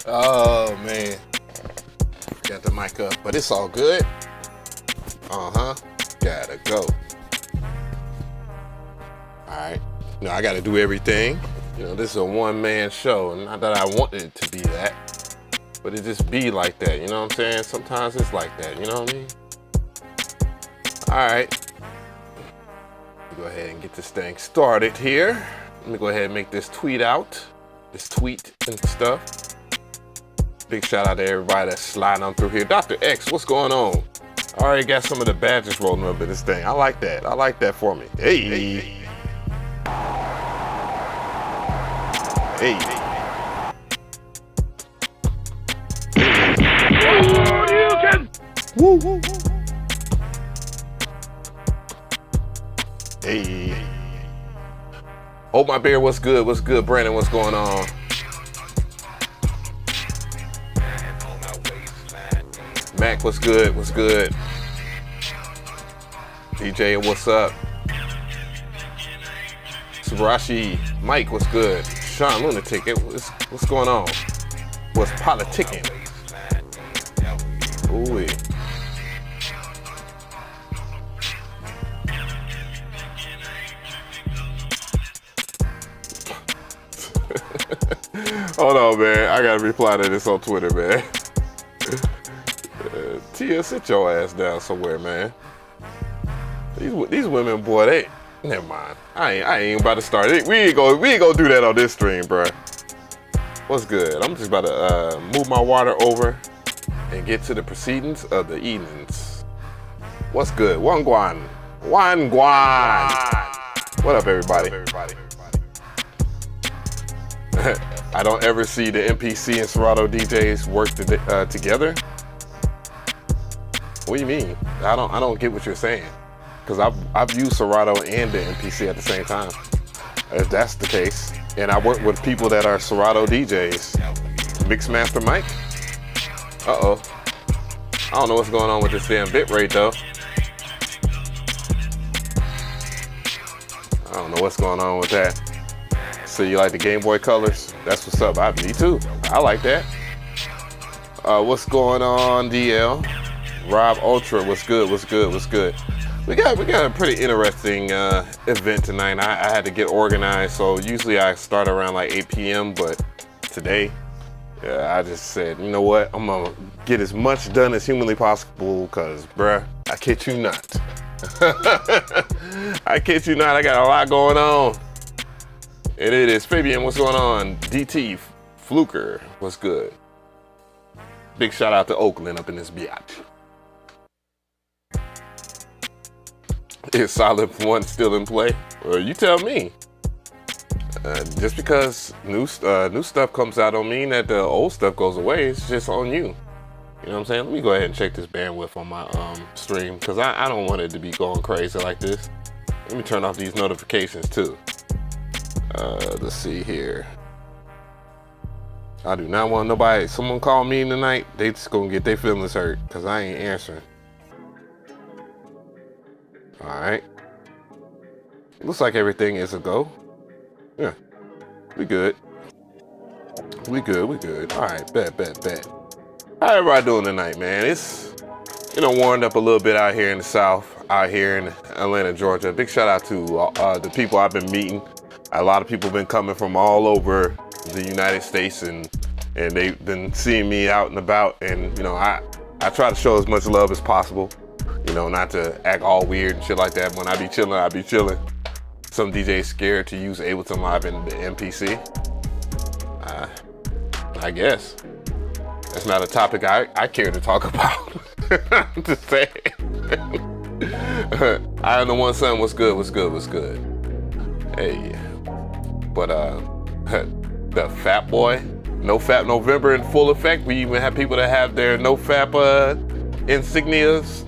Oh man, got the mic up, but it's all good. Gotta go. Alright, I gotta do everything. This is a one-man show, and not that I wanted it to be that, but it just be like that, you know what I'm saying? Sometimes it's like that, you know what I mean? Alright, go ahead and get this thing started here. Let me go ahead and make this tweet out. This tweet and stuff. Big shout out to everybody that's sliding on through here. Dr. X, what's going on? I already got some of the badges rolling up in this thing. I like that. I like that for me. Hey. Hey. Woo, woo, woo. Hey. Oh, my bear, what's good? What's good, Brandon? What's going on? Mac, what's good? What's good? DJ, what's up? Subarashi, Mike, what's good? Sean Lunatic, what's going on? What's politicking? Ooh. Hold on, man. I gotta reply to this on Twitter, man. Tia, sit your ass down somewhere, man. These women, boy, they never mind. I ain't about to start it. We ain't gonna do that on this stream, bruh. What's good? I'm just about to move my water over and get to the proceedings of the evenings. What's good? Wangguan. What up, everybody? I don't ever see the MPC and Serato DJs work together. What do you mean? I don't get what you're saying. Because I've used Serato and the MPC at the same time. If that's the case, and I work with people that are Serato DJs. Mixmaster Mike? Uh-oh. I don't know what's going on with this damn bit rate though. I don't know what's going on with that. So you like the Game Boy colors? That's what's up. Me too. I like that. What's going on, DL? Rob Ultra, what's good? We got a pretty interesting event tonight. I had to get organized, so usually I start around like 8 p.m. But today, I just said, you know what? I'm gonna get as much done as humanly possible, cause bruh, I kid you not. I kid you not. I got a lot going on. And it is Fabian, what's going on? DT Fluker, what's good? Big shout out to Oakland up in this biatch. Is Silent One still in play? Well, you tell me. Just because new stuff comes out don't mean that the old stuff goes away. It's just on you. You know what I'm saying? Let me go ahead and check this bandwidth on my stream, because I don't want it to be going crazy like this. Let me turn off these notifications too. Let's see here. I do not want nobody, someone call me tonight, they just gonna get their feelings hurt because I ain't answering. Alright. Looks like everything is a go. Yeah. We good. Alright, bet. How everybody doing tonight, man? It's, warmed up a little bit out here in the South, out here in Atlanta, Georgia. Big shout out to the people I've been meeting. A lot of people have been coming from all over the United States, and they've been seeing me out and about, and I try to show as much love as possible, not to act all weird and shit like that. When I be chilling. Some DJs scared to use Ableton Live in the MPC. I guess that's not a topic I care to talk about. I'm just saying. I am the one son. What's good? Hey. But the Fat Boy, No Fap November in full effect. We even have people that have their No Fap insignias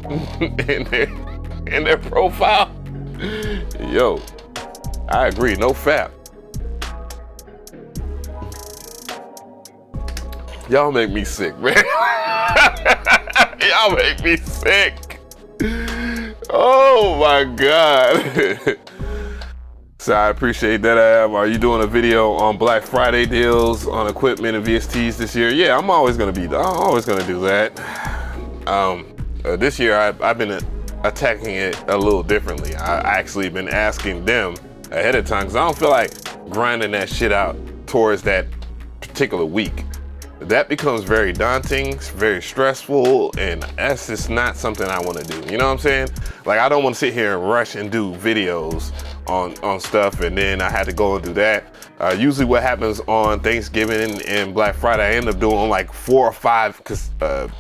in their profile. Yo, I agree. No Fap. Y'all make me sick, man. Y'all make me sick. Oh my God. So I appreciate that. Are you doing a video on Black Friday deals on equipment and VSTs this year? Yeah, I'm always gonna do that. This year I've been attacking it a little differently. I actually been asking them ahead of time because I don't feel like grinding that shit out towards that particular week. That becomes very daunting, very stressful, and that's just not something I want to do. You know what I'm saying? Like, I don't want to sit here and rush and do videos on stuff, and then I had to go and do that. Usually what happens on Thanksgiving and Black Friday, I end up doing like 4 or 5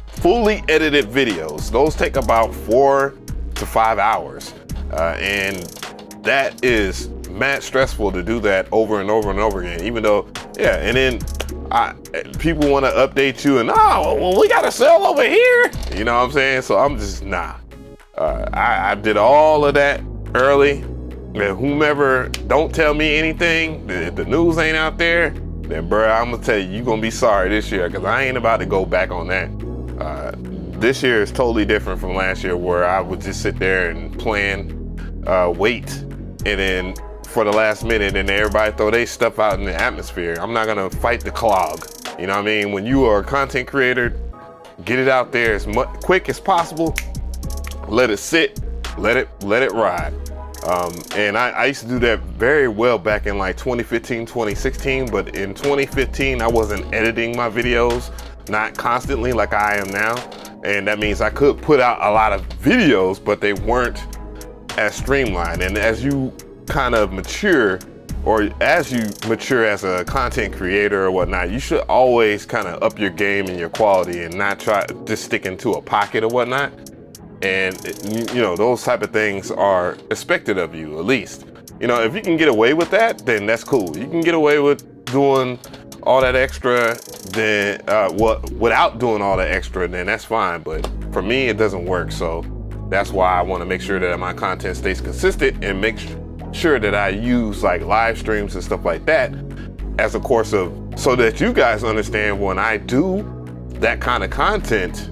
fully edited videos. Those take about 4 to 5 hours. And that is mad stressful to do that over and over and over again, even though, yeah, and then people want to update you and, oh, well, we got a sale over here. You know what I'm saying? So I'm just, nah. I did all of that early. And whomever don't tell me anything, if the news ain't out there, then bro, I'm gonna tell you, you're gonna be sorry this year, because I ain't about to go back on that. This year is totally different from last year, where I would just sit there and plan, wait, and then for the last minute, and everybody throw their stuff out in the atmosphere. I'm not gonna fight the clog. You know what I mean? When you are a content creator, get it out there as quick as possible. Let it sit, let it ride. And I used to do that very well back in like 2015, 2016, but in 2015, I wasn't editing my videos, not constantly like I am now. And that means I could put out a lot of videos, but they weren't as streamlined. And as you kind of mature, or as you mature as a content creator or whatnot, you should always kind of up your game and your quality and not try to just stick into a pocket or whatnot. And you know, those type of things are expected of you, at least. You know, if you can get away with that, then that's cool. You can get away with doing all that extra, then without doing all that extra, then that's fine. But for me, it doesn't work. So that's why I want to make sure that my content stays consistent and make sure that I use like live streams and stuff like that as a course of, so that you guys understand when I do that kind of content,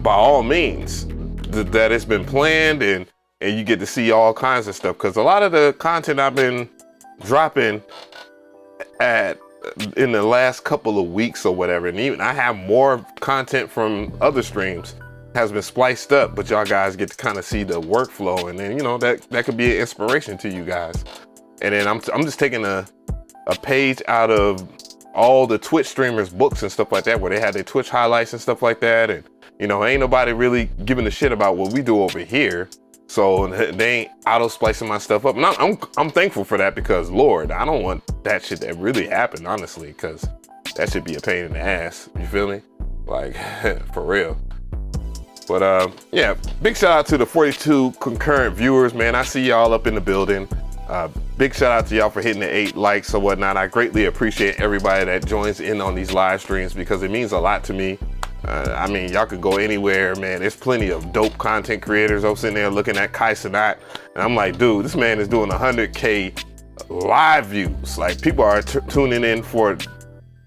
by all means, that it's been planned and you get to see all kinds of stuff. Because a lot of the content I've been dropping in the last couple of weeks or whatever, and even I have more content from other streams has been spliced up, but y'all guys get to kind of see the workflow, and then, you know, that could be an inspiration to you guys. And then I'm just taking a page out of all the Twitch streamers' books and stuff like that, where they had their Twitch highlights and stuff like that. And, you know, ain't nobody really giving a shit about what we do over here. So they ain't auto splicing my stuff up. And I'm thankful for that, because Lord, I don't want that shit to really happen, honestly, because that should be a pain in the ass. You feel me? Like, for real. But yeah, big shout out to the 42 concurrent viewers, man. I see y'all up in the building. Big shout out to y'all for hitting the 8 likes or whatnot. I greatly appreciate everybody that joins in on these live streams, because it means a lot to me. I mean, y'all could go anywhere, man. There's plenty of dope content creators. I'm sitting there looking at Kai Sanat, and I'm like, dude, this man is doing 100K live views. Like, people are tuning in for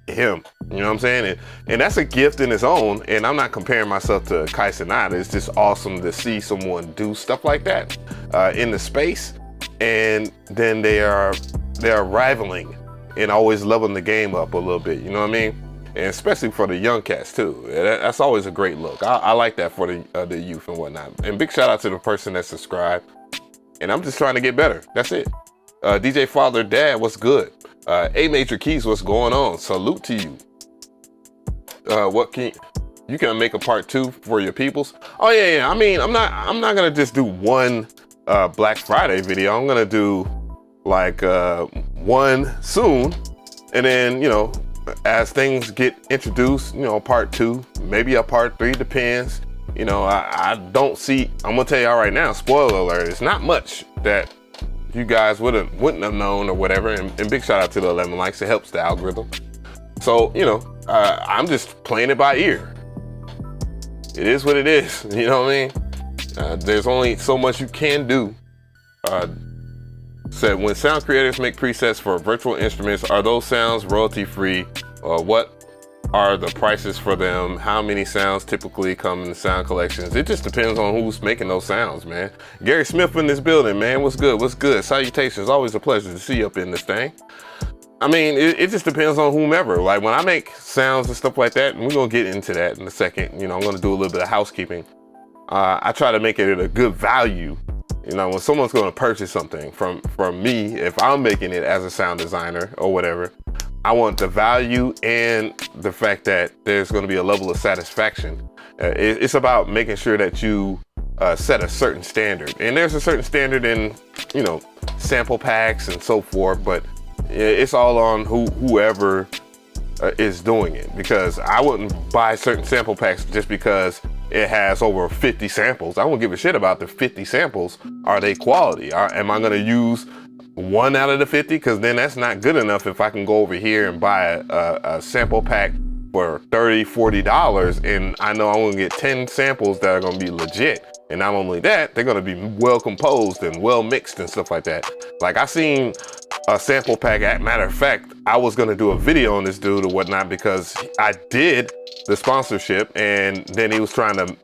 him. You know what I'm saying? And that's a gift in its own. And I'm not comparing myself to Kai Sanat. It's just awesome to see someone do stuff like that in the space. And then they are rivaling and always leveling the game up a little bit. You know what I mean? And especially for the young cats too. That's always a great look. I like that for the youth and whatnot. And big shout out to the person that subscribed. And I'm just trying to get better. That's it. DJ Father Dad, what's good? A Major Keys, what's going on? Salute to you. What can you can make a part 2 for your peoples? Oh yeah. I mean, I'm not gonna just do one Black Friday video. I'm gonna do like one soon, and then, you know, as things get introduced, you know, part 2, maybe a part 3, depends. You know, I don't see, I'm gonna tell y'all right now, spoiler alert, it's not much that you guys wouldn't have known or whatever. And big shout out to the 11 likes, it helps the algorithm. So, you know, I'm just playing it by ear. It is what it is, you know what I mean? There's only so much you can do. Said, when sound creators make presets for virtual instruments, are those sounds royalty free, or what are the prices for them? How many sounds typically come in the sound collections? It just depends on who's making those sounds, man. Gary Smith in this building, man. What's good? What's good? Salutations. Always a pleasure to see you up in this thing. I mean, it just depends on whomever. Like when I make sounds and stuff like that, and we're gonna get into that in a second. You know, I'm gonna do a little bit of housekeeping. I try to make it at a good value. You know, when someone's gonna purchase something from me, if I'm making it as a sound designer or whatever, I want the value and the fact that there's gonna be a level of satisfaction. It's about making sure that you set a certain standard. And there's a certain standard in, you know, sample packs and so forth, but it's all on whoever is doing it, because I wouldn't buy certain sample packs just because it has over 50 samples. I won't give a shit about the 50 samples. Are they quality? Am I gonna use 1 out of the 50? Because then that's not good enough if I can go over here and buy a sample pack for $30, $40, and I know I'm gonna get 10 samples that are gonna be legit. And not only that, they're gonna be well composed and well mixed and stuff like that. Like I seen a sample pack, matter of fact, I was gonna do a video on this dude or whatnot because I did the sponsorship and then he was trying to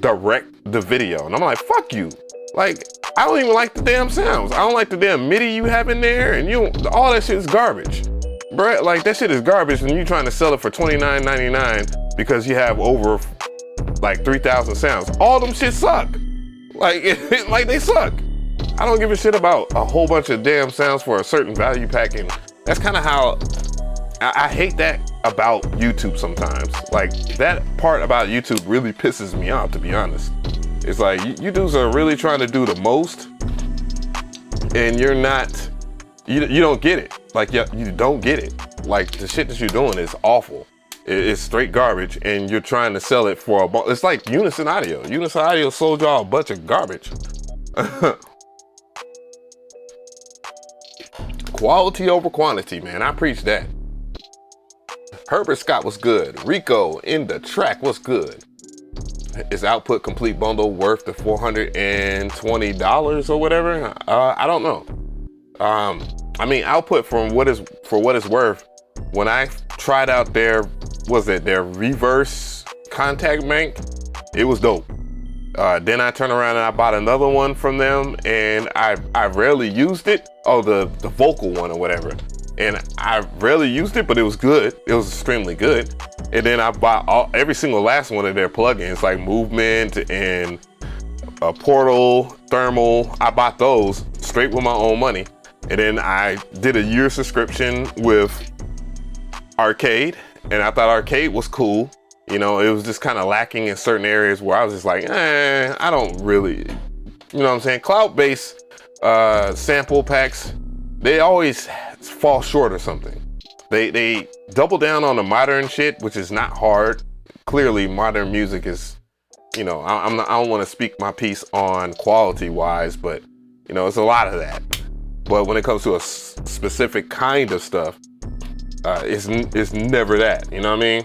direct the video. And I'm like, fuck you. Like, I don't even like the damn sounds. I don't like the damn MIDI you have in there, and all that shit is garbage. Bruh, like that shit is garbage and you trying to sell it for $29.99 because you have over like 3,000 sounds. All them shit suck. Like, like they suck. I don't give a shit about a whole bunch of damn sounds for a certain value pack, and that's kind of how I hate that about YouTube sometimes. Like that part about YouTube really pisses me off, to be honest. It's like you dudes are really trying to do the most and you're not, you don't get it. Like you don't get it. Like the shit that you're doing is awful. It's straight garbage and you're trying to sell it for it's like Unison Audio. Unison Audio sold y'all a bunch of garbage. Quality over quantity, man. I preach that. Herbert Scott was good. Rico in the track was good. Is output complete bundle worth the $420 or whatever? I don't know. I mean, output for what it's worth. When I tried out their reverse contact bank, it was dope. Then I turned around and I bought another one from them, and I rarely used it. Oh, the vocal one or whatever. And I rarely used it, but it was good. It was extremely good. And then I bought every single last one of their plugins, like Movement and Portal, Thermal. I bought those straight with my own money. And then I did a year subscription with Arcade, and I thought Arcade was cool. You know, it was just kind of lacking in certain areas where I was just like, I don't really, you know what I'm saying? Cloud-based sample packs, they always fall short or something. They double down on the modern shit, which is not hard. Clearly, modern music is, you know, I don't want to speak my piece on quality-wise, but, you know, it's a lot of that. But when it comes to a specific kind of stuff, it's never that, you know what I mean?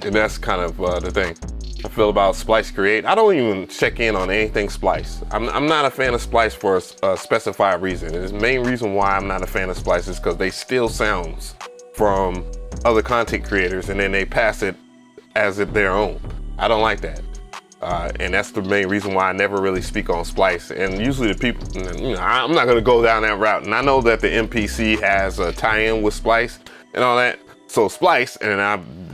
And that's kind of the thing I feel about Splice Create. I don't even check in on anything Splice. I'm not a fan of Splice for a specified reason. And the main reason why I'm not a fan of Splice is because they steal sounds from other content creators and then they pass it as if their own. I don't like that. And that's the main reason why I never really speak on Splice. And usually the people, you know, I'm not gonna go down that route. And I know that the MPC has a tie-in with Splice and all that. So Splice, and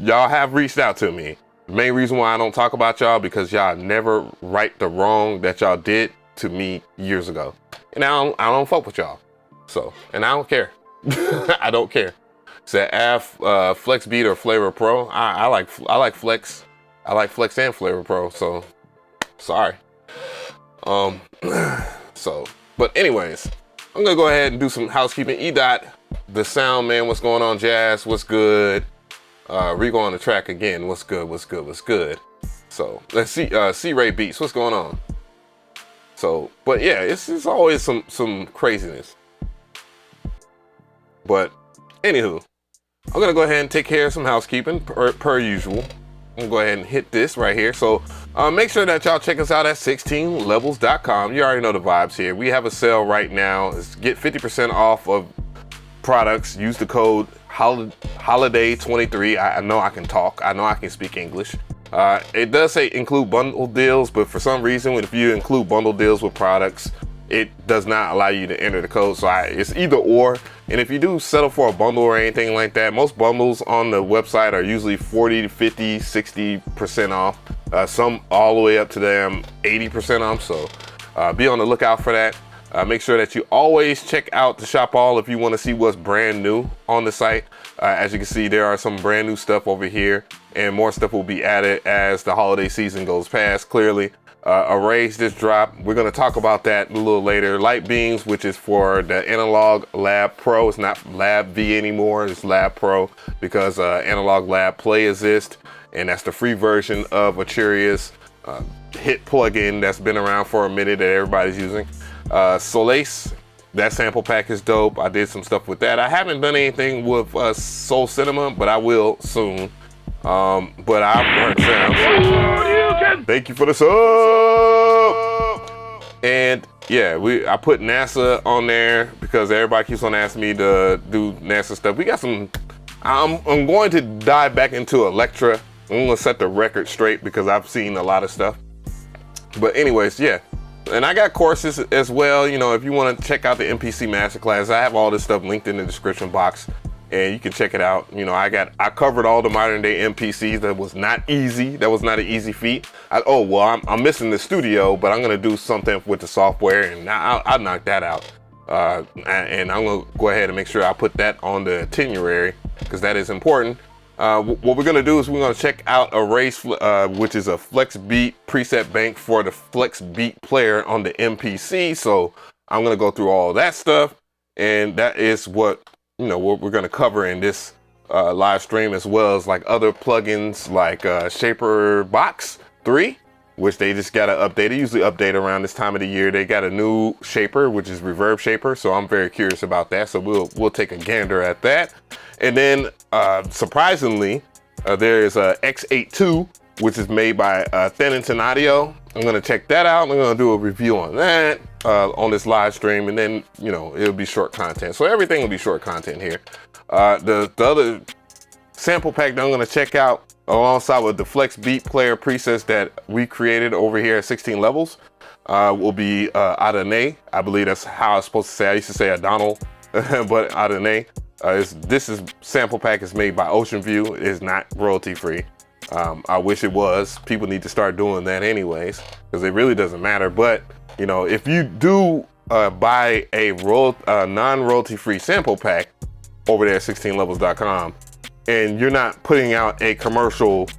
y'all have reached out to me. The main reason why I don't talk about y'all, because y'all never right the wrong that y'all did to me years ago. And I don't fuck with y'all. So, and I don't care. I don't care. It's that Flex Beat or Flavor Pro. I like Flex. I like Flex and Flavor Pro, so sorry. But anyways, I'm gonna go ahead and do some housekeeping. E-Dot, the sound man, what's going on? Jazz, what's good? Rico on the track again, what's good, what's good, what's good? So let's see, C-Ray Beats, what's going on? So, but yeah, it's always some craziness. But anywho, I'm gonna go ahead and take care of some housekeeping per usual. I'm gonna go ahead and hit this right here. So make sure that y'all check us out at 16levels.com. You already know the vibes here. We have a sale right now. Get 50% off of products. Use the code Holiday 23. I know I can talk. I know I can speak English. It does say include bundle deals, but for some reason, if you include bundle deals with products, it does not allow you to enter the code. So it's either or. And if you do settle for a bundle or anything like that, most bundles on the website are usually 40 to 50, 60% off. Some all the way up to them 80% off. So be on the lookout for that. Make sure that you always check out the shop all if you want to see what's brand new on the site. As you can see, there are some brand new stuff over here, and more stuff will be added as the holiday season goes past. Clearly, arrays just dropped. We're going to talk about that a little later. Light beams, which is for the Analog Lab Pro. It's not Lab V anymore. It's Lab Pro because Analog Lab Play exists, and that's the free version of Achiria's hit plugin that's been around for a minute that everybody's using. Solace, that sample pack is dope. I did some stuff with that. I haven't done anything with Soul Cinema, but I will soon. But I've heard sounds. Thank you for the sub. And yeah, I put NASA on there because everybody keeps on asking me to do NASA stuff. We got some. I'm going to dive back into Electra. I'm gonna set the record straight because I've seen a lot of stuff. But anyways, yeah. And I got courses as well. You know, if you want to check out the MPC Masterclass, I have all this stuff linked in the description box, and you can check it out. You know, I covered all the modern day MPCs. That was not easy. That was not an easy feat. I'm missing the studio, but I'm gonna do something with the software, and I'll knock that out. And I'm gonna go ahead and make sure I put that on the itinerary because that is important. What we're gonna do is we're gonna check out Arrays, which is a Flex Beat preset bank for the Flex Beat player on the MPC. So I'm gonna go through all that stuff, and that is what we're gonna cover in this live stream, as well as like other plugins like Shaper Box 3, which they just got to update. They usually update around this time of the year. They got a new shaper, which is Reverb Shaper. So I'm very curious about that. So we'll take a gander at that. And then surprisingly, there is a X82, which is made by Thenington Audio. I'm gonna check that out. I'm gonna do a review on that on this live stream, and then it'll be short content. So everything will be short content here. The other sample pack that I'm gonna check out alongside with the Flex Beat Player presets that we created over here at 16 levels will be Adonai. I believe that's how it's supposed to say. I used to say Adonal, but Adonai. This sample pack is made by Ocean View. It is not royalty free. I wish it was. People need to start doing that anyways, because it really doesn't matter. But if you do buy a non-royalty free sample pack over there at 16levels.com, and you're not putting out a commercial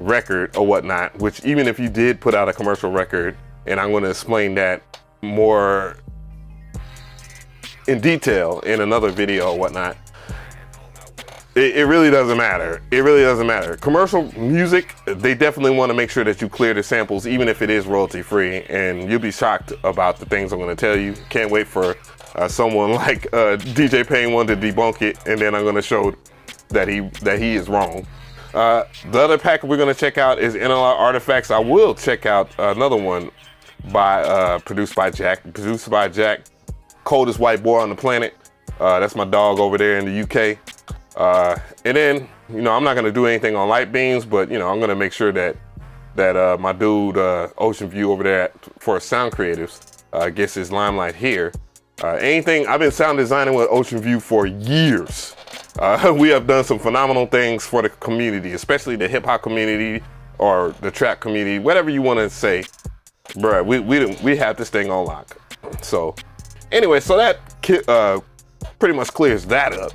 record or whatnot, which even if you did put out a commercial record, and I'm going to explain that more in detail in another video or whatnot, it really doesn't matter. It really doesn't matter. Commercial music, they definitely want to make sure that you clear the samples, even if it is royalty free, and you'll be shocked about the things I'm going to tell you. Can't wait for someone like DJ Payne one to debunk it, and then I'm going to show that he is wrong. The other pack we're going to check out is Analog Artifacts. I will check out another one produced by Jack, coldest white boy on the planet. That's my dog over there in the UK. And then, I'm not going to do anything on light beams, but I'm going to make sure that my dude Ocean View over there for Sound Creatives gets his limelight here. Anything, I've been sound designing with Ocean View for years. We have done some phenomenal things for the community, especially the hip hop community or the trap community, whatever you want to say. Bruh, we have this thing on lock. So anyway, so that pretty much clears that up.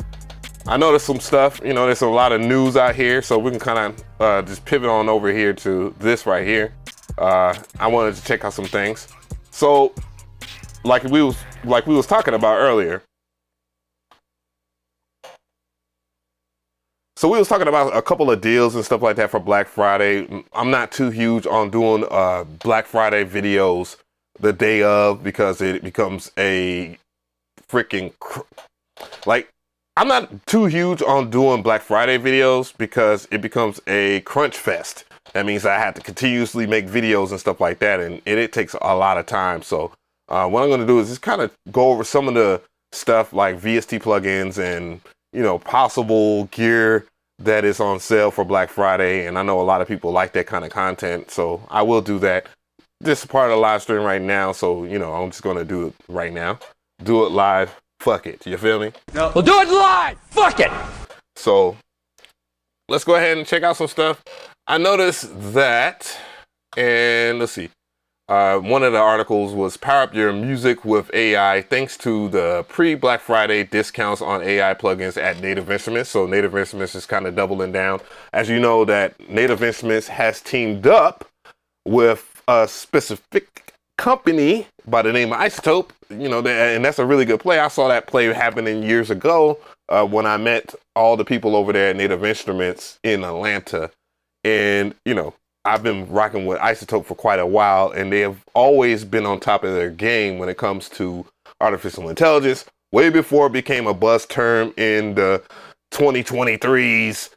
I know there's some stuff, there's a lot of news out here, so we can kind of just pivot on over here to this right here. I wanted to check out some things. So like we was talking about earlier. So we was talking about a couple of deals and stuff like that for Black Friday. I'm not too huge on doing Black Friday videos the day of because it becomes a freaking I'm not too huge on doing Black Friday videos because it becomes a crunch fest. That means I have to continuously make videos and stuff like that, and it takes a lot of time. So what I'm going to do is just kind of go over some of the stuff like VST plugins and possible gear that is on sale for Black Friday. And I know a lot of people like that kind of content, so I will do that. This is part of the live stream right now, so I'm just gonna do it right now. Do it live. Fuck it. You feel me? No. We'll do it live. Fuck it. So let's go ahead and check out some stuff. I noticed that, and let's see. One of the articles was power up your music with AI thanks to the pre-Black Friday discounts on AI plugins at Native Instruments. So Native Instruments is kind of doubling down. As you know, that Native Instruments has teamed up with a specific company by the name of Isotope, and that's a really good play. I saw that play happening years ago when I met all the people over there at Native Instruments in Atlanta. And, I've been rocking with Isotope for quite a while, and they have always been on top of their game when it comes to artificial intelligence, way before it became a buzz term in the 2023s.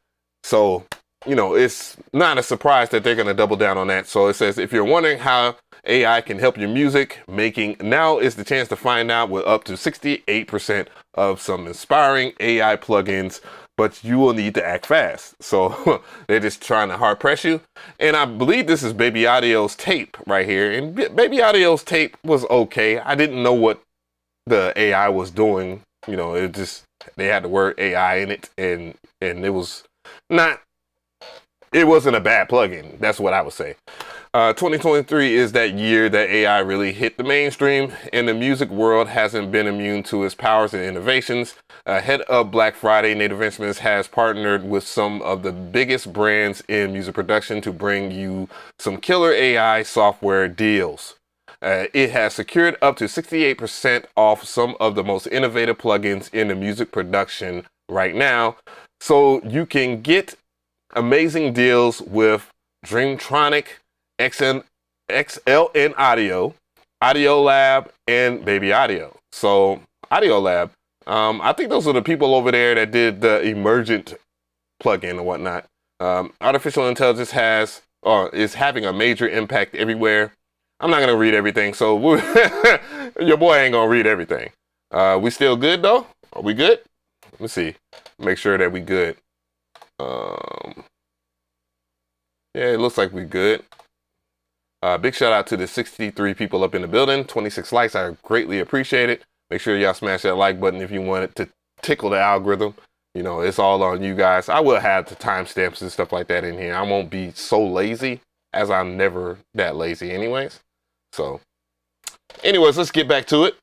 So, it's not a surprise that they're going to double down on that. So it says, if you're wondering how AI can help your music making, now is the chance to find out with up to 68% of some inspiring AI plugins, but you will need to act fast. So they're just trying to hard press you. And I believe this is Baby Audio's tape right here. And Baby Audio's tape was okay. I didn't know what the AI was doing. It just, they had the word AI in it, and it was not, it wasn't a bad plugin. That's what I would say. 2023 is that year that AI really hit the mainstream, and the music world hasn't been immune to its powers and innovations. Ahead of Black Friday, Native Instruments has partnered with some of the biggest brands in music production to bring you some killer AI software deals. It has secured up to 68% off some of the most innovative plugins in the music production right now. So you can get amazing deals with Dreamtronic, XLN Audio, Audio Lab, and Baby Audio. So Audio Lab, I think those are the people over there that did the Emergent plugin and whatnot. Artificial intelligence is having a major impact everywhere. I'm not going to read everything, so your boy ain't going to read everything. We still good, though? Are we good? Let's see. Make sure that we good. Yeah, it looks like we good. Big shout out to the 63 people up in the building. 26 likes. I greatly appreciate it. Make sure y'all smash that like button if you want it to tickle the algorithm. It's all on you guys. I will have the timestamps and stuff like that in here. I won't be so lazy, as I'm never that lazy anyways. So anyways, let's get back to it.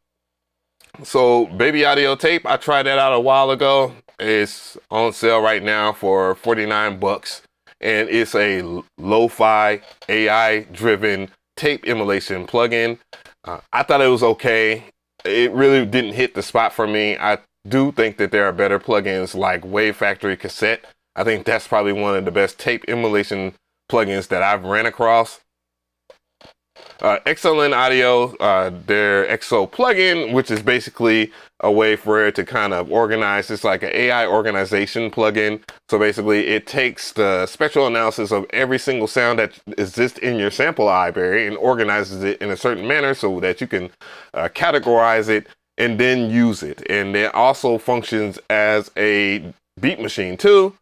So Baby Audio tape, I tried that out a while ago. It's on sale right now for 49 bucks. And it's a lo-fi AI driven tape emulation plugin. I thought it was okay. It really didn't hit the spot for me. I do think that there are better plugins like Wave Factory Cassette. I think that's probably one of the best tape emulation plugins that I've ran across. XLN Audio, their XO plugin, which is basically a way for it to kind of organize. It's like an AI organization plugin. So basically it takes the spectral analysis of every single sound that exists in your sample library and organizes it in a certain manner so that you can categorize it and then use it. And it also functions as a beat machine too.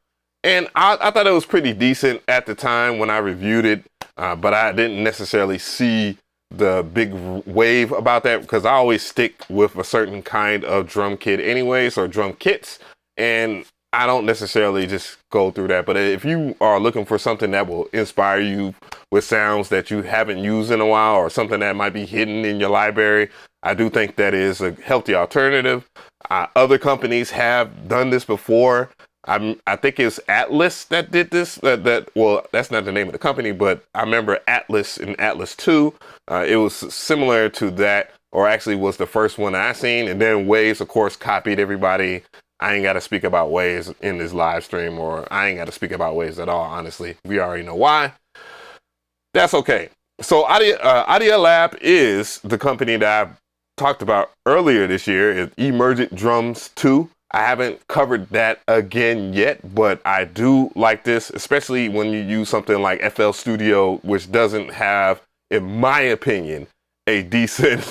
And I thought it was pretty decent at the time when I reviewed it. But I didn't necessarily see the big wave about that because I always stick with a certain kind of drum kit anyways, or drum kits, and I don't necessarily just go through that. But if you are looking for something that will inspire you with sounds that you haven't used in a while, or something that might be hidden in your library, I do think that is a healthy alternative. Other companies have done this before. I think it's Atlas that did this. Well, that's not the name of the company, but I remember Atlas and Atlas 2. It was similar to that, or actually was the first one I seen. And then Waves, of course, copied everybody. I ain't got to speak about Waves in this live stream, or I ain't got to speak about Waves at all, honestly. We already know why. That's okay. So Audio Lab is the company that I talked about earlier this year. It's Emergent Drums 2. I haven't covered that again yet, but I do like this, especially when you use something like FL Studio, which doesn't have, in my opinion, a decent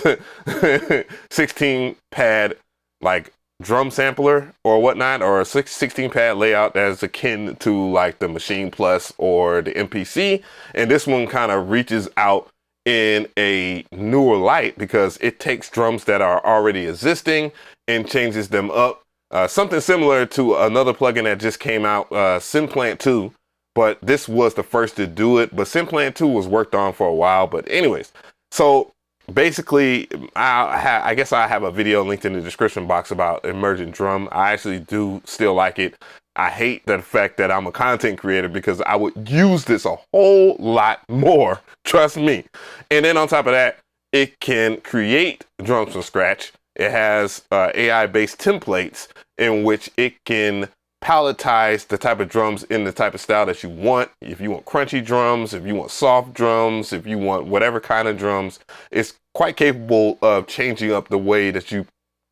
16 pad like drum sampler or whatnot, or a 16 pad layout that is akin to like the Machine Plus or the MPC. And this one kind of reaches out in a newer light because it takes drums that are already existing and changes them up. Something similar to another plugin that just came out, Synplant 2, but this was the first to do it. But Synplant 2 was worked on for a while. But anyways, so basically, I guess I have a video linked in the description box about Emergent Drum. I actually do still like it. I hate the fact that I'm a content creator because I would use this a whole lot more, trust me. And then on top of that, it can create drums from scratch. It has AI-based templates in which it can palletize the type of drums in the type of style that you want. If you want crunchy drums, if you want soft drums, if you want whatever kind of drums, it's quite capable of changing up the way that you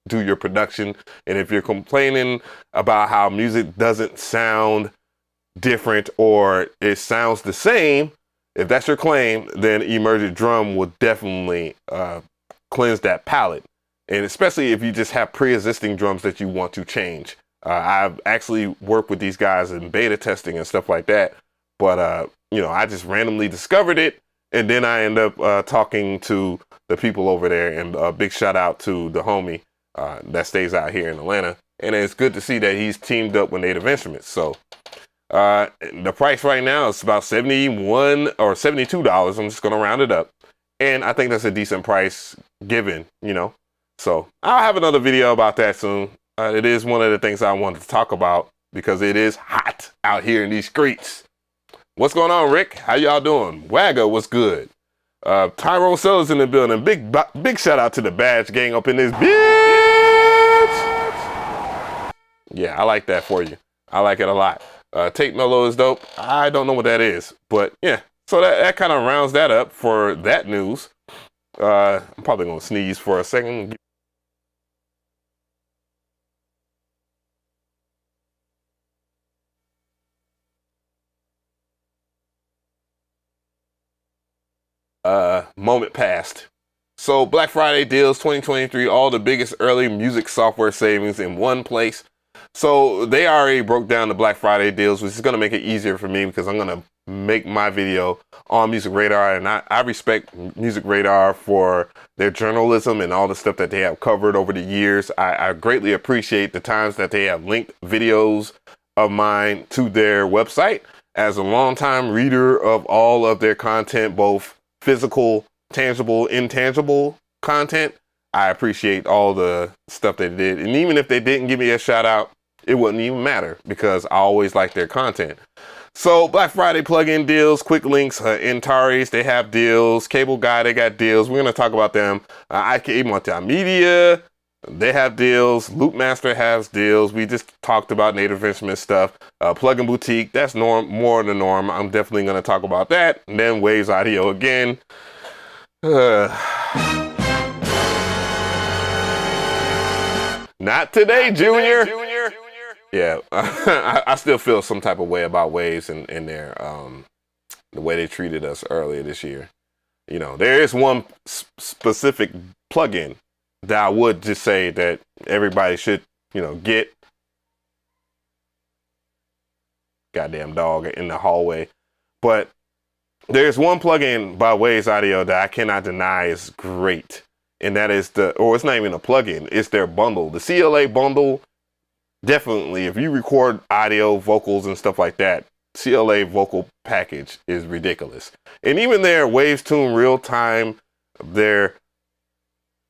do your production. And if you're complaining about how music doesn't sound different or it sounds the same, if that's your claim, then Emergent Drum will definitely cleanse that palette. And especially if you just have pre-existing drums that you want to change. I've actually worked with these guys in beta testing and stuff like that. But, you know, I just randomly discovered it. And then I end up talking to the people over there. And a big shout out to the homie that stays out here in Atlanta. And it's good to see that he's teamed up with Native Instruments. So the price right now is about $71 or $72. I'm just going to round it up. And I think that's a decent price given, you know. So I'll have another video about that soon. It is one of the things I wanted to talk about because it is hot out here in these streets. What's going on, Rick? How y'all doing? Wagga, what's good? Tyrone Sellers in the building. Big shout out to the Badge Gang up in this bitch. Yeah, I like that for you. I like it a lot. Tape Mellow is dope. I don't know what that is, but yeah. So that kind of rounds that up for that news. I'm probably gonna sneeze for a second. Moment passed. So Black Friday deals 2023, all the biggest early music software savings in one place. So they already broke down the Black Friday deals, which is going to make it easier for me because I'm going to make my video on Music Radar. And I respect Music Radar for their journalism and all the stuff that they have covered over the years. I greatly appreciate the times that they have linked videos of mine to their website. As a longtime reader of all of their content, both physical, tangible, intangible content, I appreciate all the stuff they did. And even if they didn't give me a shout out, it wouldn't even matter because I always like their content. So Black Friday plugin deals, quick links, Antares, they have deals. Cable Guy, they got deals. We're going to talk about them. IK Multimedia, they have deals. Loopmaster has deals. We just talked about Native Instruments stuff. Plugin Boutique, that's more the norm. I'm definitely going to talk about that. And then Waves Audio again. Not today, Junior. Yeah, I still feel some type of way about Waves and their the way they treated us earlier this year. You know, there is one specific plugin that I would just say that everybody should, you know, get. Goddamn dog in the hallway. But there's one plugin by Waves Audio that I cannot deny is great. And that is it's not even a plugin, it's their bundle. The CLA bundle, definitely, if you record audio, vocals, and stuff like that, CLA vocal package is ridiculous. And even their Waves Tune Real Time, their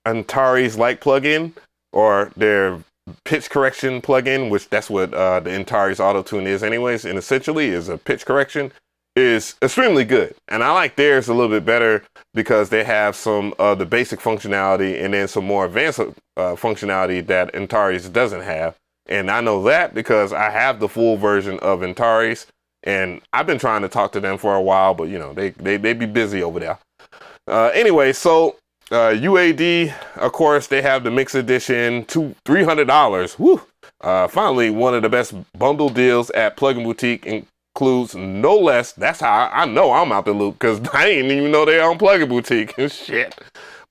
Antares Light plugin, or their pitch correction plugin, which that's what the Antares Auto Tune is anyways, and essentially is a pitch correction, is extremely good. And I like theirs a little bit better because they have some of the basic functionality and then some more advanced functionality that Antares doesn't have. And I know that because I have the full version of Antares, and I've been trying to talk to them for a while, but you know, they be busy over there. Anyway, so UAD, of course, they have the Mix Edition, $300. Woo! Finally, one of the best bundle deals at Plugin Boutique includes no less. That's how I know I'm out the loop because I didn't even know they're on Plugin Boutique and shit.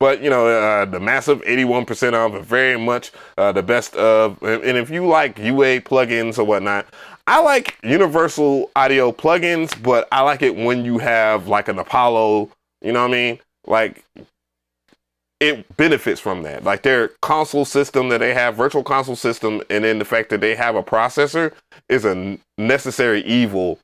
But, you know, the massive 81% off are very much the best of. And if you like UA plugins or whatnot, I like universal audio plugins, but I like it when you have like an Apollo, you know what I mean? Like, it benefits from that. Like their console system that they have, virtual console system, and then the fact that they have a processor is a necessary evil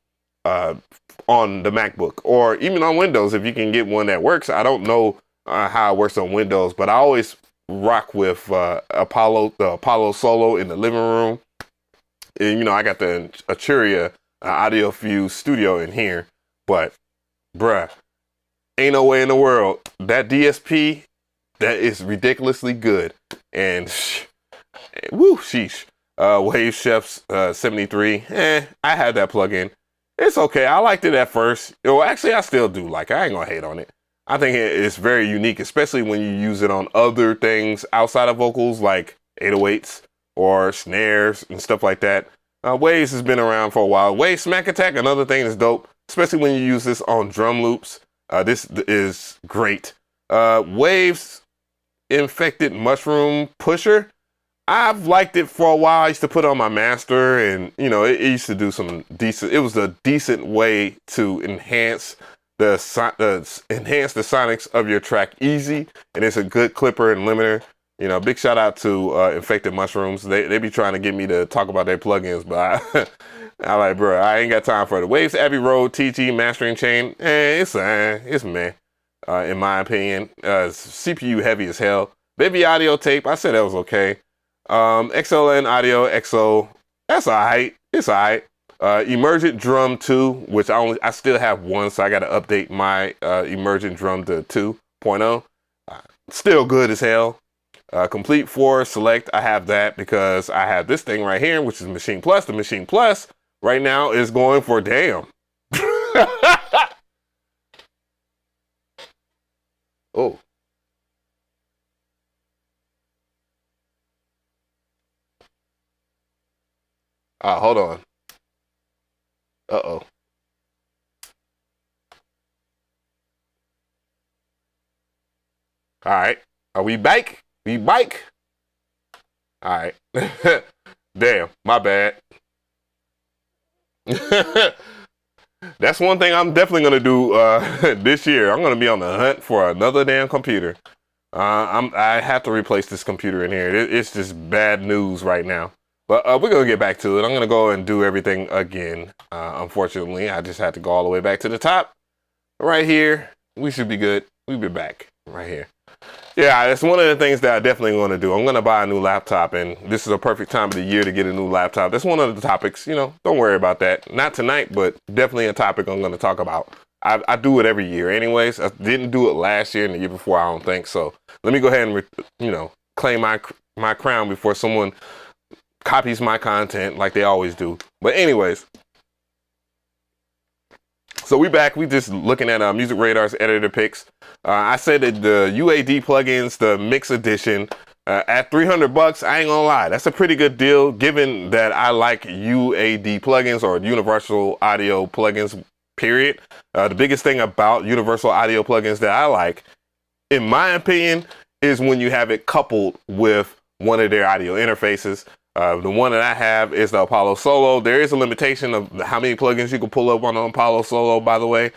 on the MacBook or even on Windows if you can get one that works. I don't know how it works on Windows, but I always rock with the Apollo Solo in the living room. And, you know, I got the Arturia Audio Fuse Studio in here, but bruh, ain't no way in the world that DSP, that is ridiculously good. And woo, sheesh. Wave Chef's 73. I had that plugin. It's okay. I liked it at first. Well, actually, I still do like it. I ain't gonna hate on it. I think it's very unique, especially when you use it on other things outside of vocals like 808s or snares and stuff like that. Waves has been around for a while. Wave Smack Attack, another thing that's dope, especially when you use this on drum loops. This is great. Waves Infected Mushroom Pusher. I've liked it for a while. I used to put it on my master, and you know, it used to do some decent. It was a decent way to enhance the sonics of your track easy, and it's a good clipper and limiter. You know, big shout out to Infected Mushrooms. They be trying to get me to talk about their plugins, but I like, bro, I ain't got time for it. Waves Abbey Road TG Mastering Chain. It's meh, in my opinion. CPU heavy as hell. Baby Audio Tape. I said that was okay. XLN Audio XO, that's alright. It's alright. Emergent Drum 2, which I still have one, so I got to update my Emergent Drum to 2.0. Still good as hell. Complete 4 Select, I have that because I have this thing right here, which is Machine Plus. The Machine Plus right now is going for damn. Oh. Hold on. Uh-oh. All right. Are we back? We bike? All right. Damn, my bad. That's one thing I'm definitely going to do this year. I'm going to be on the hunt for another damn computer. I have to replace this computer in here. It's just bad news right now. But we're going to get back to it. I'm going to go and do everything again. Unfortunately, I just had to go all the way back to the top. Right here, we should be good. We'll be back right here. Yeah, that's one of the things that I definitely want to do. I'm going to buy a new laptop, and this is a perfect time of the year to get a new laptop. That's one of the topics, you know, don't worry about that. Not tonight, but definitely a topic I'm going to talk about. I do it every year anyways. I didn't do it last year and the year before, I don't think. So let me go ahead and, you know, claim my crown before someone copies my content like they always do. But anyways, so we back. We just looking at Music Radar's editor picks. I said that the UAD plugins, the mix edition, at $300, I ain't gonna lie, that's a pretty good deal given that I like UAD plugins or universal audio plugins, period. The biggest thing about universal audio plugins that I like, in my opinion, is when you have it coupled with one of their audio interfaces. The one that I have is the Apollo Solo. There is a limitation of how many plugins you can pull up on the Apollo Solo, by the way,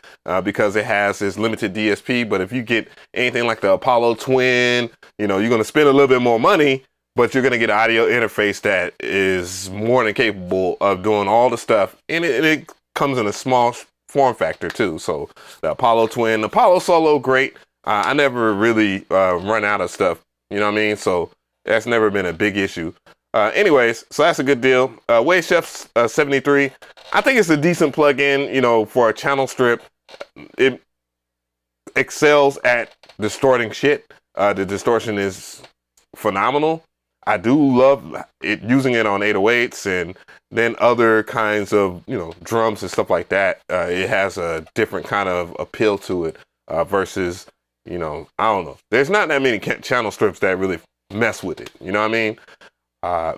because it has this limited DSP. But if you get anything like the Apollo Twin, you know, you're going to spend a little bit more money, but you're going to get an audio interface that is more than capable of doing all the stuff. And it comes in a small form factor too. So the Apollo Twin, Apollo Solo, great. I never really run out of stuff, you know what I mean? So that's never been a big issue. Anyways, so that's a good deal. Wave Chef's 73. I think it's a decent plugin, you know, for a channel strip. It excels at distorting shit. The distortion is phenomenal. I do love it, using it on 808s and then other kinds of, you know, drums and stuff like that. It has a different kind of appeal to it versus, you know, I don't know. There's not that many channel strips that really mess with it. You know what I mean?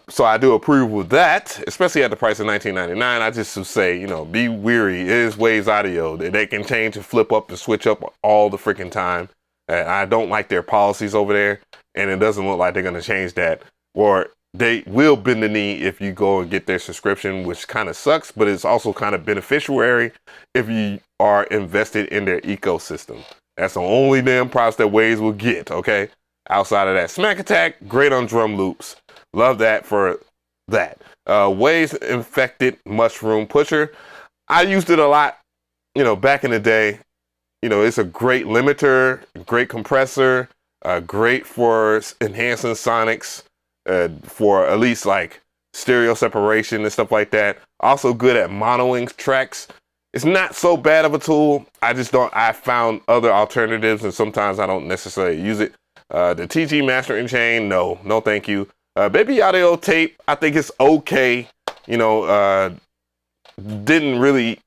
So I do approve with that, especially at the price of $19.99. I just would say, you know, be weary. It is Waves Audio. They can change and flip up and switch up all the freaking time. And I don't like their policies over there, and it doesn't look like they're going to change that. Or they will bend the knee if you go and get their subscription, which kind of sucks, but it's also kind of beneficiary if you are invested in their ecosystem. That's the only damn props that Waves will get, okay? Outside of that, Smack Attack, great on drum loops. Love that for that. Waves Infected Mushroom Pusher. I used it a lot, back in the day. It's a great limiter, great compressor, great for enhancing sonics, for at least like stereo separation and stuff like that. Also good at monoing tracks. It's not so bad of a tool. I found other alternatives, and sometimes I don't necessarily use it. The TG Mastering Chain, no thank you. Baby Audio Tape, I think it's okay. Didn't really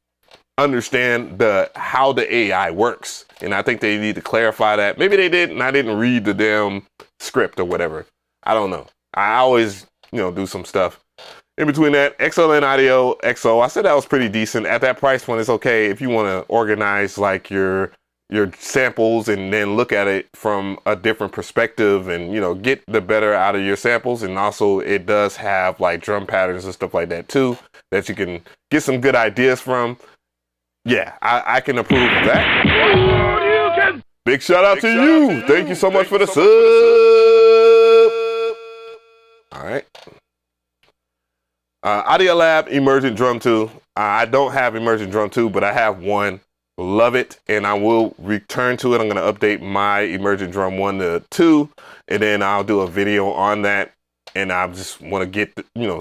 understand how the AI works, and I think they need to clarify that. Maybe they did, and I didn't read the damn script or whatever. I don't know. I always, do some stuff in between that. XLN Audio XO, I said that was pretty decent at that price point. It's okay if you want to organize like your samples and then look at it from a different perspective and get the better out of your samples. And also it does have like drum patterns and stuff like that too, that you can get some good ideas from. Yeah, I can approve of that. Big shout out to you. Thank you so much for the sub. All right. Audio Lab Emergent Drum 2. I don't have Emergent Drum 2, but I have one. Love it, and I will return to it. I'm going to update my Emergent Drum 1 to 2, and then I'll do a video on that. And I just want to get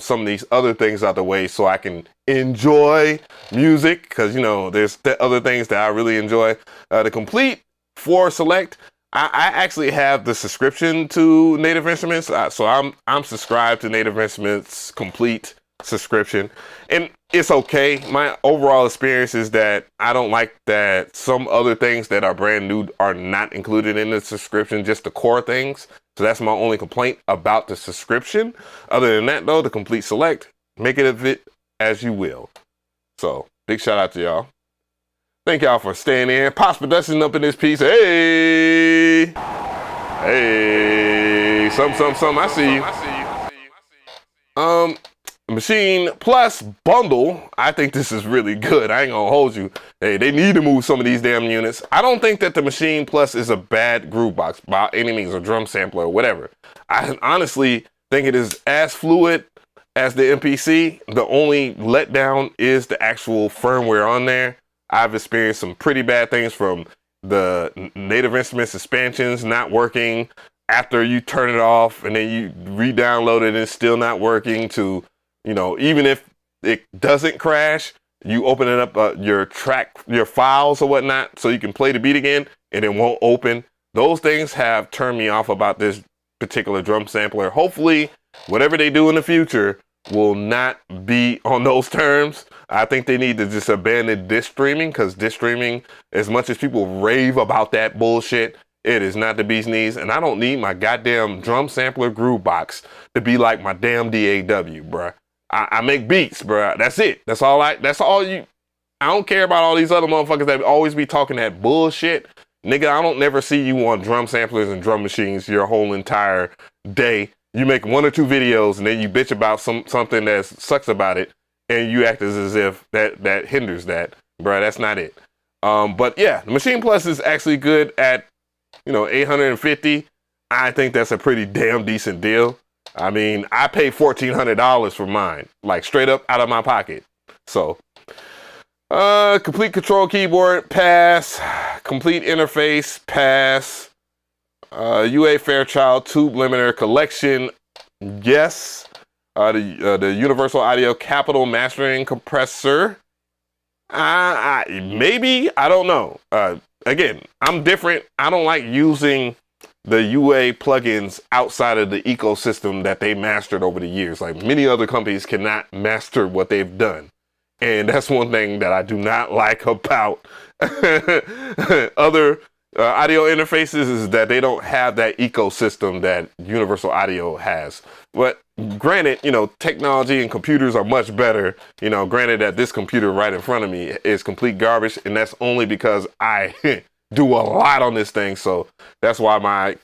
some of these other things out the way so I can enjoy music, because there's other things that I really enjoy. The Complete 4 Select. I actually have the subscription to Native Instruments, so I'm subscribed to Native Instruments Complete subscription, and it's okay. My overall experience is that I don't like that some other things that are brand new are not included in the subscription, just the core things. So that's my only complaint about the subscription. Other than that, though, the Complete Select, make it of it as you will. So big shout out to y'all. Thank y'all for staying in. Pops Production up in this piece. Hey, some. I see you. Machine Plus bundle. I think this is really good. I ain't gonna hold you. Hey, they need to move some of these damn units. I don't think that the Machine Plus is a bad groove box by any means, or drum sampler or whatever. I honestly think it is as fluid as the MPC. The only letdown is the actual firmware on there. I've experienced some pretty bad things, from the Native Instruments expansions not working after you turn it off and then you re-download it and it's still not working, to even if it doesn't crash, you open it up, your files or whatnot, so you can play the beat again, and it won't open. Those things have turned me off about this particular drum sampler. Hopefully, whatever they do in the future will not be on those terms. I think they need to just abandon disc streaming, because disc streaming, as much as people rave about that bullshit, it is not the bee's knees, and I don't need my goddamn drum sampler groove box to be like my damn DAW, bruh. I make beats, bruh. That's it. I don't care about all these other motherfuckers that always be talking that bullshit. Nigga, I don't never see you on drum samplers and drum machines your whole entire day. You make 1 or 2 videos and then you bitch about something that sucks about it, and you act as if that hinders that. Bruh, that's not it. But yeah, the Machine Plus is actually good at, $850. I think that's a pretty damn decent deal. I mean, I paid $1,400 for mine, like straight up out of my pocket. So, complete control keyboard, pass. Complete interface, pass. UA Fairchild tube limiter collection, yes. The Universal Audio Capital Mastering Compressor, maybe, I don't know. Again, I'm different. I don't like using the UA plugins outside of the ecosystem that they mastered over the years. Like, many other companies cannot master what they've done. And that's one thing that I do not like about other audio interfaces, is that they don't have that ecosystem that Universal Audio has. But granted, technology and computers are much better. Granted that this computer right in front of me is complete garbage, and that's only because I do a lot on this thing. So that's why my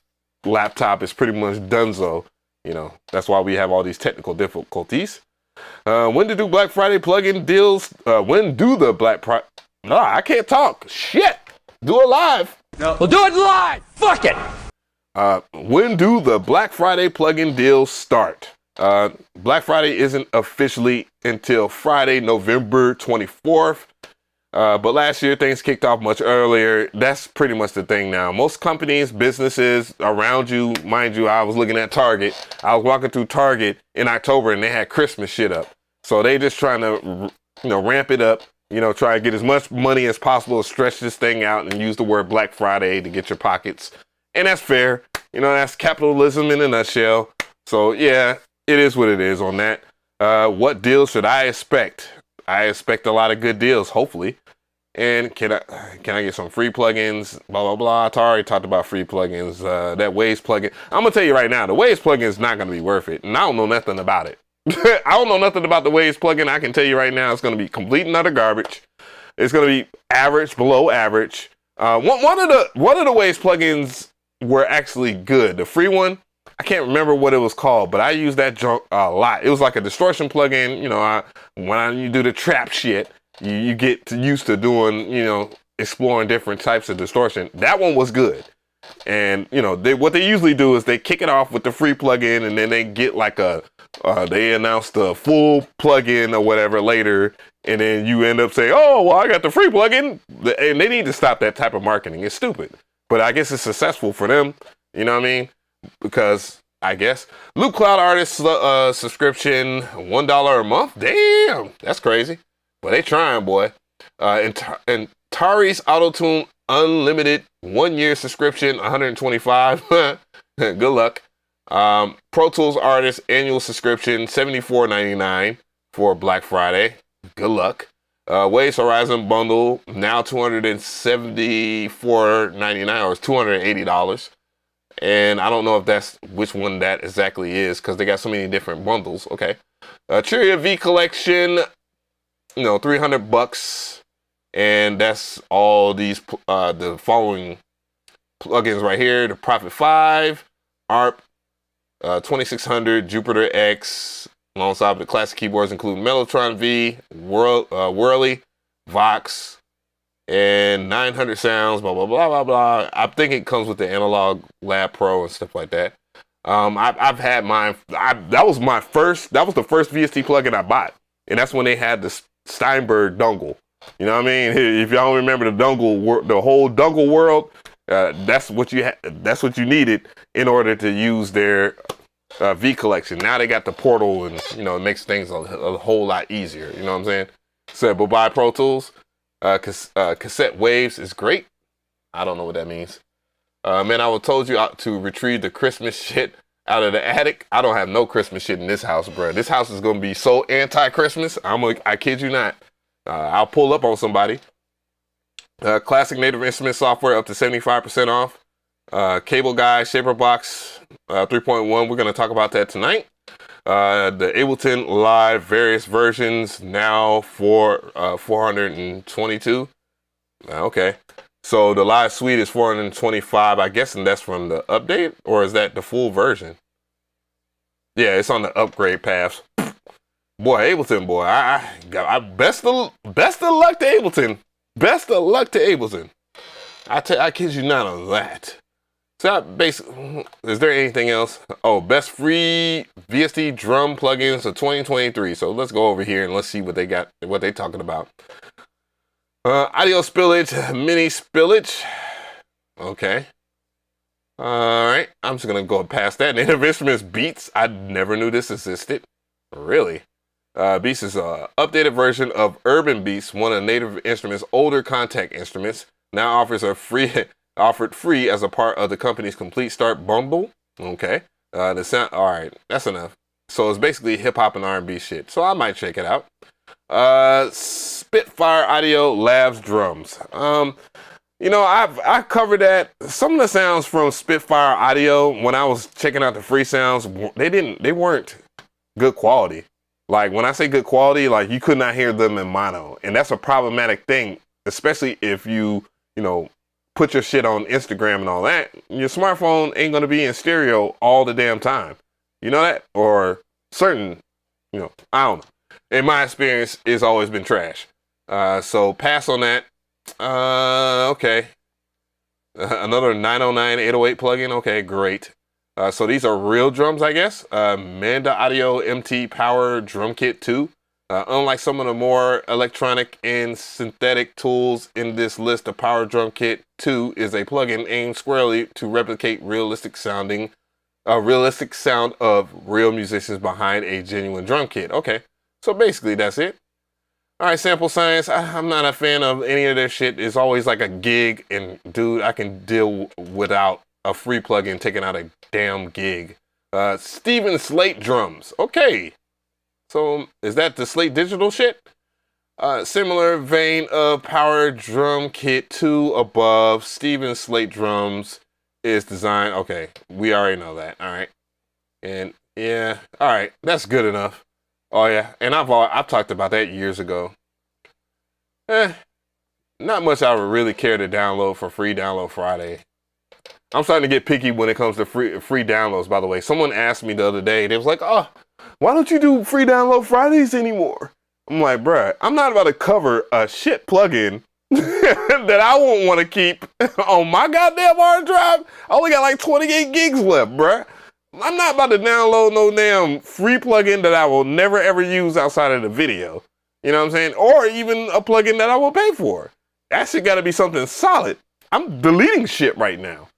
laptop is pretty much donezo. You know, that's why we have all these technical difficulties. When to do Black Friday plugin deals? When do the Black Friday? No, I can't talk. Shit. Do it live. No. We'll do it live. Fuck it. When do the Black Friday plugin deals start? Black Friday isn't officially until Friday, November 24th. But last year things kicked off much earlier. That's pretty much the thing now. Most companies, businesses around you, mind you, I was looking at Target. I was walking through Target in October and they had Christmas shit up. So they just trying to, ramp it up, try to get as much money as possible, stretch this thing out and use the word Black Friday to get your pockets. And that's fair. That's capitalism in a nutshell. So yeah, it is what it is on that. What deals should I expect? I expect a lot of good deals, hopefully. And can I get some free plugins? Blah, blah, blah. I already talked about free plugins. That Waves plugin. I'm going to tell you right now, the Waves plugin is not going to be worth it. And I don't know nothing about it. I don't know nothing about the Waves plugin. I can tell you right now, it's going to be complete and utter garbage. It's going to be average, below average. One of the Waves plugins were actually good. The free one, I can't remember what it was called, but I used that junk a lot. It was like a distortion plugin. When you do the trap shit, you get used to doing, exploring different types of distortion. That one was good. And, what they usually do is they kick it off with the free plugin and then they get like they announce the full plugin or whatever later. And then you end up saying, oh, well, I got the free plugin. And they need to stop that type of marketing. It's stupid. But I guess it's successful for them. You know what I mean? Because I guess Loop Cloud Artist subscription, $1 a month. Damn, that's crazy. But they trying, boy. And Tari's Autotune Unlimited 1-year subscription, $125. Good luck. Pro Tools Artist annual subscription, $74.99 for Black Friday. Good luck. Waves Horizon bundle now $274.99 or $280. And I don't know if that's which one that exactly is because they got so many different bundles. Okay. Cheerio V collection, $300. And that's all these, the following plugins right here. The Prophet 5, ARP, 2600, Jupiter X, alongside the classic keyboards include Mellotron V, Whirly, Vox, and 900 sounds, blah, blah, blah, blah, blah. I think it comes with the Analog Lab Pro and stuff like that. I've had mine. That was the first VST plugin I bought. And that's when they had the Steinberg dongle. You know what I mean? If y'all remember the dongle, the whole dongle world, that's what you needed in order to use their V collection. Now they got the portal and, it makes things a whole lot easier. You know what I'm saying? So, but buy Pro Tools. Cassette Waves is great. I don't know what that means. Man, I told you to retrieve the Christmas shit out of the attic. I don't have no Christmas shit in this house, bro. This house is going to be so anti-Christmas. I kid you not. I'll pull up on somebody. Classic Native Instrument software up to 75% off. Cable Guy, Shaper Box 3.1. We're going to talk about that tonight. The Ableton Live various versions now for 422. Okay. So the live suite is 425. I guess, and that's from the update, or is that the full version? Yeah, it's on the upgrade path. Boy, Ableton, boy, I best of luck to Ableton. Best of luck to Ableton. I kid you not on that. So basically, is there anything else? Oh, best free VST drum plugins of 2023. So let's go over here and let's see what they got, what they talking about. Audio spillage, mini spillage. Okay. All right. I'm just gonna go past that. Native Instruments Beats. I never knew this existed. Really? Beats is an updated version of Urban Beats, one of Native Instruments' older contact instruments. Now offered free as a part of the company's Complete Start bundle. Okay. The sound. All right. That's enough. So it's basically hip hop and R&B shit. So I might check it out. Spitfire Audio Labs drums. I covered that. Some of the sounds from Spitfire Audio, when I was checking out the free sounds, they weren't good quality. Like when I say good quality, like you could not hear them in mono, and that's a problematic thing, especially if you put your shit on Instagram and all that, your smartphone ain't gonna be in stereo all the damn time. You know that? Or certain, I don't know. In my experience, it's always been trash. So pass on that. Okay. Another 909 808 plugin. Okay, great. So these are real drums, I guess. Manda Audio MT Power Drum Kit 2. Unlike some of the more electronic and synthetic tools in this list, the Power Drum Kit 2 is a plugin aimed squarely to replicate realistic sound of real musicians behind a genuine drum kit. Okay, so basically that's it. All right, Sample Science. I'm not a fan of any of their shit. It's always like a gig, and dude, I can deal without a free plugin taking out a damn gig. Steven Slate Drums. Okay. So is that the Slate Digital shit? Similar vein of Power Drum Kit 2 above, Steven Slate Drums is designed. Okay, we already know that. All right. And yeah, all right, that's good enough. Oh yeah, and I've talked about that years ago. Not much I would really care to download for Free Download Friday. I'm starting to get picky when it comes to free downloads, by the way. Someone asked me the other day, they was like, oh, why don't you do Free Download Fridays anymore? I'm like, bruh, I'm not about to cover a shit plugin that I won't want to keep on my goddamn hard drive. I only got like 28 gigs left, bruh. I'm not about to download no damn free plugin that I will never ever use outside of the video. You know what I'm saying? Or even a plugin that I will pay for. That shit gotta be something solid. I'm deleting shit right now.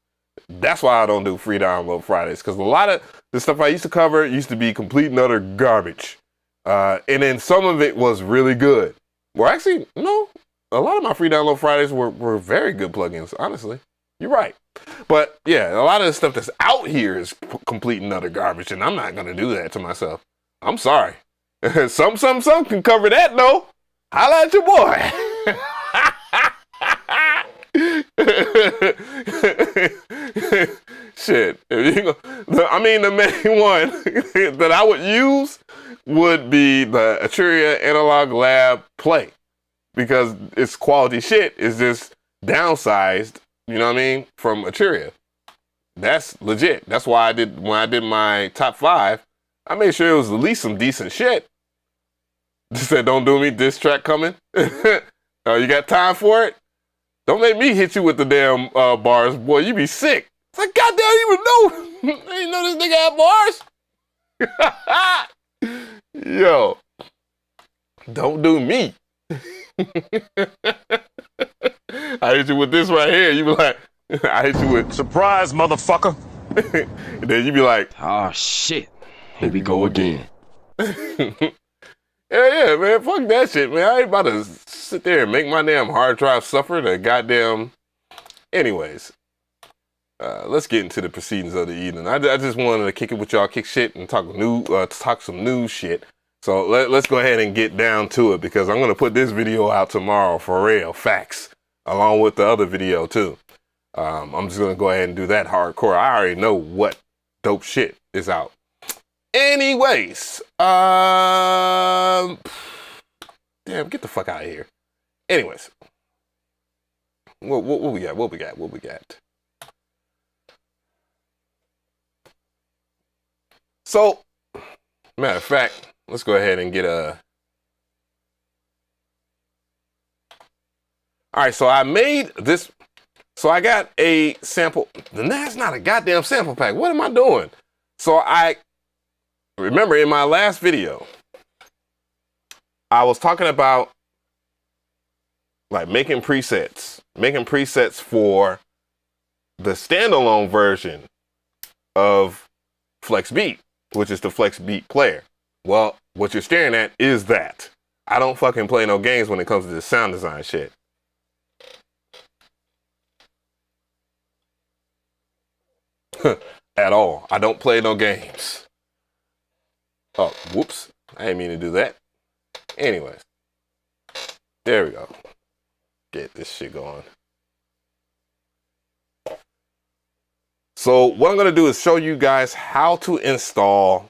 That's why I don't do Free Download Fridays, because a lot of the stuff I used to cover used to be complete and utter garbage. And then some of it was really good. Well, actually, no. A lot of my Free Download Fridays were very good plugins, honestly. You're right. But yeah, a lot of the stuff that's out here is complete and utter garbage, and I'm not going to do that to myself. I'm sorry. Some can cover that, though. Holla at your boy. Shit. I mean, the main one that I would use would be the Arturia Analog Lab Play, because it's quality shit. It's just downsized, you know what I mean, from Arturia. That's legit. That's why when I did my top 5, I made sure it was at least some decent shit. Just said, don't do me, diss track coming. You got time for it? Don't make me hit you with the damn bars. Boy, you be sick. It's like, goddamn, you even know. You know this nigga have bars? Yo, don't do me. I hit you with this right here. You be like, I hit you with surprise, motherfucker. And then you be like, oh shit, here we go again. Yeah, man, fuck that shit, man. I ain't about to sit there and make my damn hard drive suffer the goddamn. Anyways, let's get into the proceedings of the evening. I just wanted to kick it with y'all, kick shit, and talk some news shit. So let's go ahead and get down to it, because I'm gonna put this video out tomorrow for real, facts, along with the other video too. I'm just gonna go ahead and do that hardcore. I already know what dope shit is out. Anyways, damn, get the fuck out of here. Anyways, what we got? So, matter of fact, let's go ahead and get a. All right, so I made this. So I got a sample. That's not a goddamn sample pack. What am I doing? So I remember in my last video, I was talking about like making presets for the standalone version of Flex Beat, which is the Flex Beat player. Well, what you're staring at is that. I don't fucking play no games when it comes to this sound design shit. At all. I don't play no games. Oh, whoops. I didn't mean to do that. Anyways. There we go. Get this shit going. So what I'm going to do is show you guys how to install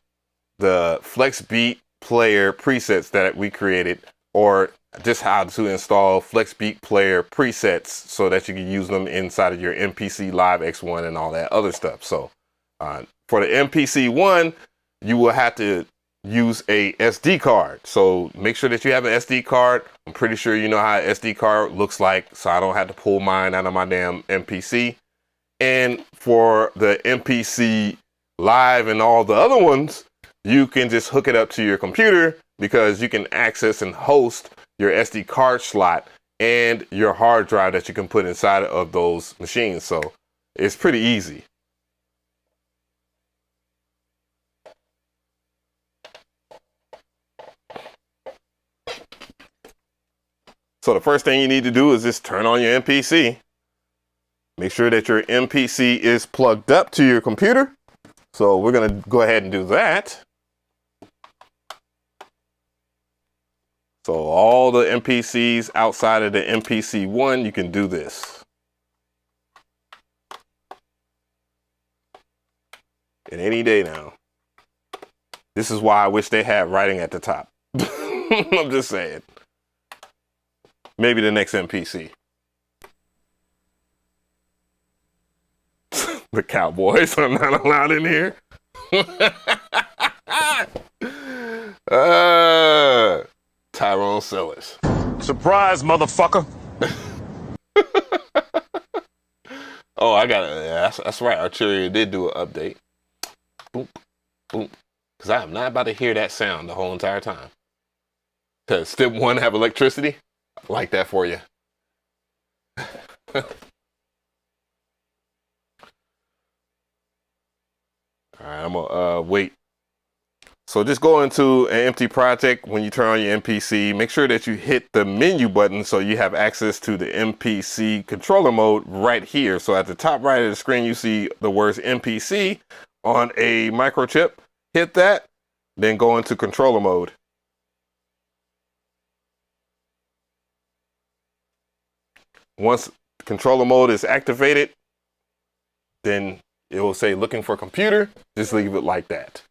the Flex Beat player presets that we created, or just how to install Flex Beat Player presets so that you can use them inside of your MPC Live X1 and all that other stuff. So for the MPC one, you will have to use a SD card. So make sure that you have an SD card. I'm pretty sure you know how an SD card looks like, so I don't have to pull mine out of my damn MPC. And for the MPC Live and all the other ones, you can just hook it up to your computer because you can access and host your SD card slot and your hard drive that you can put inside of those machines. So it's pretty easy. So the first thing you need to do is just turn on your MPC. Make sure that your MPC is plugged up to your computer. So we're going to go ahead and do that. So all the MPCs outside of the MPC one, you can do this. And any day now. This is why I wish they had writing at the top. I'm just saying. Maybe the next MPC. The Cowboys are not allowed in here. Tyrone Sellers. Surprise, motherfucker. Oh, I got it. Yeah, that's right. Arturia did do an update. Boom, boom. Because I am not about to hear that sound the whole entire time. Because step one have electricity. I like that for you. All right, I'm gonna wait. So just go into an empty project. When you turn on your MPC, make sure that you hit the menu button so you have access to the MPC controller mode right here. So at the top right of the screen, you see the words MPC on a microchip. Hit that, then go into controller mode. Once controller mode is activated, then it will say looking for computer. Just leave it like that.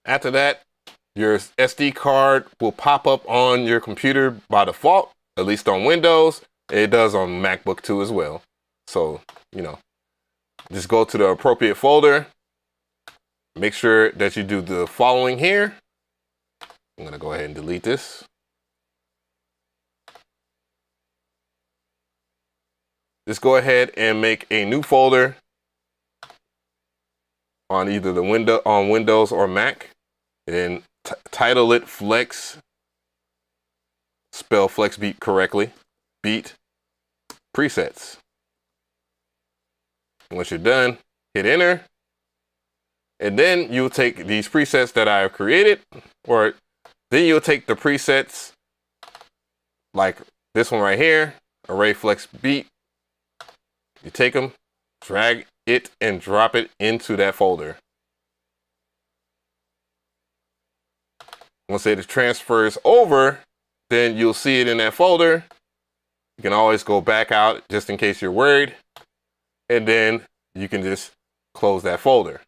After that, your SD card will pop up on your computer by default, at least on Windows. It does on MacBook too as well. So, you know, just go to the appropriate folder. Make sure that you do the following here. I'm going to go ahead and delete this. Just go ahead and make a new folder on either the Windows or Mac, and title it Flex. Spell Flex Beat correctly. Beat presets. Once you're done, hit enter, and then you'll take these presets that I have created, or then you'll take the presets like this one right here, Array Flex Beat. You take them, drag it, and drop it into that folder. Once it transfers over, then you'll see it in that folder. You can always go back out just in case you're worried. And then you can just close that folder.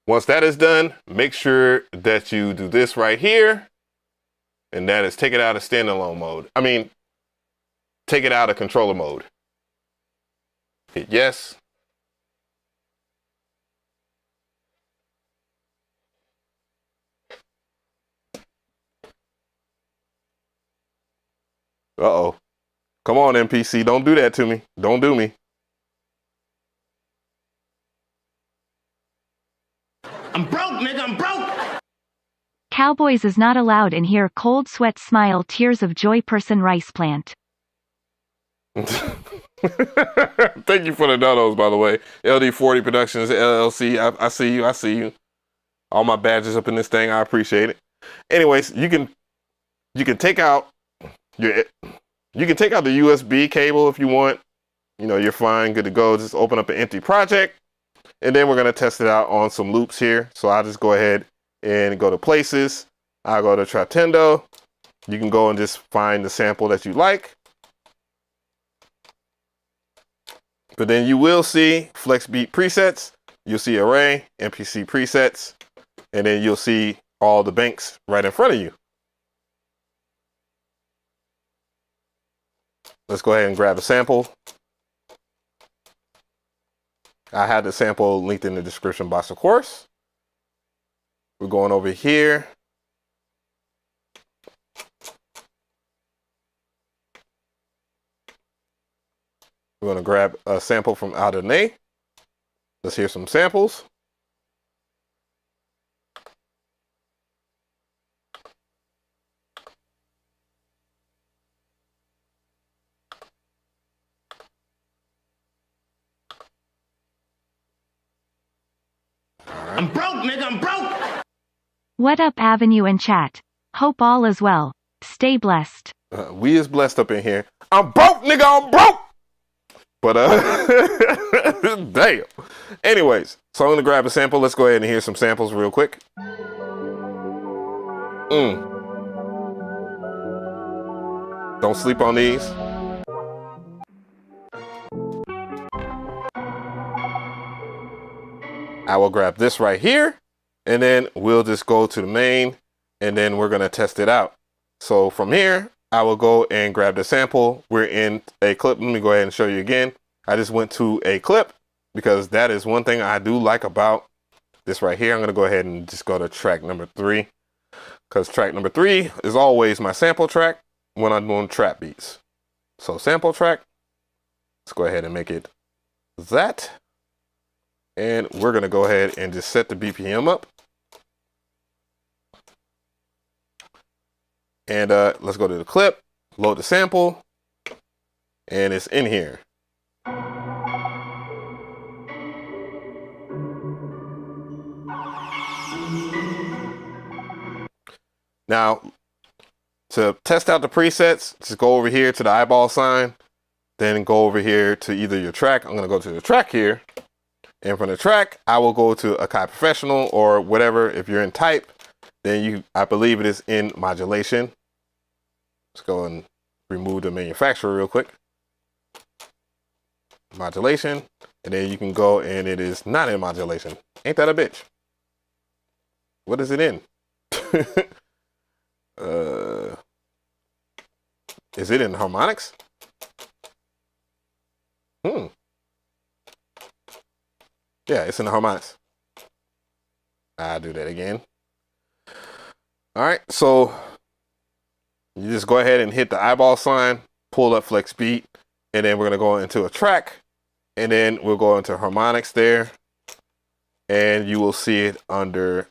Once that is done, make sure that you do this right here. And that is take it out of standalone mode. Take it out of controller mode. Hit yes. Uh-oh. Come on, MPC. Don't do that to me. Don't do me. I'm broke, nigga. I'm broke. Cowboys is not allowed in here. Cold sweat smile tears of joy person rice plant. Thank you for the donos, by the way. LD40 Productions, LLC. I see you. I see you. All my badges up in this thing. I appreciate it. Anyways, you can take out the USB cable if you want. you know, you're fine, good to go. Just open up an empty project, and then we're gonna test it out on some loops here. So I'll just go ahead and go to places. I'll go to Tritendo. You can go and just find the sample that you like. But then you will see Flex Beat presets. You'll see Array, MPC presets, and then you'll see all the banks right in front of you. Let's go ahead and grab a sample. I had the sample linked in the description box, of course. We're going over here. We're going to grab a sample from Alderney. Let's hear some samples. I'm broke, nigga, I'm broke. What up, Avenue and chat? Hope all is well. Stay blessed. We is blessed up in here. I'm broke, nigga, I'm broke. But damn. Anyways, so I'm gonna grab a sample. Let's go ahead and hear some samples real quick. Don't sleep on these. I will grab this right here, and then we'll just go to the main, and then we're gonna test it out. So from here, I will go and grab the sample. We're in a clip. Let me go ahead and show you again. I just went to a clip because that is one thing I do like about this right here. I'm gonna go ahead and just go to track number 3, because track number 3 is always my sample track when I'm doing trap beats. So sample track, let's go ahead and make it that. And we're gonna go ahead and just set the BPM up. And let's go to the clip, load the sample, and it's in here. Now, to test out the presets, just go over here to the eyeball sign, then go over here to either your track. I'm gonna go to the track here. And from the track, I will go to Akai Professional or whatever. If you're in type, then I believe it is in modulation. Let's go and remove the manufacturer real quick. Modulation, and then you can go and it is not in modulation. Ain't that a bitch? What is it in? Is it in harmonics? Yeah, it's in the harmonics. I'll do that again. All right, so you just go ahead and hit the eyeball sign, pull up Flex Beat, and then we're gonna go into a track, and then we'll go into harmonics there, and you will see it under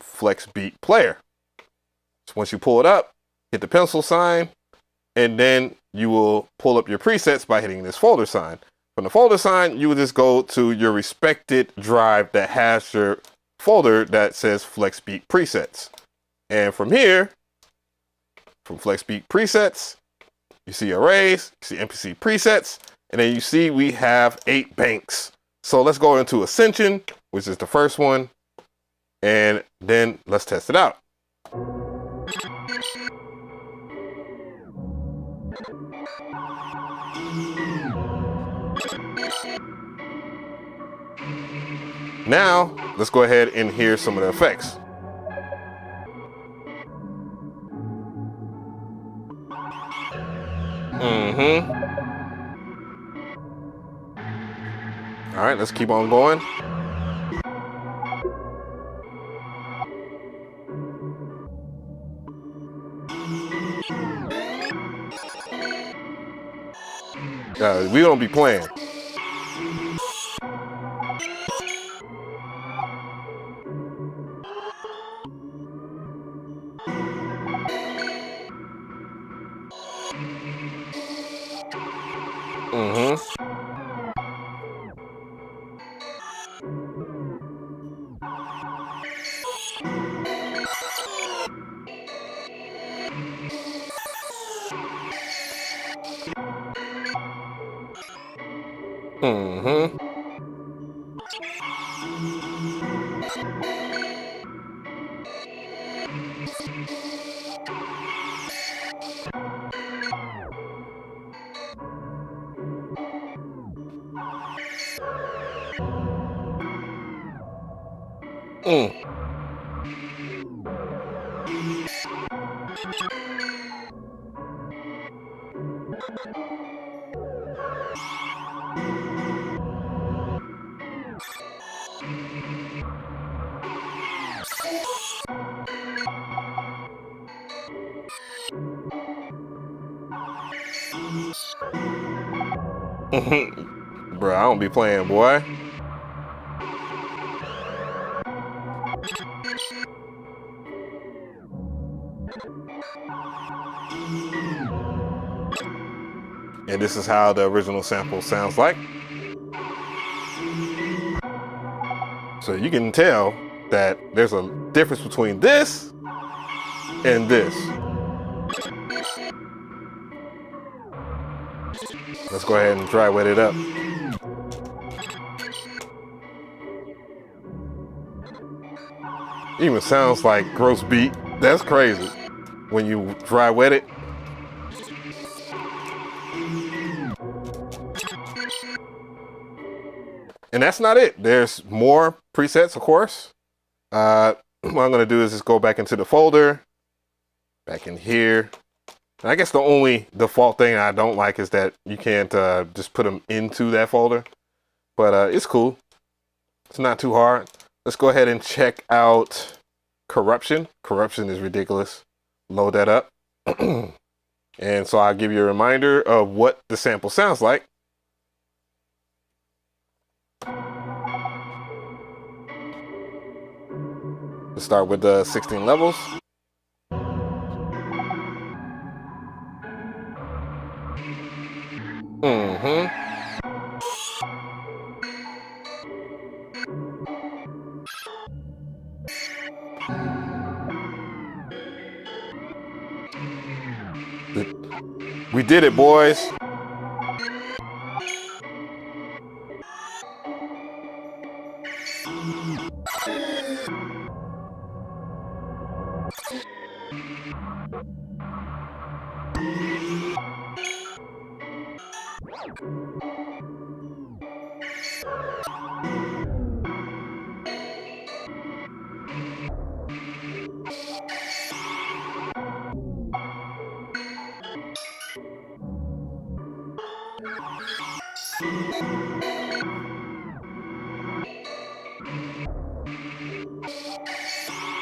Flex Beat Player. So once you pull it up, hit the pencil sign, and then you will pull up your presets by hitting this folder sign. From the folder sign, you will just go to your respected drive that has your folder that says Flex Beat Presets. And from here, from Flex Beat Presets, you see arrays, you see MPC presets, and then you see we have 8 banks. So let's go into Ascension, which is the first one, and then let's test it out. Now, let's go ahead and hear some of the effects. All right, let's keep on going. We don't be playing. Mm-hmm. Mm. Bro, I don't be playing, boy. And this is how the original sample sounds like. So you can tell that there's a difference between this and this. Let's go ahead and dry wet it up. Even sounds like gross beat. That's crazy when you dry wet it. And that's not it. There's more presets, of course. What I'm gonna do is just go back into the folder, back in here. And I guess the only default thing I don't like is that you can't just put them into that folder. But it's cool. It's not too hard. Let's go ahead and check out corruption. Corruption is ridiculous. Load that up. And so I'll give you a reminder of what the sample sounds like. Let's start with the 16 levels. Mm-hmm. We did it, boys.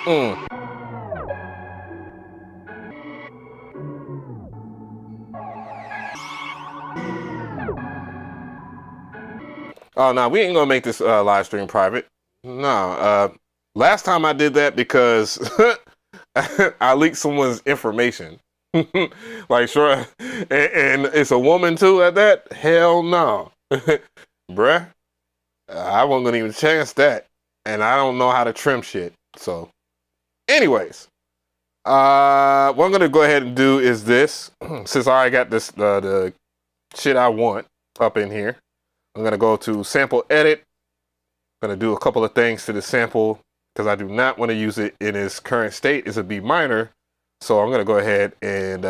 Mm. Oh, no, we ain't gonna make this live stream private. No, last time I did that because I leaked someone's information. Like, sure, and it's a woman too at that? Hell no. Bruh, I wasn't gonna even chance that. And I don't know how to trim shit. So, anyways, what I'm gonna go ahead and do is this. Since I already got this, the shit I want up in here, I'm gonna go to sample edit. I'm gonna do a couple of things to the sample because I do not want to use it in its current state. It's a B minor. So I'm gonna go ahead and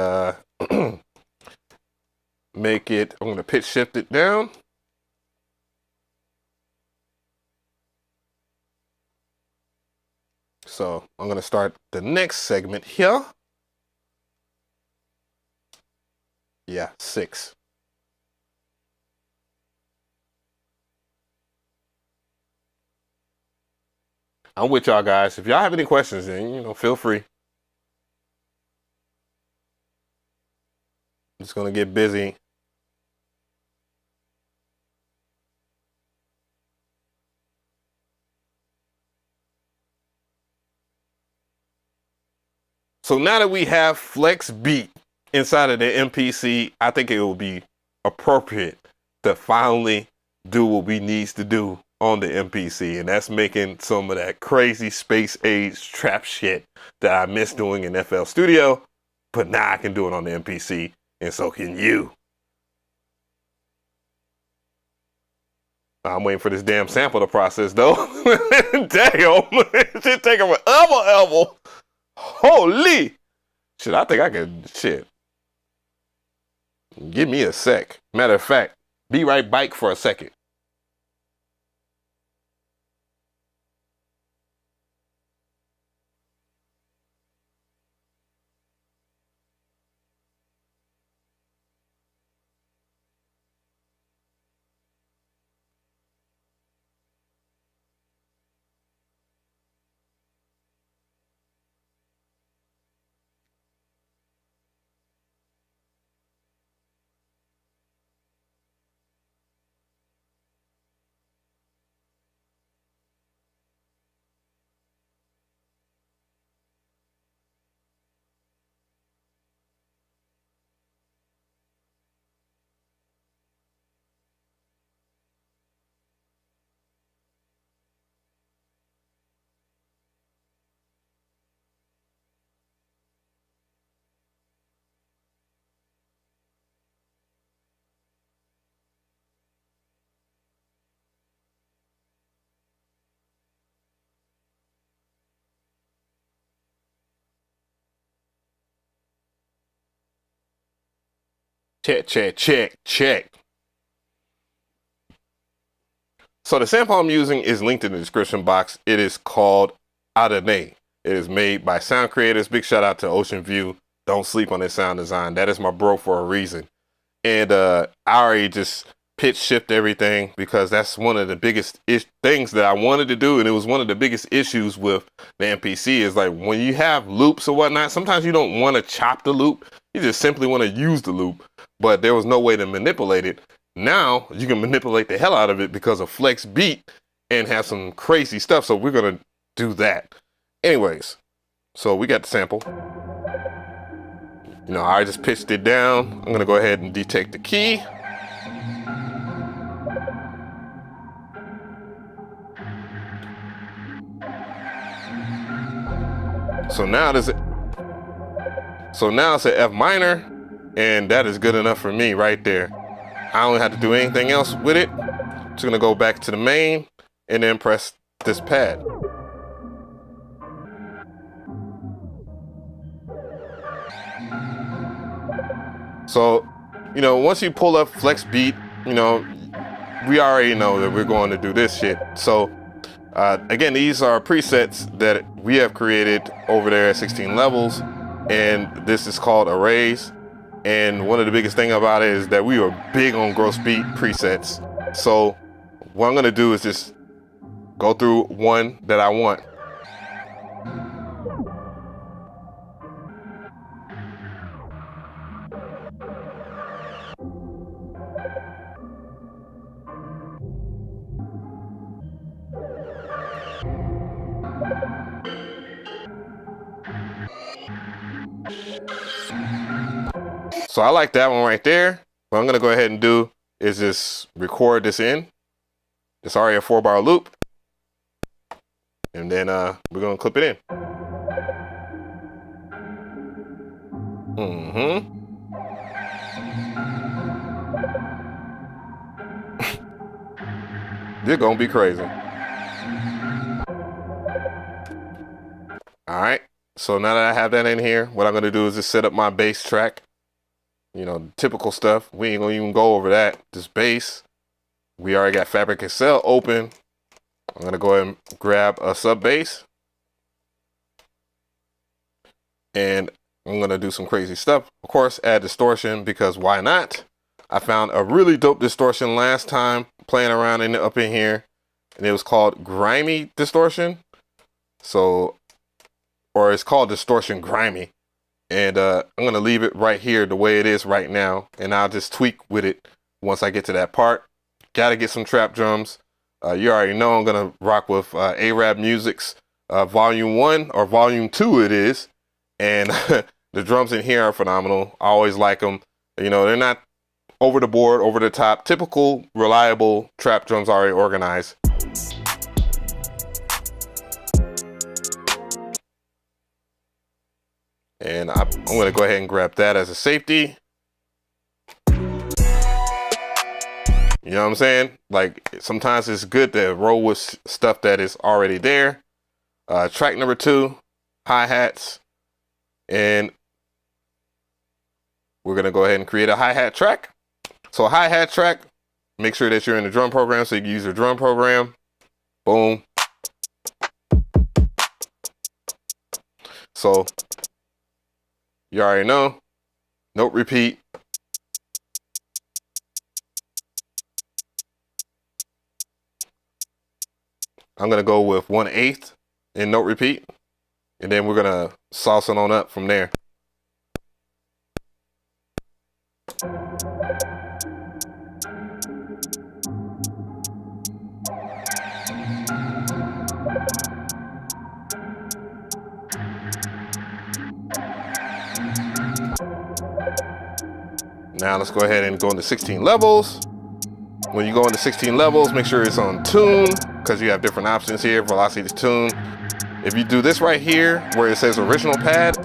make it, I'm gonna pitch shift it down. So I'm gonna start the next segment here. Yeah, 6. I'm with y'all guys. If y'all have any questions, then feel free. I'm just gonna get busy. So now that we have Flex Beat inside of the MPC, I think it will be appropriate to finally do what we needs to do on the MPC, and that's making some of that crazy space age trap shit that I miss doing in FL Studio, but now I can do it on the MPC, and so can you. I'm waiting for this damn sample to process though. Damn, shit taking forever. Holy shit! I think I could shit. Give me a sec. Matter of fact, be right back for a second. Check. So the sample I'm using is linked in the description box. It is called Adonai. It is made by sound creators. Big shout out to Ocean View. Don't sleep on this sound design. That is my bro for a reason. And I already just pitch shift everything because that's one of the biggest things that I wanted to do. And it was one of the biggest issues with the MPC is like when you have loops or whatnot, sometimes you don't want to chop the loop. You just simply want to use the loop, but there was no way to manipulate it. Now you can manipulate the hell out of it because of flex beat and have some crazy stuff. So we're going to do that. Anyways, so we got the sample. You know, I just pitched it down. I'm going to go ahead and detect the key. So now it's an F minor, and that is good enough for me right there. I don't have to do anything else with it. Just gonna go back to the main and then press this pad. So, you know, once you pull up flex beat, you know, we already know that we're going to do this shit. So again, these are presets that we have created over there at 16 levels, and this is called arrays. And one of the biggest thing about it is that we are big on gross beat presets. So what I'm gonna do is just go through one that I want. So I like that one right there. What I'm gonna go ahead and do is just record this in. It's already a 4-bar loop. And then we're gonna clip it in. This gonna be crazy. All right, so now that I have that in here, what I'm gonna do is just set up my bass track. You know, typical stuff. We ain't gonna even go over that. This bass, we already got Fabric Excel open. I'm gonna go ahead and grab a sub bass. And I'm gonna do some crazy stuff. Of course, add distortion because why not? I found a really dope distortion last time playing around up in here, and it was called Grimy Distortion. So, or it's called Distortion Grimy. And I'm gonna leave it right here the way it is right now, and I'll just tweak with it once I get to that part. Gotta get some trap drums. You already know I'm gonna rock with Arab Music's Volume 1 or Volume 2 it is, and the drums in here are phenomenal. I always like them. You know, they're not over the board, over the top. Typical, reliable trap drums already organized. And I'm gonna go ahead and grab that as a safety. You know what I'm saying? Like sometimes it's good to roll with stuff that is already there. Track number 2, hi-hats. And we're gonna go ahead and create a hi-hat track. So a hi-hat track, make sure that you're in the drum program so you can use your drum program. Boom. So you already know, note repeat. I'm gonna go with 1/8 in note repeat, and then we're gonna sauce it on up from there. Now let's go ahead and go into 16 levels. When you go into 16 levels, make sure it's on tune, because you have different options here, velocity to tune. If you do this right here, where it says original pad,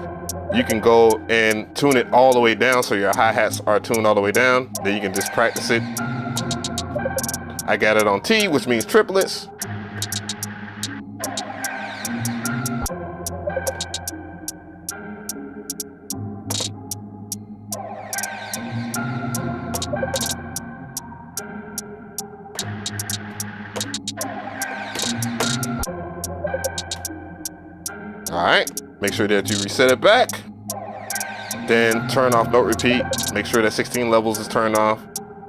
you can go and tune it all the way down so your hi-hats are tuned all the way down. Then you can just practice it. I got it on T, which means triplets. All right, make sure that you reset it back. Then turn off note repeat. Make sure that 16 levels is turned off.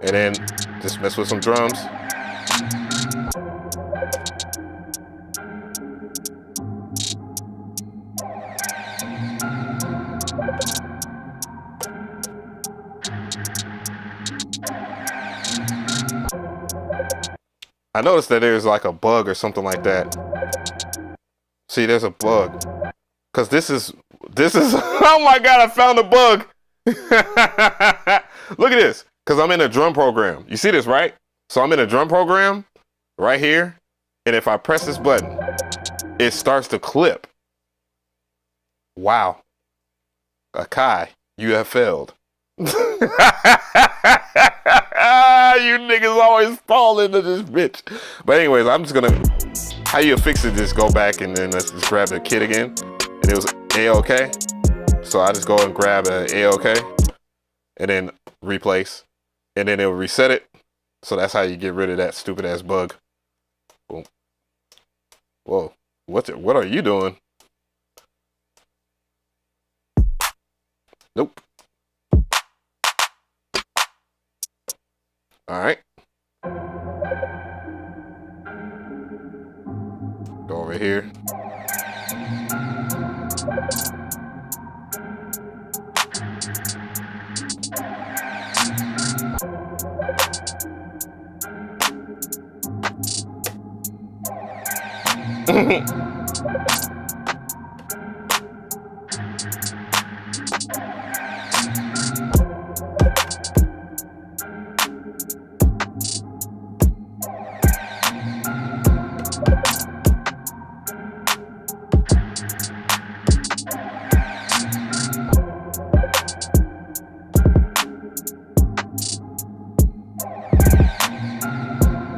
And then just mess with some drums. I noticed that there's like a bug or something like that. See, there's a bug. Cause this is, oh my God, I found a bug. Look at this, cause I'm in a drum program. You see this, right? So I'm in a drum program right here. And if I press this button, it starts to clip. Wow. Akai, you have failed. You niggas always fall into this bitch. But anyways, I'm just gonna, how you fix it, just go back and then let's just grab the kit again. And it was A-OK. So I just go and grab a A-OK and then replace. And then it'll reset it. So that's how you get rid of that stupid ass bug. Boom. Whoa, what are you doing? Nope. All right. Go over here.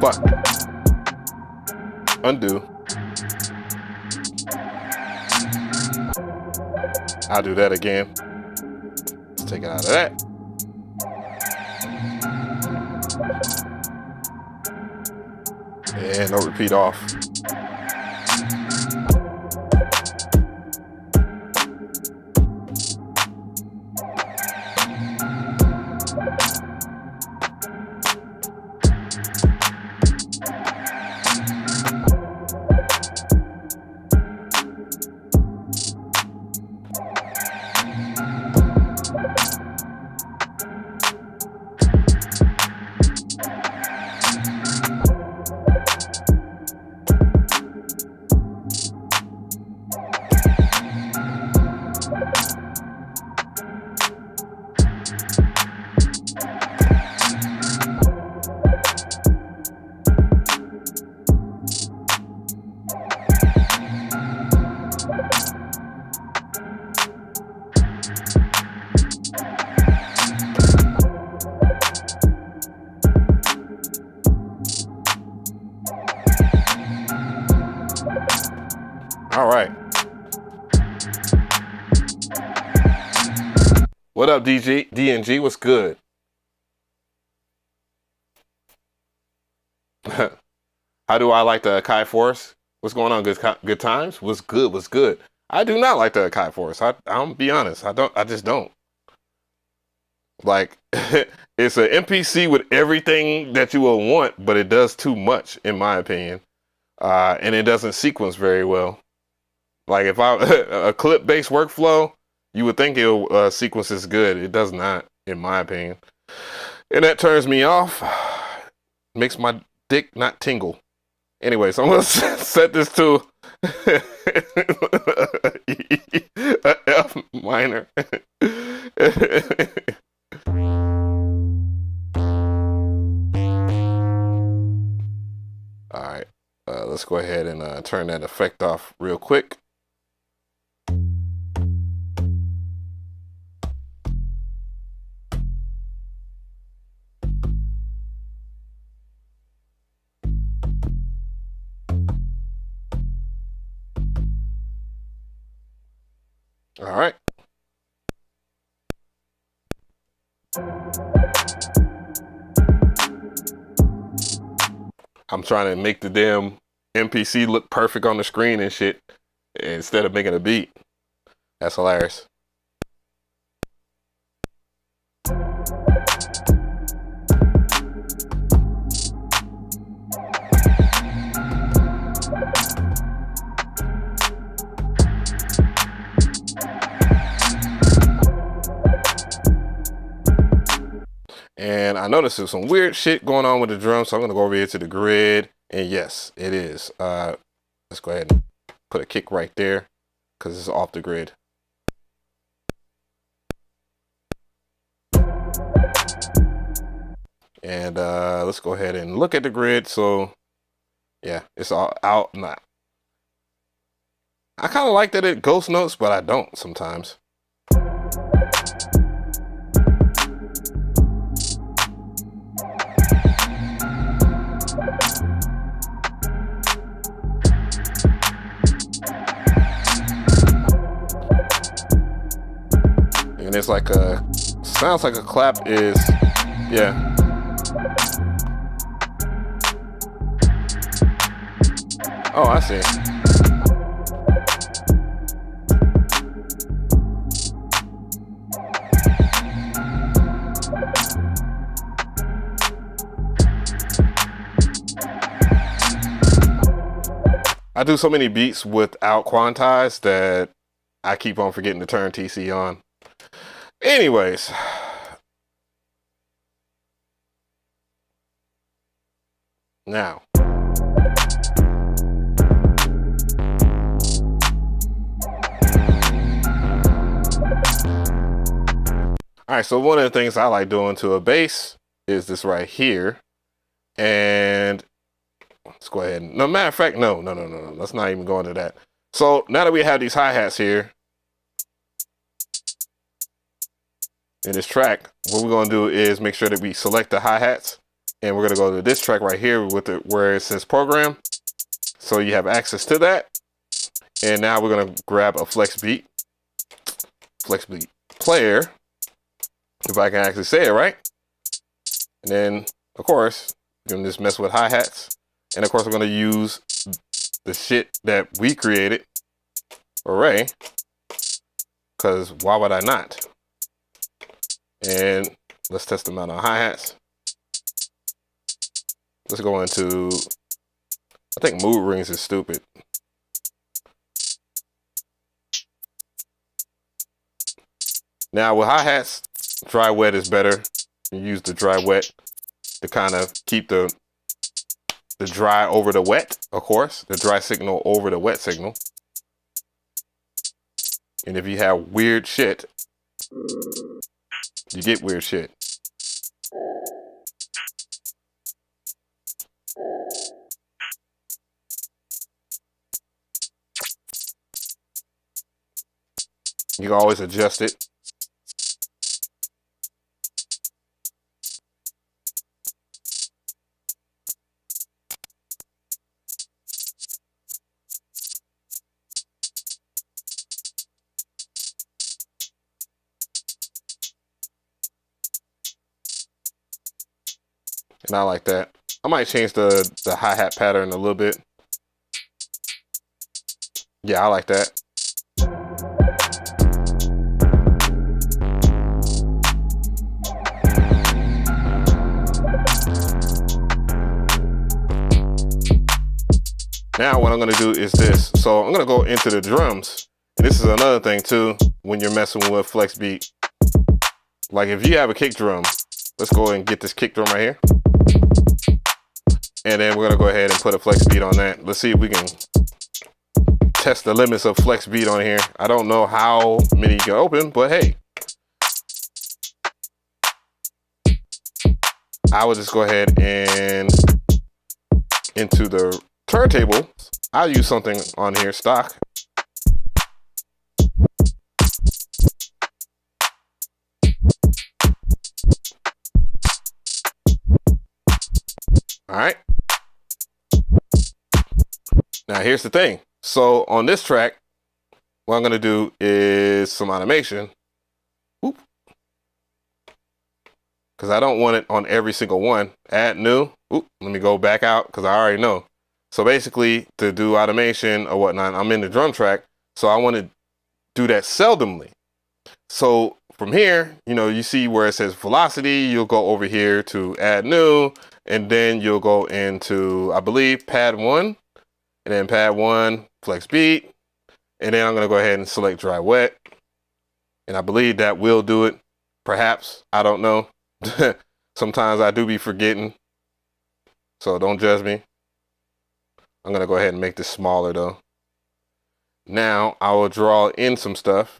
Fuck. Undo. I'll do that again. Let's take it out of that. And no repeat off. right. What up, DNG? What's good? How do I like the Akai Force? What's going on? Good times? What's good? What's good? I do not like the Akai Force. I'm be honest. I just don't. Like, it's an MPC with everything that you will want, but it does too much, in my opinion. And it doesn't sequence very well. Like, if a clip-based workflow, you would think it'll sequence is good. It does not, in my opinion. And that turns me off. Makes my dick not tingle. Anyway, so I'm going to set this to a F minor. All right, let's go ahead and turn that effect off real quick. All right. I'm trying to make the damn MPC look perfect on the screen and shit instead of making a beat. That's hilarious. And I noticed there's some weird shit going on with the drum, so I'm gonna go over here to the grid, and yes, it is. Let's go ahead and put a kick right there, because it's off the grid. And let's go ahead and look at the grid. So yeah, it's all out. Nah. I kind of like that it ghost notes, but I don't sometimes. And it's like sounds like a clap is, yeah. Oh, I see. I do so many beats without quantize that I keep on forgetting to turn TC on. Anyways, now, all right, so one of the things I like doing to a bass is this right here. And let's go ahead. No, matter of fact, no. Let's not even go into that. So now that we have these hi-hats here in this track, what we're going to do is make sure that we select the hi-hats, and we're going to go to this track right here with where it says program, so you have access to that. And now we're going to grab a flex beat player, if I can actually say it right. And then of course you can just mess with hi-hats, and of course we're going to use the shit that we created, array, because why would I not? And let's test them out on hi-hats. Let's go into, I think mood rings is stupid. Now with hi-hats, dry wet is better. You use the dry wet to kind of keep the dry over the wet, of course, the dry signal over the wet signal. And if you have weird shit, you get weird shit. You can always adjust it. And I like that. I might change the hi-hat pattern a little bit. Yeah, I like that. Now what I'm gonna do is this. So I'm gonna go into the drums. And this is another thing too, when you're messing with flex beat. Like if you have a kick drum, let's go ahead and get this kick drum right here. And then we're gonna go ahead and put a flex beat on that. Let's see if we can test the limits of flex beat on here. I don't know how many you can open, but hey. I will just go ahead and into the turntable. I'll use something on here stock. All right. Now here's the thing. So on this track, what I'm gonna do is some automation. Whoop. Because I don't want it on every single one. Add new. Oop, let me go back out because I already know. So basically, to do automation or whatnot, I'm in the drum track, so I want to do that seldomly. So from here, you know, you see where it says velocity, you'll go over here to add new, and then you'll go into, I believe, pad 1, and then pad 1, flex beat, and then I'm going to go ahead and select dry wet, and I believe that will do it. Perhaps, I don't know. Sometimes I do be forgetting, so don't judge me. I'm gonna go ahead and make this smaller though. Now I will draw in some stuff.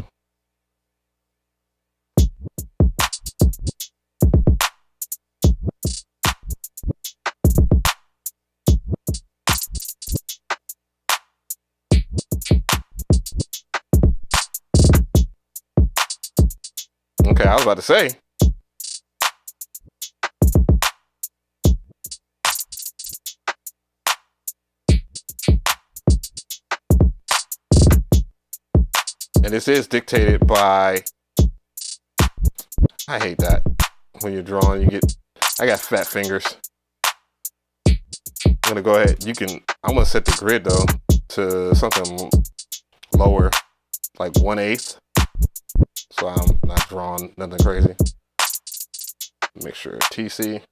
Okay, I was about to say. And this is dictated by, I hate that. When you're drawing, I got fat fingers. I'm gonna go ahead, I'm gonna set the grid though to something lower, like 1/8. So I'm not drawing nothing crazy. Make sure TC.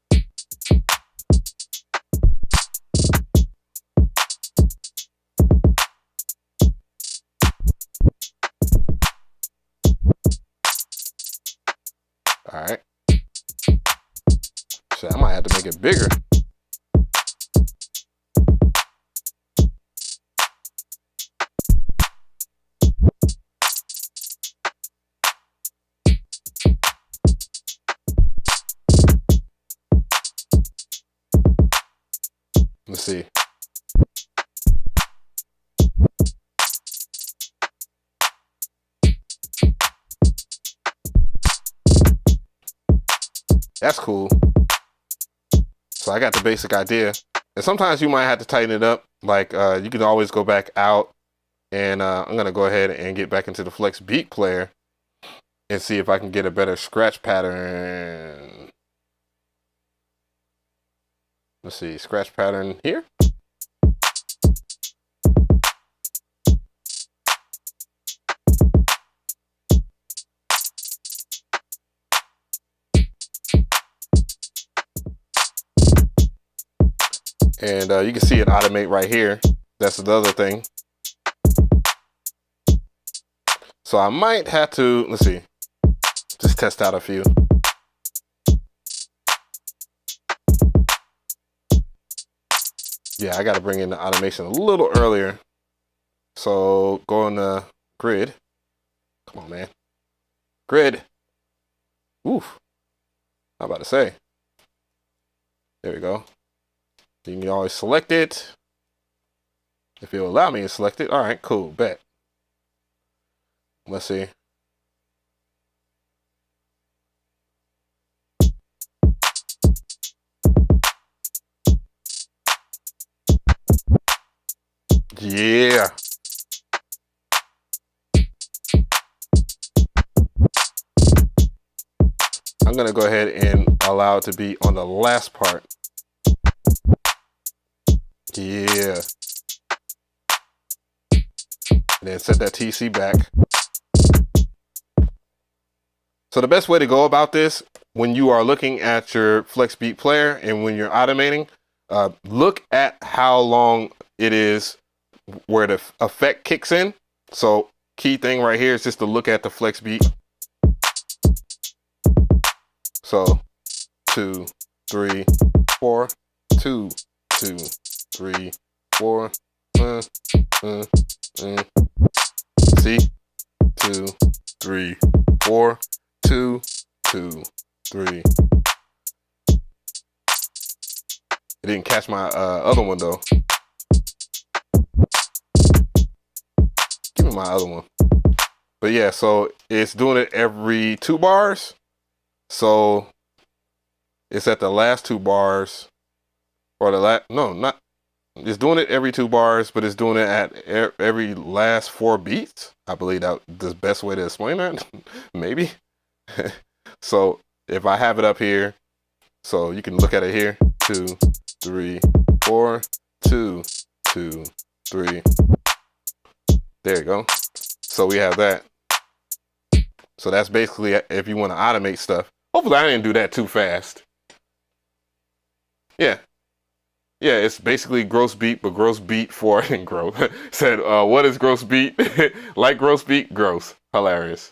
All right. So I might have to make it bigger. Let's see. That's cool. So I got the basic idea. And sometimes you might have to tighten it up. Like you can always go back out, and I'm gonna go ahead and get back into the Flex Beat player and see if I can get a better scratch pattern. Let's see, scratch pattern here. And you can see it automate right here. That's the other thing. So I might have to, let's see, just test out a few. Yeah, I got to bring in the automation a little earlier. So go on the grid. Come on, man. Grid. Oof. I'm about to say. There we go. You can always select it. If it'll allow me to select it. All right, cool, bet. Let's see. Yeah. I'm gonna go ahead and allow it to be on the last part. Yeah. And then set that TC back. So the best way to go about this, when you are looking at your Flex Beat player and when you're automating, look at how long it is where the effect kicks in. So key thing right here is just to look at the Flex Beat. So 2, 3, 4, 2, 2, 3, 4. See? 2, 3, 4, 2, 2, 3. It didn't catch my other one though. Give me my other one. But yeah, so it's doing it every 2 bars. So it's at the last 2 bars, or the last, no, not, it's doing it every 2 bars, but it's doing it at every last 4 beats. I believe that the best way to explain that, maybe. So if I have it up here, so you can look at it here, 2, 3, 4, 2, 2, 3. There you go. So we have that. So that's basically if you want to automate stuff. Hopefully I didn't do that too fast. Yeah. Yeah, it's basically gross beat, but gross beat for and gross. Said, what is gross beat? Like gross beat, gross. Hilarious.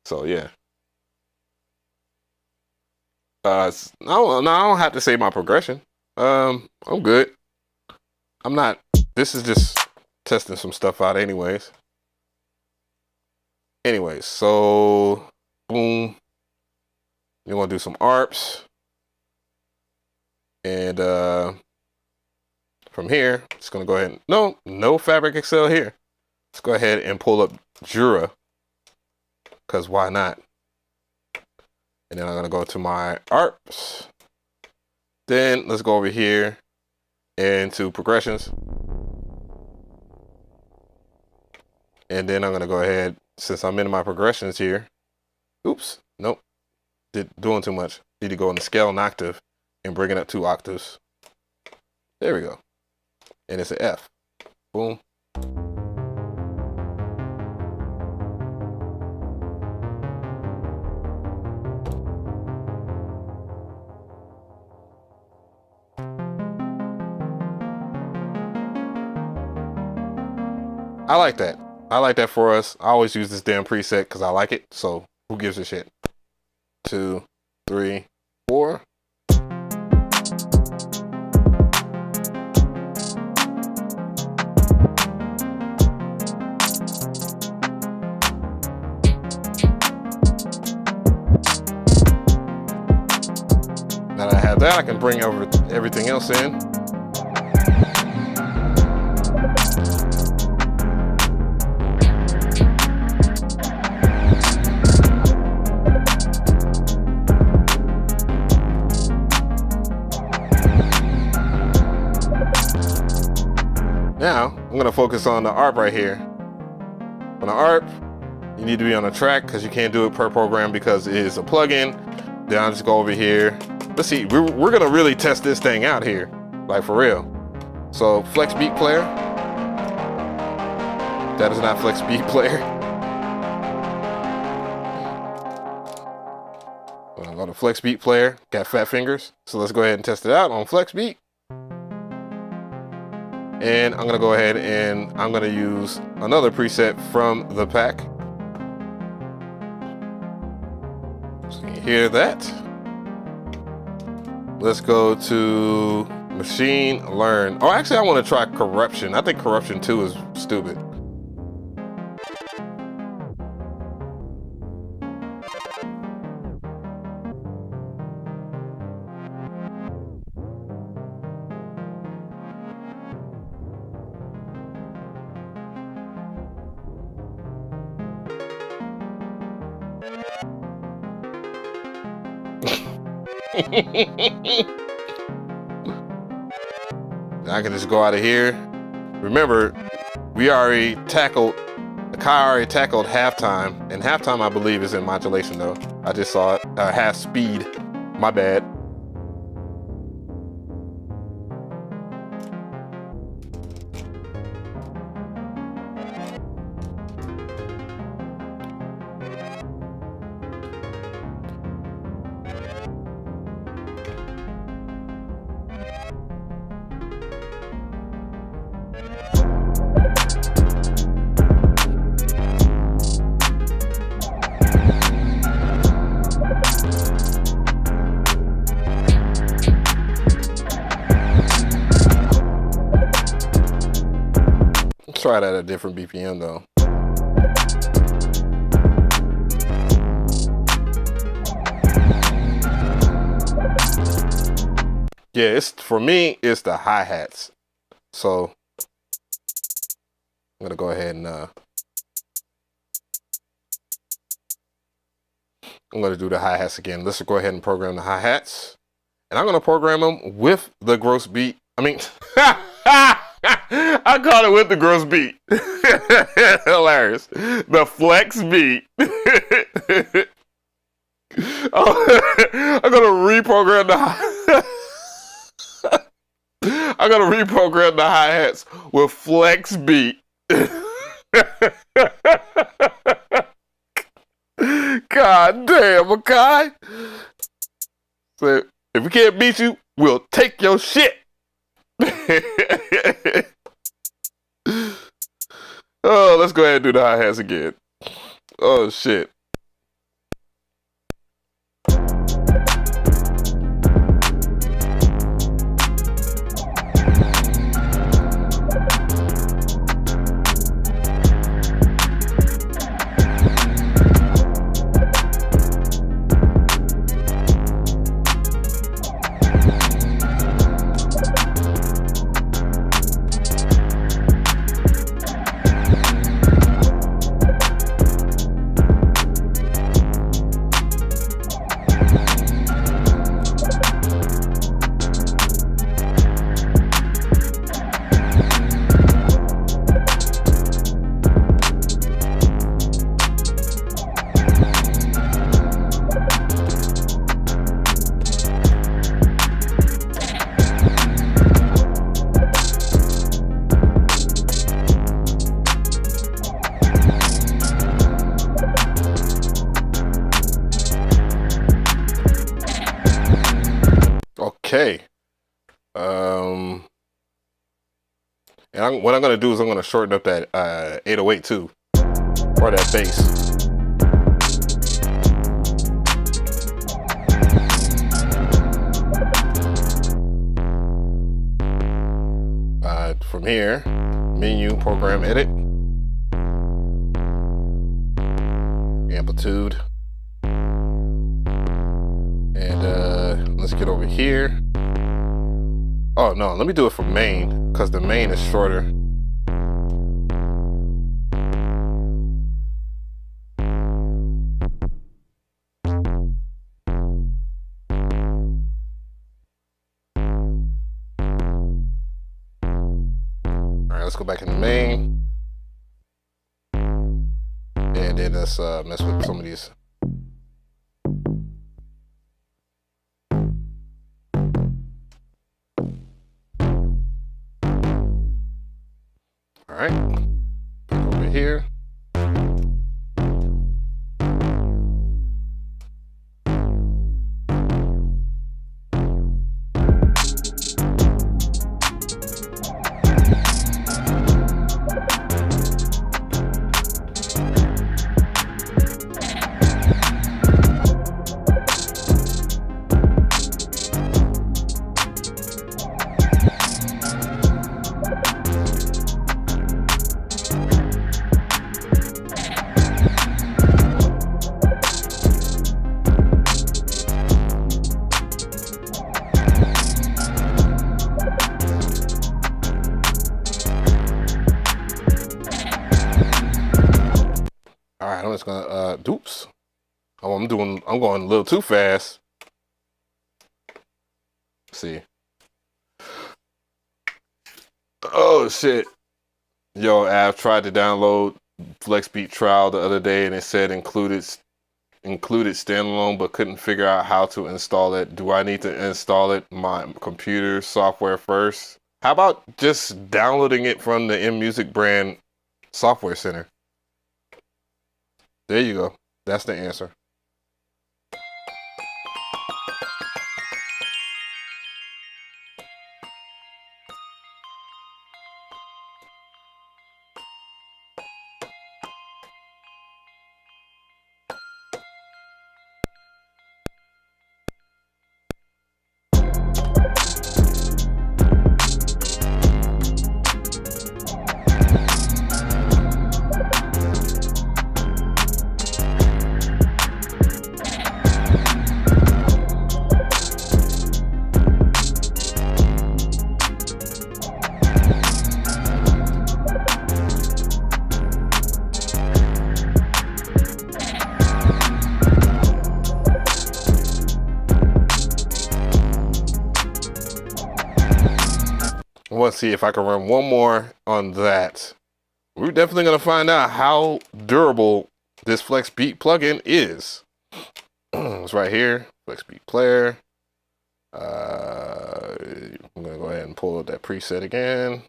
So yeah. I don't have to say my progression. I'm good. I'm not, this is just testing some stuff out anyways. Anyways, so boom. You want to do some ARPs. And from here, just going to go ahead and, no Fabric Excel here. Let's go ahead and pull up Jura, because why not? And then I'm going to go to my ARPs. Then let's go over here into progressions. And then I'm going to go ahead, since I'm in my progressions here. Oops, nope, doing too much. Need to go into scale and octave and bring it up 2 octaves. There we go. And it's an F. Boom. I like that. I like that for us. I always use this damn preset because I like it. So who gives a shit? 2, 3, 4. Now that I have that, I can bring over everything else in. Now, I'm going to focus on the ARP right here. On the ARP, you need to be on a track because you can't do it per program because it is a plugin. Then I'll just go over here. Let's see, we're going to really test this thing out here, like for real. So, Flex Beat Player. That is not Flex Beat Player. I'm going to go to Flex Beat Player. Got fat fingers. So let's go ahead and test it out on Flex Beat. And I'm going to go ahead and I'm going to use another preset from the pack. So you can hear that. Let's go to Machine Learn. Oh, actually, I want to try Corruption. I think Corruption 2 is stupid. I can just go out of here. Remember, we already tackled, the car already tackled halftime, and halftime I believe is in modulation though. I just saw it, half speed, my bad. Try it at a different BPM though. Yeah, it's for me, it's the hi-hats. So I'm gonna go ahead and I'm gonna do the hi-hats again. Let's go ahead and program the hi-hats. And I'm gonna program them with the gross beat. I mean, I call it with the gross beat. Hilarious. The flex beat. I'm gonna reprogram the I'm gonna reprogram the hi-hats with flex beat. God damn, Mcree. So if we can't beat you, we'll take your shit. Oh, let's go ahead and do the hi-hats again. Oh shit. Okay. And what I'm going to do is I'm going to shorten up that 808 too, or that bass. From here, menu, program, edit, amplitude, and let's get over here. Oh no, let me do it from main, because the main is shorter. Alright, let's go back into main. And then let's mess with some of these. All right, back over here. Alright, I'm just gonna oops. Oh, I'm going a little too fast. Let's see. Oh shit. Yo, I've tried to download FlexBeat Trial the other day and it said included standalone, but couldn't figure out how to install it. Do I need to install it my computer software first? How about just downloading it from the MMusic brand software center? There you go. That's the answer. want to see if I can run one more on that. We're definitely going to find out how durable this Flex Beat plugin is. It's right here, Flex Beat Player. I'm going to go ahead and pull up that preset again.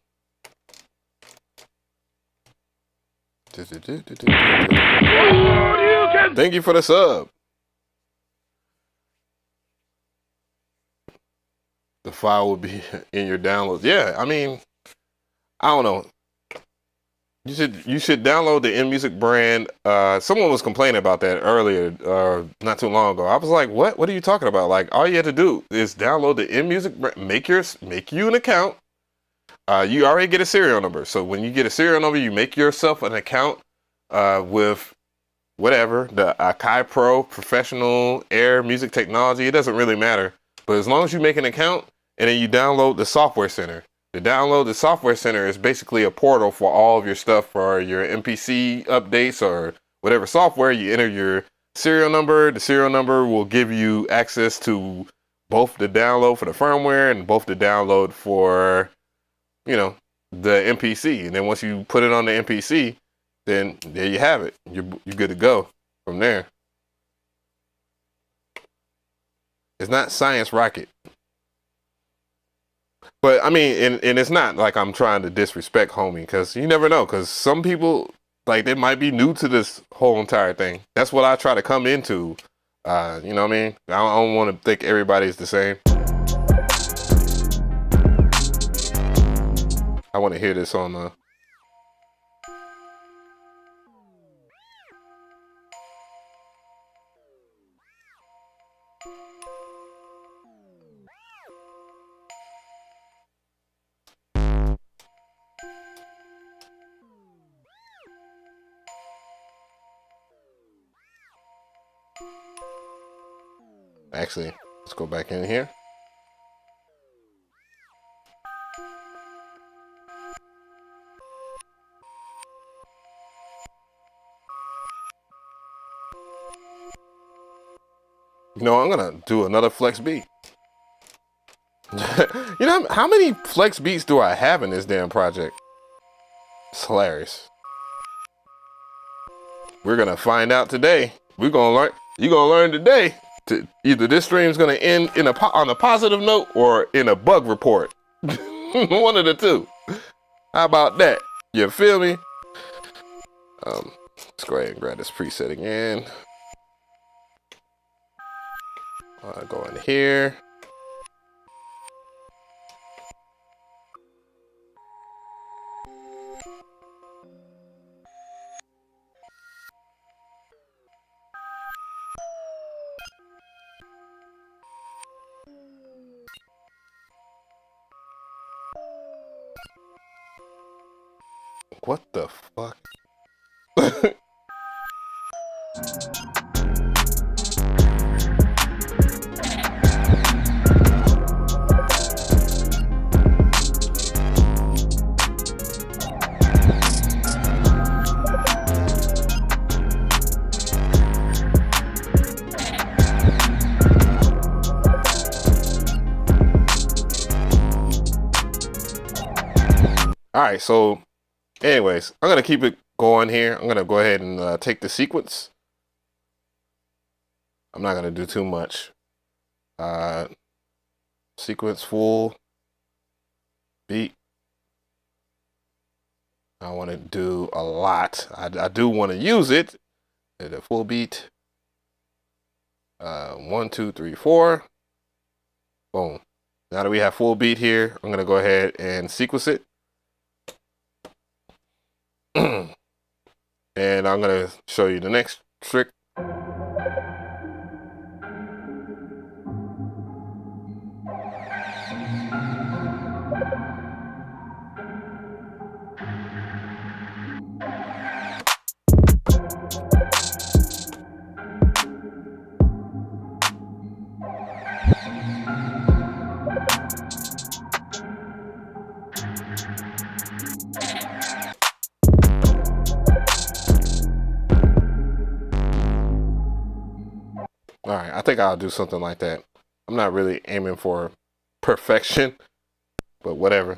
Thank you for the sub. The file will be in your downloads. Yeah, I mean, I don't know. You should download the InMusic brand. Someone was complaining about that earlier, not too long ago. I was like, what? What are you talking about? Like, all you have to do is download the InMusic brand, make you an account. You already get a serial number. So when you get a serial number, you make yourself an account with whatever, the Akai Pro, Professional, Air, Music Technology. It doesn't really matter. But as long as you make an account and then you download the Software Center. The Software Center is basically a portal for all of your stuff, for your MPC updates or whatever software. You enter your serial number. The serial number will give you access to both the download for the firmware and both the download for, you know, the MPC. And then once you put it on the MPC, then there you have it. You're good to go from there. It's not science rocket. But I mean, and it's not like I'm trying to disrespect homie, because you never know, because some people, like, they might be new to this whole entire thing. That's what I try to come into. You know what I mean? I don't want to think everybody's the same. I want to hear this on the... Actually, let's go back in here. You know, I'm gonna do another flex beat. You know, how many flex beats do I have in this damn project? It's hilarious. We're gonna find out today. We're gonna learn. You're gonna learn today. Either this stream's gonna end on a positive note or in a bug report. One of the two. How about that? You feel me? Let's go ahead and grab this preset again. Go in here. What the fuck? All right, so anyways, I'm gonna keep it going here. I'm gonna go ahead and take the sequence. I'm not gonna do too much. Sequence full beat. I want to do a lot. I do want to use it. The full beat. 1, 2, 3, 4. Boom. Now that we have full beat here, I'm gonna go ahead and sequence it. And I'm gonna show you the next trick. All right, I think I'll do something like that. I'm not really aiming for perfection, but whatever.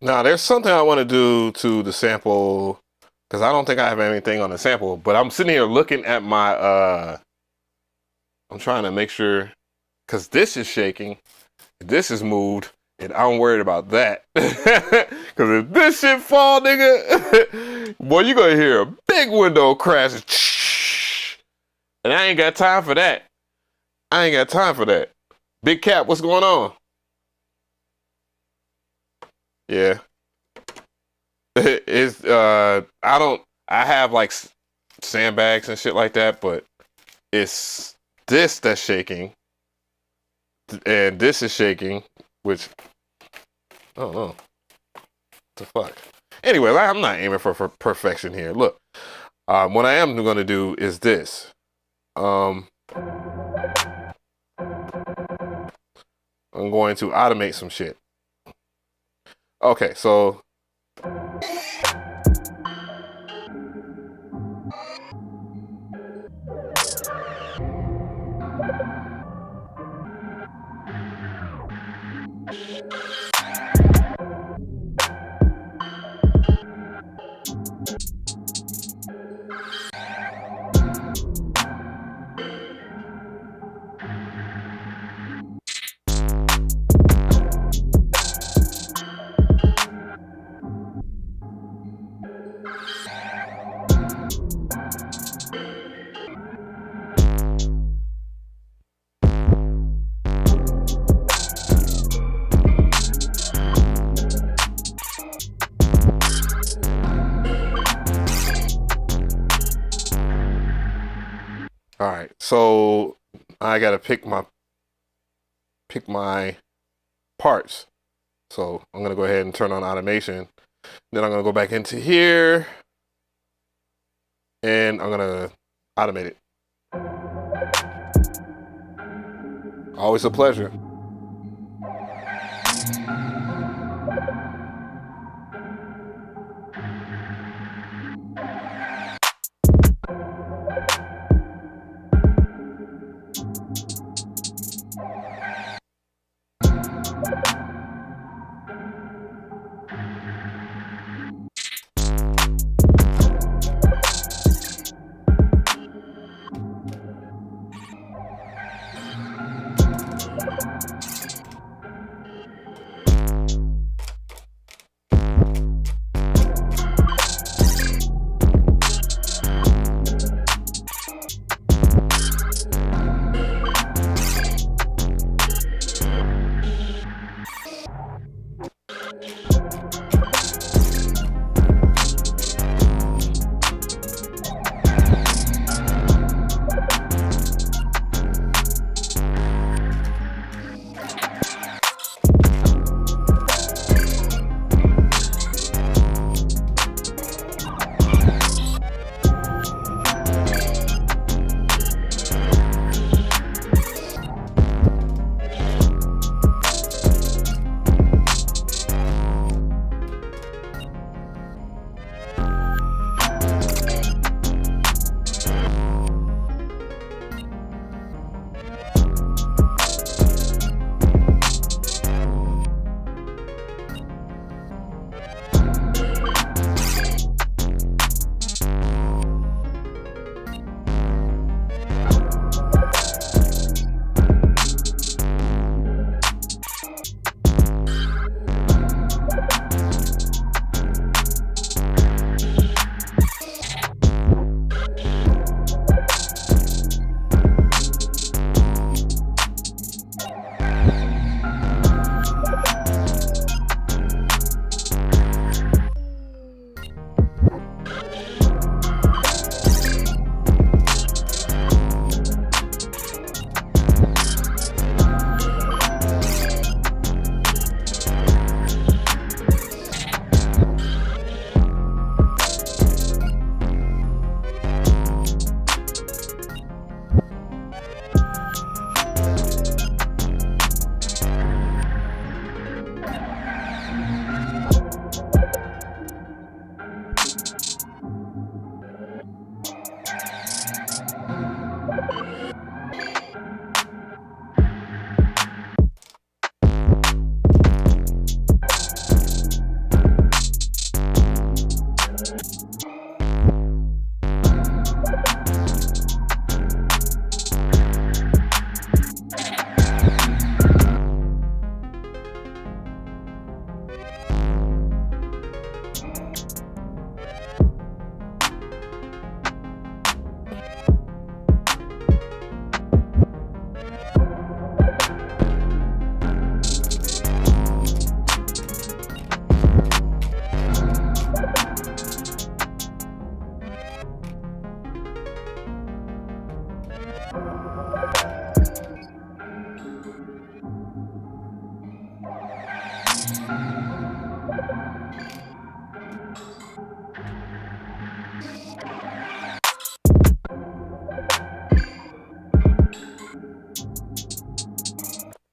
Now, there's something I want to do to the sample because I don't think I have anything on the sample, but I'm sitting here looking at my, I'm trying to make sure, because this is shaking, this is moved, and I'm worried about that. Because if this shit fall, nigga, boy, you're going to hear a big window crash. And I ain't got time for that. I ain't got time for that. Big Cap, what's going on? Yeah. It's I have like sandbags and shit like that, but it's this that's shaking. And this is shaking, which I don't know. What the fuck? Anyway, I'm not aiming for perfection here. Look. What I am gonna do is this. I'm going to automate some shit. Okay, so all right, so I gotta pick my parts. So I'm gonna go ahead and turn on automation. Then I'm gonna go back into here and I'm gonna automate it. Always a pleasure.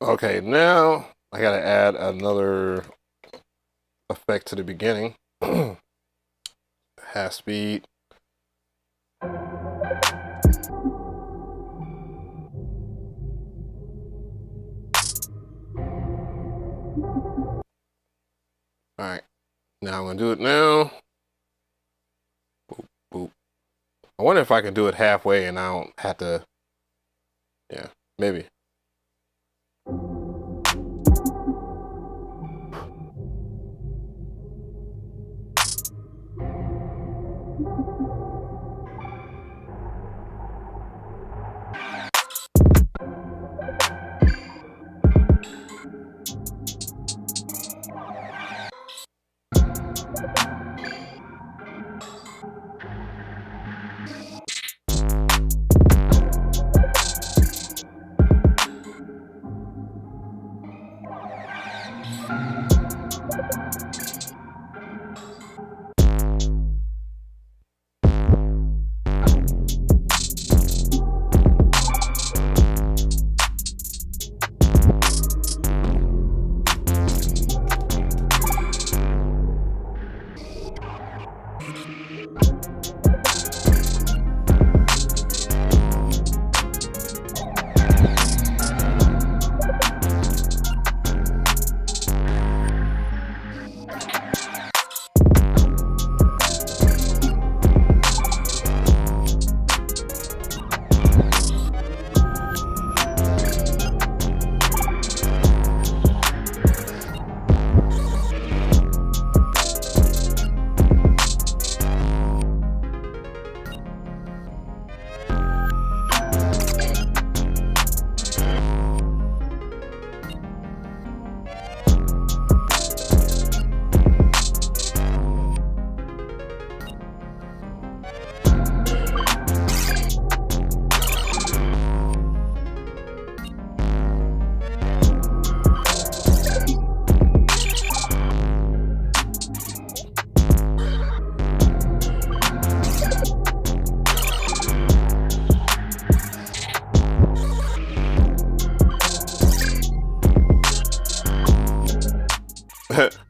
Okay, now I gotta add another effect to the beginning. Half speed. All right, now I'm gonna do it now. Boop, boop. I wonder if I can do it halfway and I don't have to, yeah, maybe.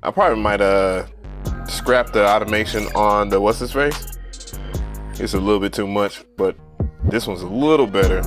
I probably might scrap the automation on the what's his face. It's a little bit too much, but this one's a little better.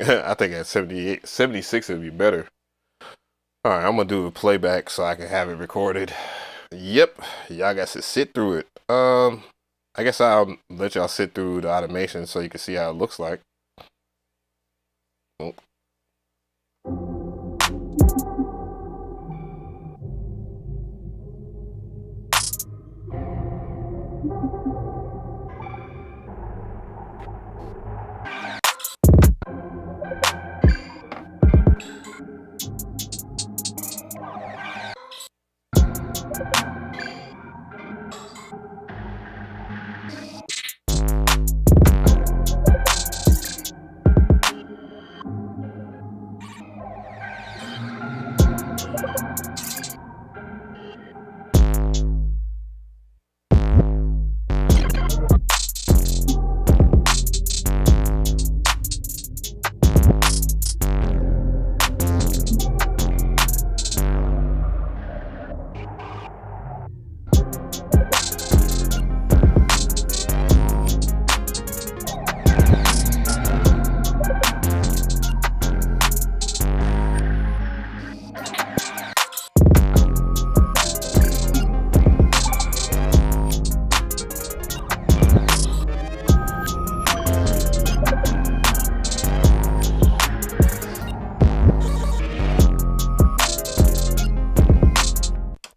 I think at 78, 76 would be better. All right, I'm gonna do a playback so I can have it recorded. Yep, y'all got to sit through it. I guess I'll let y'all sit through the automation so you can see how it looks like. Oh.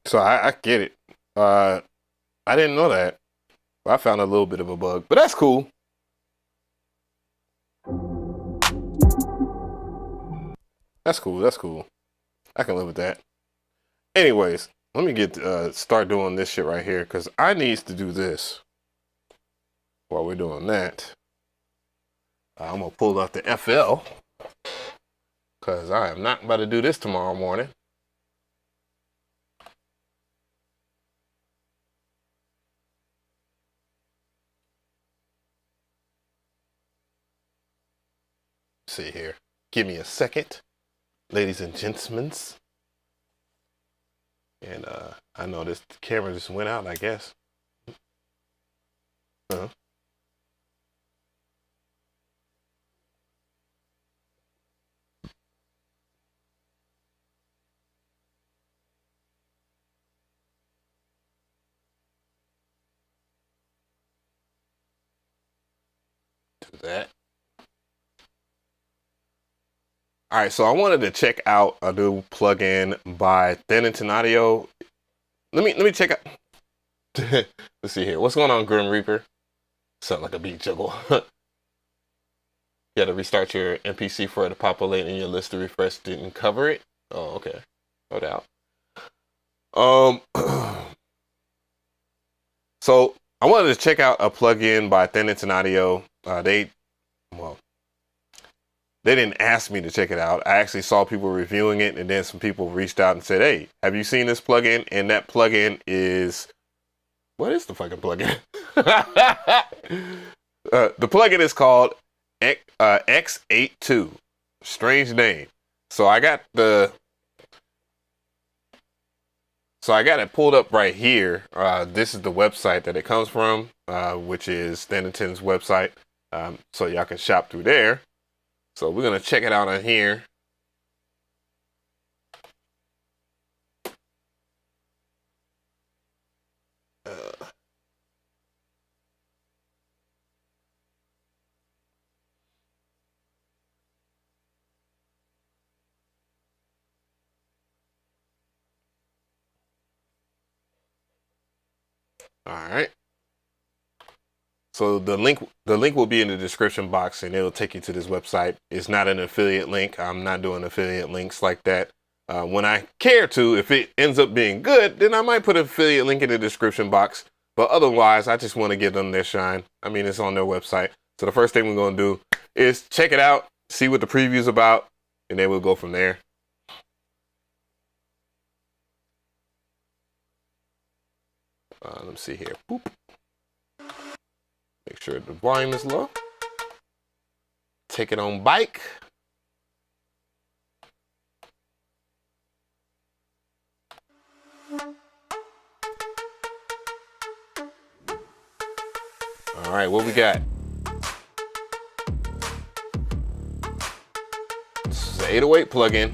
So I get it. I didn't know that. I found a little bit of a bug, but that's cool. That's cool. That's cool. I can live with that. Anyways, let me get start doing this shit right here because I needs to do this while we're doing that. I'm gonna pull out the FL because I am not about to do this tomorrow morning. See here. Give me a second, ladies and gentlemen. And I know this camera just went out, I guess. Do that. All right, so I wanted to check out a new plugin by Standalone Audio. Let me check out. Let's see here. What's going on, Grim Reaper? Sound like a beat juggle. You got to restart your MPC for it to populate and your list to refresh didn't cover it. Oh, okay. No doubt. So I wanted to check out a plugin by Standalone Audio. They didn't ask me to check it out. I actually saw people reviewing it, and then some people reached out and said, hey, have you seen this plugin? And that plugin is, what is the fucking plugin? The plugin is called X82. Strange name. So I got it pulled up right here. This is the website that it comes from, which is Standalone's website. So y'all can shop through there. So we're going to check it out on here. All right. So the link will be in the description box and it'll take you to this website. It's not an affiliate link. I'm not doing affiliate links like that. When I care to, if it ends up being good, then I might put an affiliate link in the description box. But otherwise, I just want to give them their shine. I mean, it's on their website. So the first thing we're going to do is check it out, see what the preview's about, and then we'll go from there. Let me see here. Boop. Make sure the volume is low. Take it on bike. All right, what we got? This is an 808 plugin.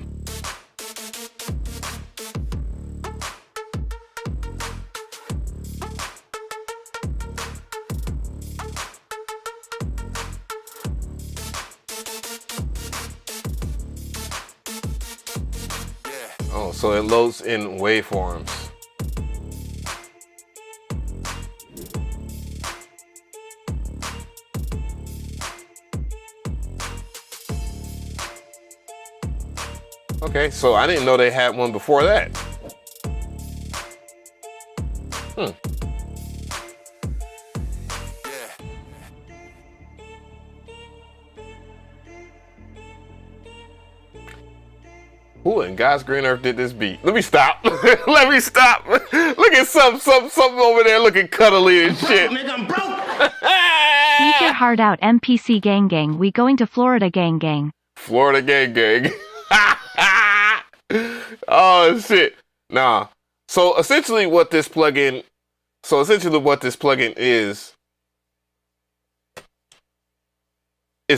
Oh, so it loads in waveforms. Okay, so I didn't know they had one before that. Who in God's green earth did this beat? Let me stop. Let me stop. Look at something over there looking cuddly and shit. Nigga, I'm broke. Eat your heart out, MPC gang gang. We going to Florida gang gang. Florida gang gang. Oh shit. Nah. So essentially what this plugin is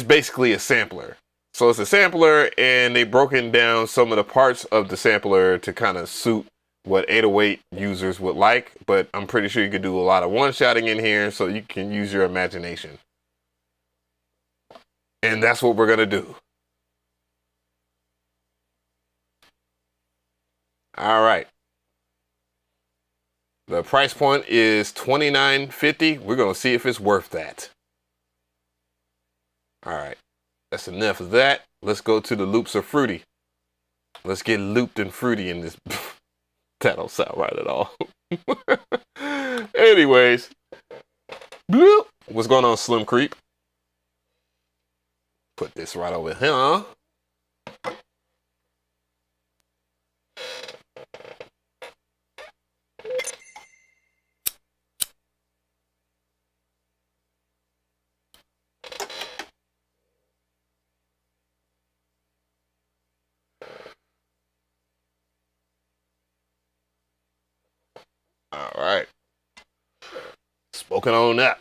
basically a sampler. So it's a sampler, and they've broken down some of the parts of the sampler to kind of suit what 808 users would like, but I'm pretty sure you could do a lot of one-shotting in here, so you can use your imagination. And that's what we're gonna do. All right. The price point is $29.50. We're gonna see if it's worth that. All right, that's enough of that. Let's go to the loops of fruity. Let's get looped and fruity in this. That don't sound right at all. Anyways, bloop. What's going on, Slim Creep? Put this right over here. All right. Spoken on that.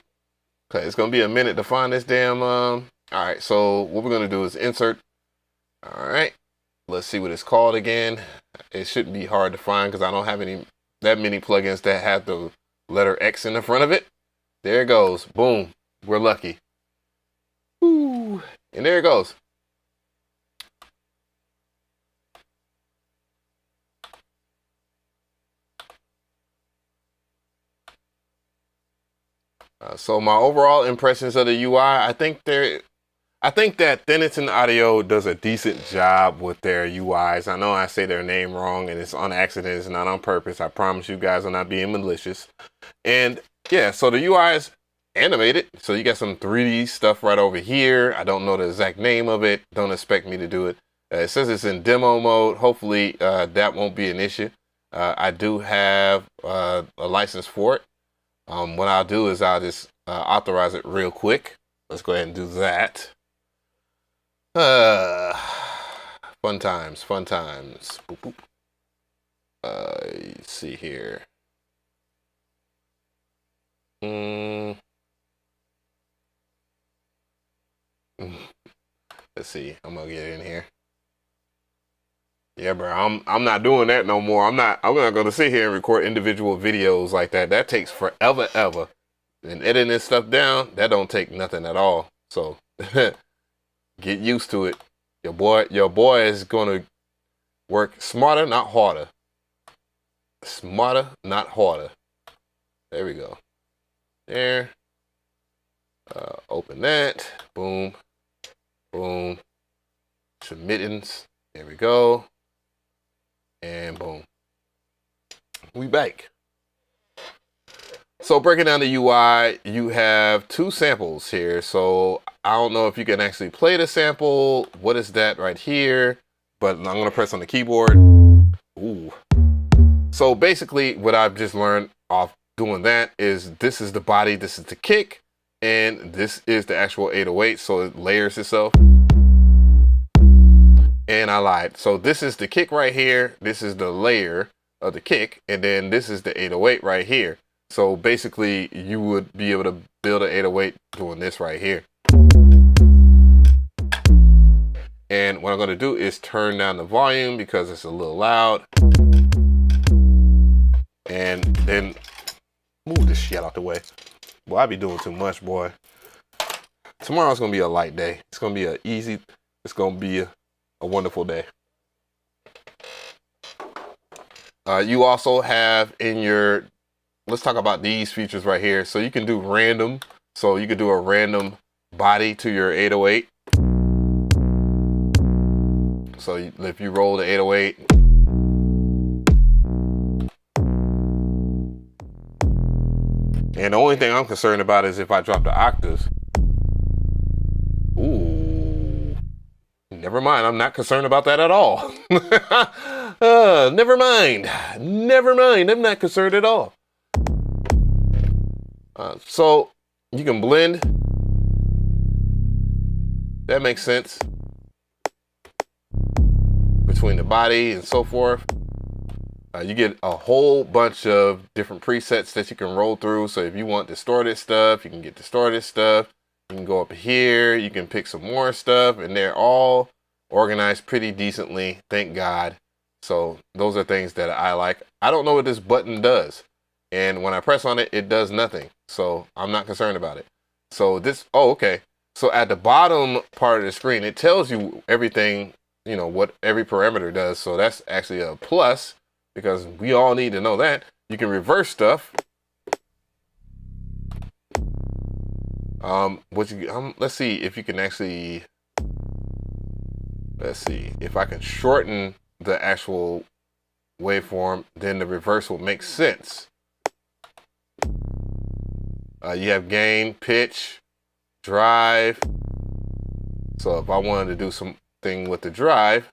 Okay, it's gonna be a minute to find this damn. All right, so what we're gonna do is insert. All right, let's see what it's called again. It shouldn't be hard to find because I don't have that many plugins that have the letter X in the front of it. There it goes. Boom. We're lucky. Ooh. And there it goes. So my overall impressions of the UI, I think that Thinniton Audio does a decent job with their UIs. I know I say their name wrong and it's on accident, it's not on purpose. I promise you guys I'm not being malicious. And yeah, so the UI is animated. So you got some 3D stuff right over here. I don't know the exact name of it. Don't expect me to do it. It says it's in demo mode. Hopefully that won't be an issue. I do have a license for it. What I'll do is I'll just authorize it real quick. Let's go ahead and do that. Fun times, fun times. Boop, boop. Let's see here. Let's see. I'm gonna get in here. Yeah, bro. I'm not doing that no more. I'm not gonna sit here and record individual videos like that. That takes forever, ever. And editing this stuff down, that don't take nothing at all. So get used to it. Your boy is gonna work smarter, not harder. Smarter, not harder. There we go. There. Open that. Boom. Boom. Submittance. There we go. And boom. We back. So breaking down the UI, you have two samples here. So I don't know if you can actually play the sample. What is that right here? But I'm gonna press on the keyboard. Ooh. So basically what I've just learned off doing that is this is the body, this is the kick, and this is the actual 808. So it layers itself. And I lied. So this is the kick right here. This is the layer of the kick. And then this is the 808 right here. So basically you would be able to build an 808 doing this right here. And what I'm going to do is turn down the volume because it's a little loud. And then move this shit out the way. Boy, I be doing too much, boy. Tomorrow's going to be a light day. It's going to be it's going to be a wonderful day. You also have in your, let's talk about these features right here. So you can do random. So you can do a random body to your 808. So if you roll the 808. And the only thing I'm concerned about is if I drop the octaves. Ooh. Never mind, I'm not concerned about that at all. Never mind. Never mind, I'm not concerned at all. So you can blend. That makes sense. Between the body and so forth. You get a whole bunch of different presets that you can roll through. So if you want distorted stuff, you can get distorted stuff. You can go up here, you can pick some more stuff, and they're all organized pretty decently, thank God. So those are things that I like. I don't know what this button does. And when I press on it, it does nothing. So I'm not concerned about it. So this, oh, okay. So at the bottom part of the screen, it tells you everything, you know, what every parameter does. So that's actually a plus, because we all need to know that. You can reverse stuff. Let's see if you can actually, let's see if I can shorten the actual waveform, then the reverse will make sense. You have gain, pitch, drive. So if I wanted to do something with the drive,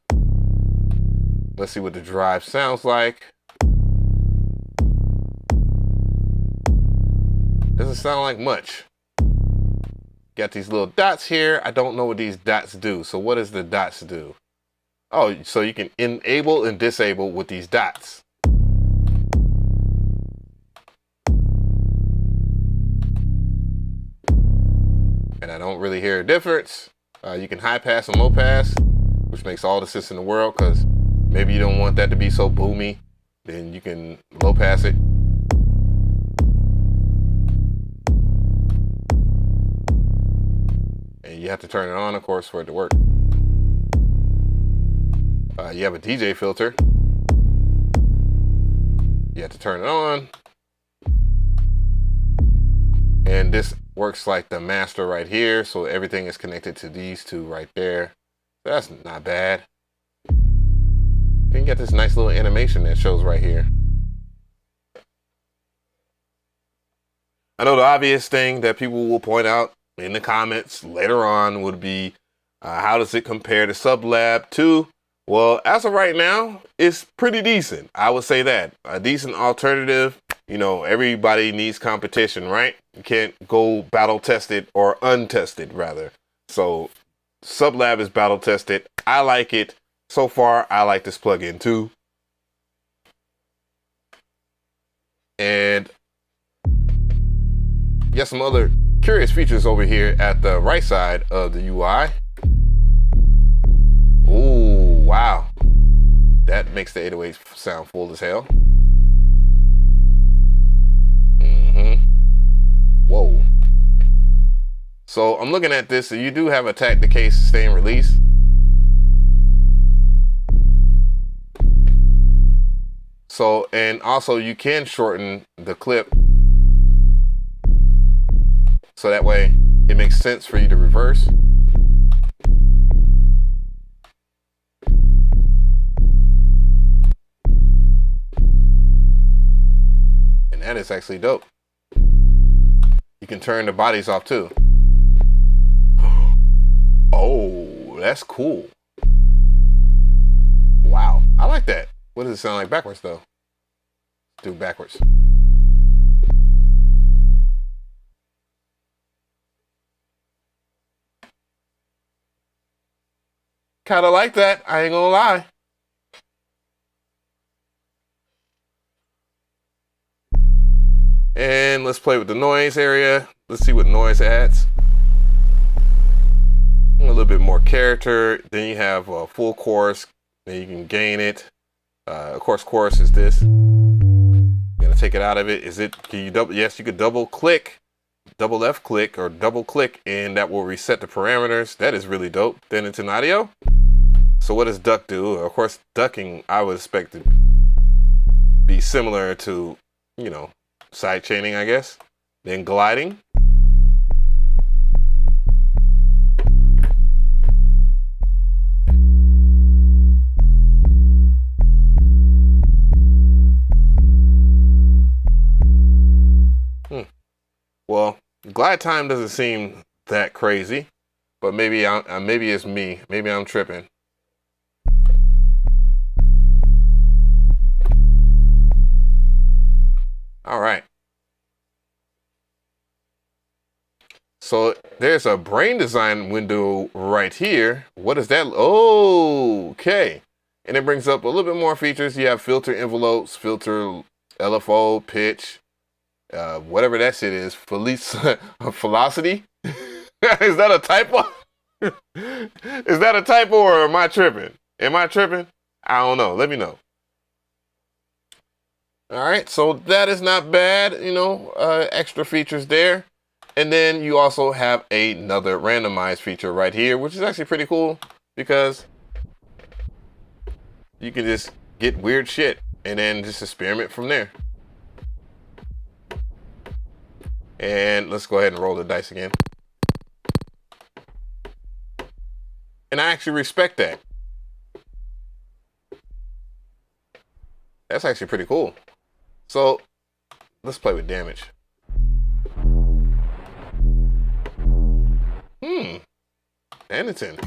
let's see what the drive sounds like. Doesn't sound like much. Got these little dots here. I don't know what these dots do. So what does the dots do? Oh, so you can enable and disable with these dots. And I don't really hear a difference. You can high pass and low pass, which makes all the sense in the world, because maybe you don't want that to be so boomy. Then you can low pass it. And you have to turn it on, of course, for it to work. You have a DJ filter. You have to turn it on. And this works like the master right here. So everything is connected to these two right there. That's not bad. You can get this nice little animation that shows right here. I know the obvious thing that people will point out in the comments later on would be, how does it compare to Sublab 2? Well, as of right now, it's pretty decent. I would say that. A decent alternative. You know, everybody needs competition, right? You can't go battle tested or untested, rather. So Sublab is battle tested. I like it. So far, I like this plugin too. And you got some other curious features over here at the right side of the UI. Ooh, wow. That makes the 808s sound full as hell. Whoa. So I'm looking at this, so you do have attack, decay, sustain, release. So, and also you can shorten the clip, so that way it makes sense for you to reverse. And that is actually dope. You can turn the bodies off too. Oh, that's cool. Wow, I like that. What does it sound like backwards though? Let's do backwards. Kinda like that, I ain't gonna lie. And let's play with the noise area. Let's see what noise adds. A little bit more character. Then you have a full chorus. Then you can gain it. Of course, chorus is this. I'm gonna take it out of it. Is it? Can you double? Yes, you could double click, double left click, or double click, and that will reset the parameters. That is really dope. Then it's an audio. So what does duck do? Of course, ducking I would expect to be similar to, you know, side chaining, I guess. Then gliding. Well, glide time doesn't seem that crazy, but maybe maybe it's me. Maybe I'm tripping. All right. So there's a brain design window right here. What is that? Oh, okay. And it brings up a little bit more features. You have filter envelopes, filter LFO, pitch, whatever that shit is. Velocity? Is that a typo? Is that a typo, or am I tripping? Am I tripping? I don't know. Let me know. All right, so that is not bad, you know, extra features there. And then you also have another randomize feature right here, which is actually pretty cool because you can just get weird shit and then just experiment from there. And let's go ahead and roll the dice again. And I actually respect that. That's actually pretty cool. So let's play with damage. Anderton.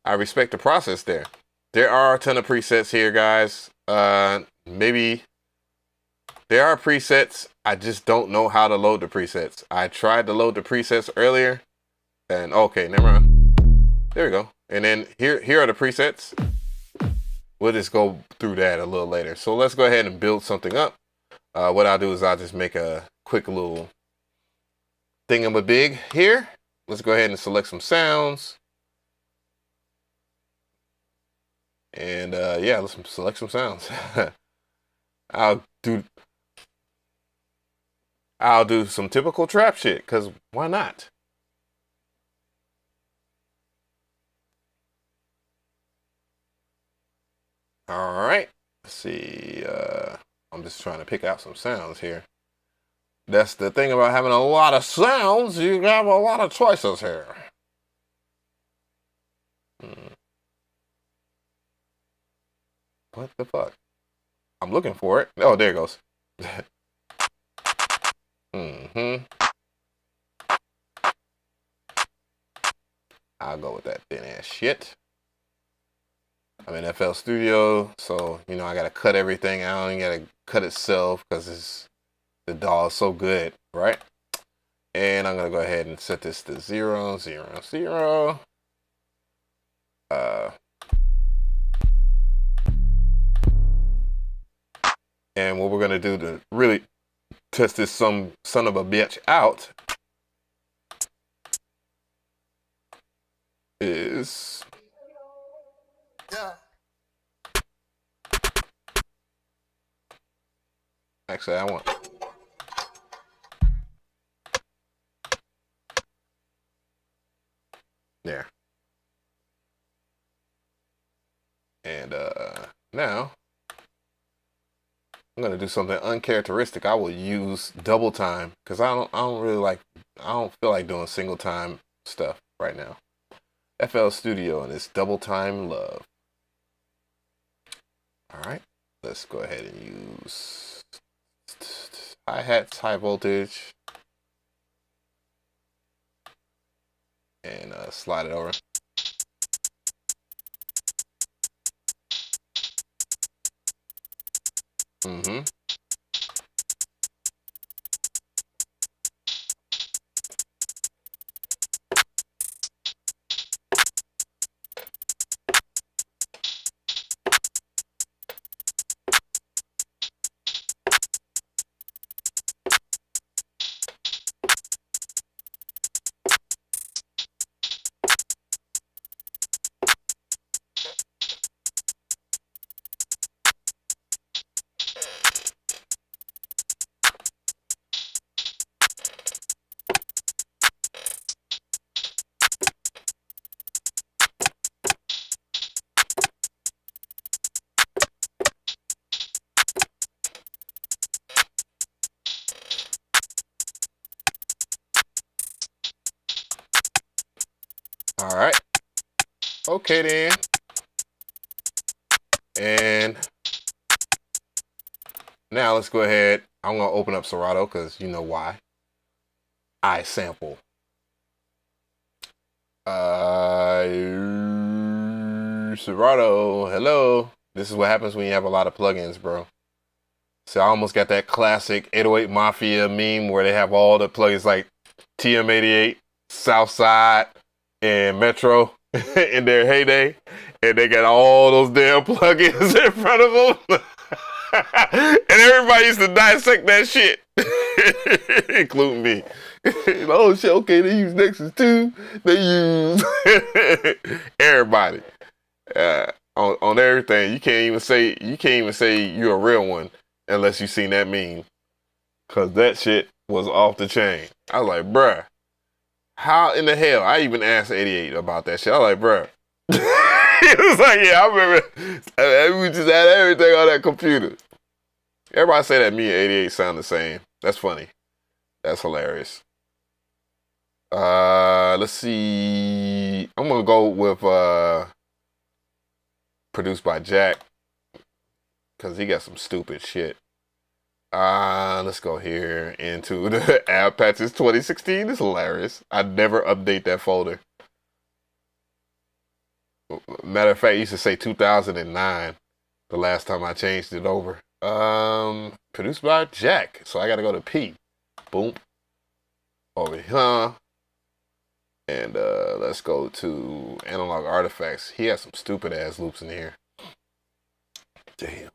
I respect the process there. There are a ton of presets here, guys. Maybe there are presets. I just don't know how to load the presets. I tried to load the presets earlier, and okay, never mind. There we go. And then here are the presets. We'll just go through that a little later. So let's go ahead and build something up. What I'll do is I'll just make a quick little thingamabig here. Let's go ahead and select some sounds. And yeah, let's select some sounds. I'll do some typical trap shit, because why not? All right, let's see. I'm just trying to pick out some sounds here. That's the thing about having a lot of sounds. You have a lot of choices here. What the fuck? I'm looking for it. Oh, there it goes. I'll go with that thin ass shit. I'm in FL Studio, so you know I gotta cut everything out and gotta cut itself because the DAW is so good, right? And I'm gonna go ahead and set this to 0, 0, 0. And what we're gonna do to really test this son of a bitch out is actually I want there. And now I'm gonna do something uncharacteristic. I will use double time because I don't feel like doing single time stuff right now. FL Studio and it's double time love. All right, let's go ahead and use hi-hats, high voltage, and slide it over. All right. Okay then. And now let's go ahead. I'm gonna open up Serato because you know why. I sample. Serato, hello. This is what happens when you have a lot of plugins, bro. So I almost got that classic 808 Mafia meme where they have all the plugins like TM88, Southside, and Metro in their heyday, and they got all those damn plugins in front of them. And everybody used to dissect that shit, including me. Oh shit, okay, they use Nexus 2, they use everybody. On everything. You can't even say you're a real one unless you seen that meme. Cause that shit was off the chain. I was like, bruh, how in the hell? I even asked 88 about that shit. I was like, bruh. He was like, yeah, I remember. We just had everything on that computer. Everybody say that me and 88 sound the same. That's funny. That's hilarious. Let's see. I'm gonna go with produced by Jack, because he got some stupid shit. Let's go here into the app patches 2016. It's hilarious. I'd never update that folder. Matter of fact, it used to say 2009 the last time I changed it over. Produced by Jack. So I gotta go to P. Boom. Over here. And let's go to Analog Artifacts. He has some stupid ass loops in here. Damn.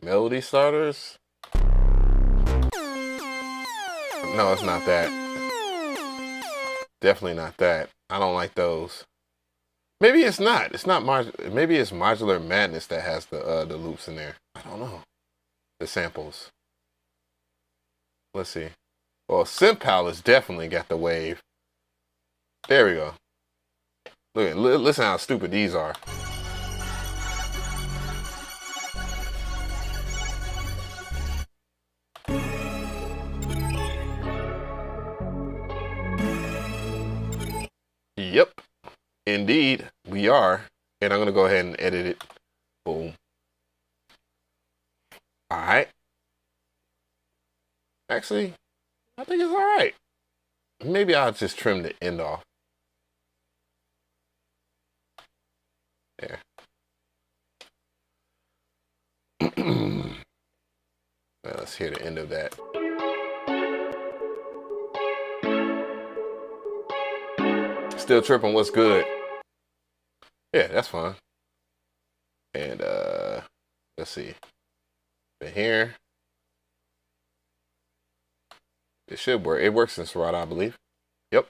Melody starters. No, it's not that. Definitely not that. I don't like those. Maybe it's not. It's not maybe it's Modular Madness that has the loops in there. I don't know. The samples. Let's see. Well, Simpal has definitely got the wave. There we go. Look, listen how stupid these are. Yep. Indeed, we are. And I'm going to go ahead and edit it. Boom. All right. Actually, I think it's all right. Maybe I'll just trim the end off. There. Well, let's hear the end of that. Still tripping, what's good? Yeah, that's fine. And let's see. But here. It should work. It works in Serato, I believe. Yep.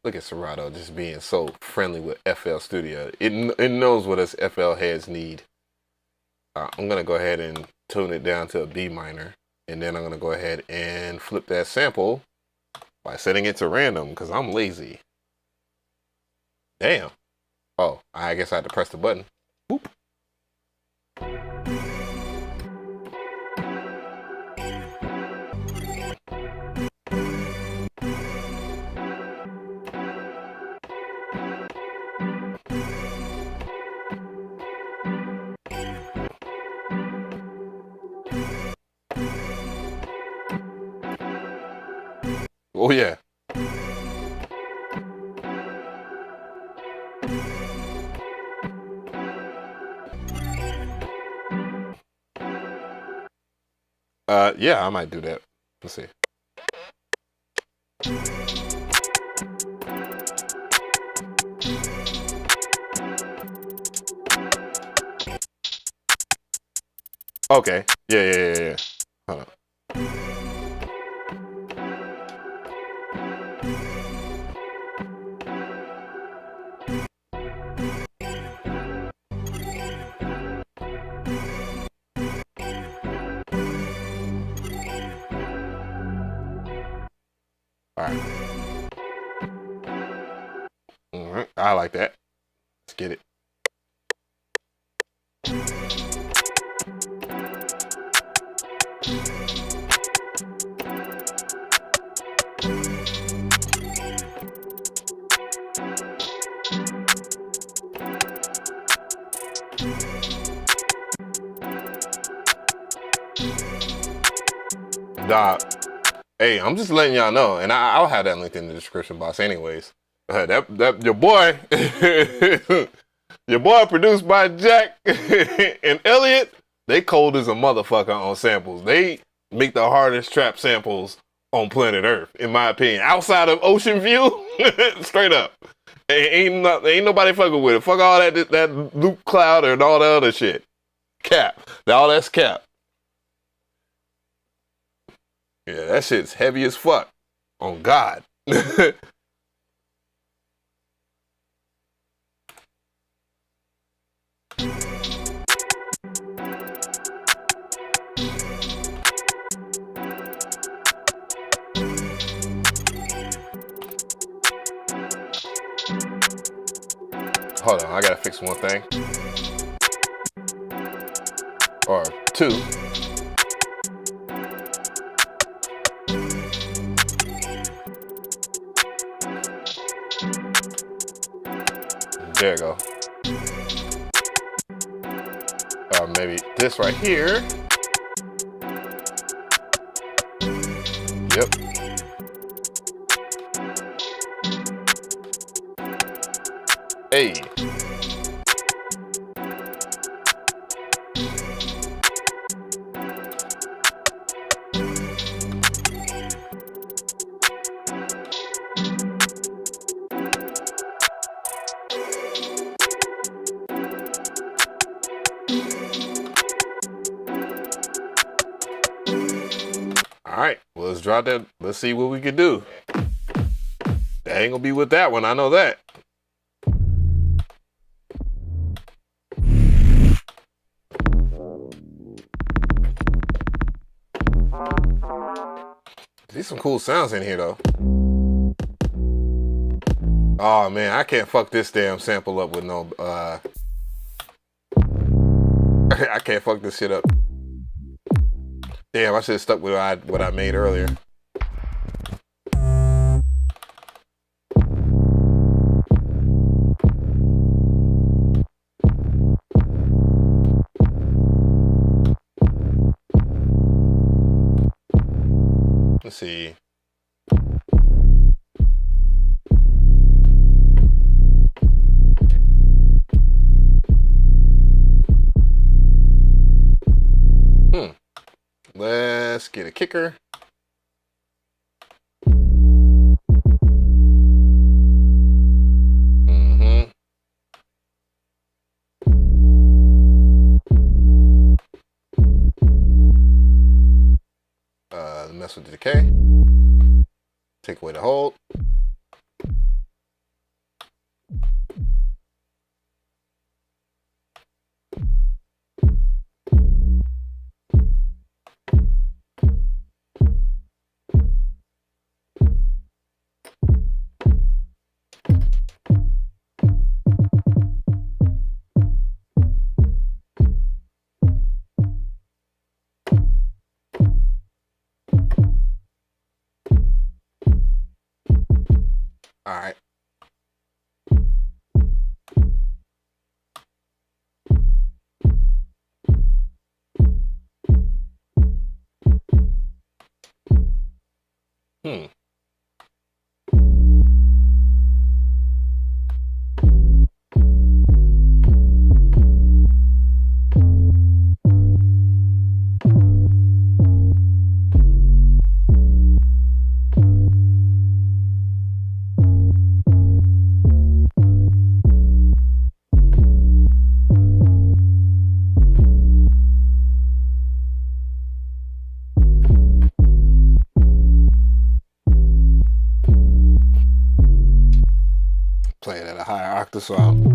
Look at Serato just being so friendly with FL Studio. It knows what us FL heads need. I'm going to go ahead and tune it down to a B minor. And then I'm going to go ahead and flip that sample by setting it to random because I'm lazy. Damn. Oh, I guess I had to press the button. Whoop. Oh yeah. Yeah, I might do that. Let's see. Okay. Yeah. Hold on. All right, I like that. Let's get it. Dog. Hey, I'm just letting y'all know, and I'll have that linked in the description box anyways. That your boy, your boy produced by Jack and Elliot, they cold as a motherfucker on samples. They make the hardest trap samples on planet Earth, in my opinion. Outside of Ocean View, straight up. Ain't nobody fucking with it. Fuck all that loop cloud and all the other shit. Cap. All that's cap. Yeah, that shit's heavy as fuck. On God. Hold on, I gotta fix one thing. Or two. There you go. Or maybe this right here. Yep. Hey. All right, well, let's drop that. Let's see what we can do. That ain't gonna be with that one, I know that. There's some cool sounds in here though. Oh man, I can't fuck this damn sample up with no I can't fuck this shit up. Damn, I should have stuck with what I made earlier. Let's see. Let's get a kicker. Mess with the decay. Take away the hold. All right. Play it at a higher octave sound.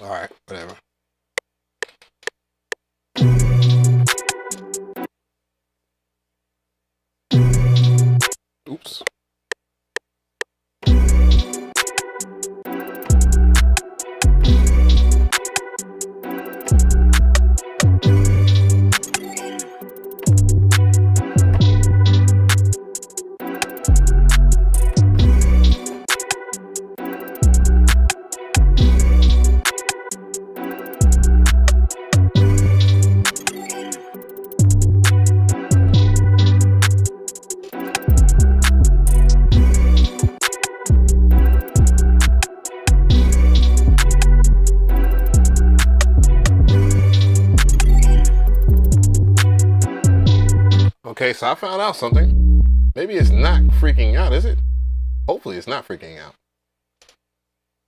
All right, whatever. Oops. Okay, so I found out something. Maybe it's not freaking out, is it? Hopefully it's not freaking out.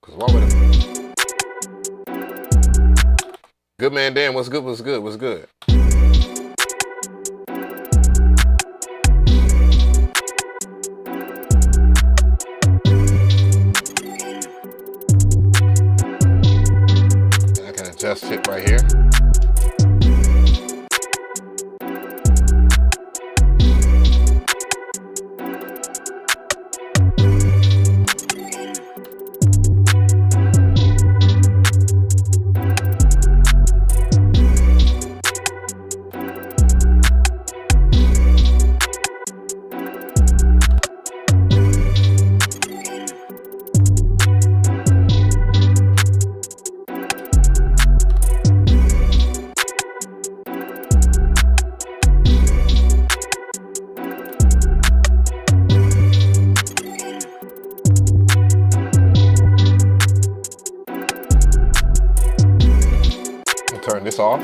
Because why would it? Good man, Dan, what's good, what's good, what's good? off.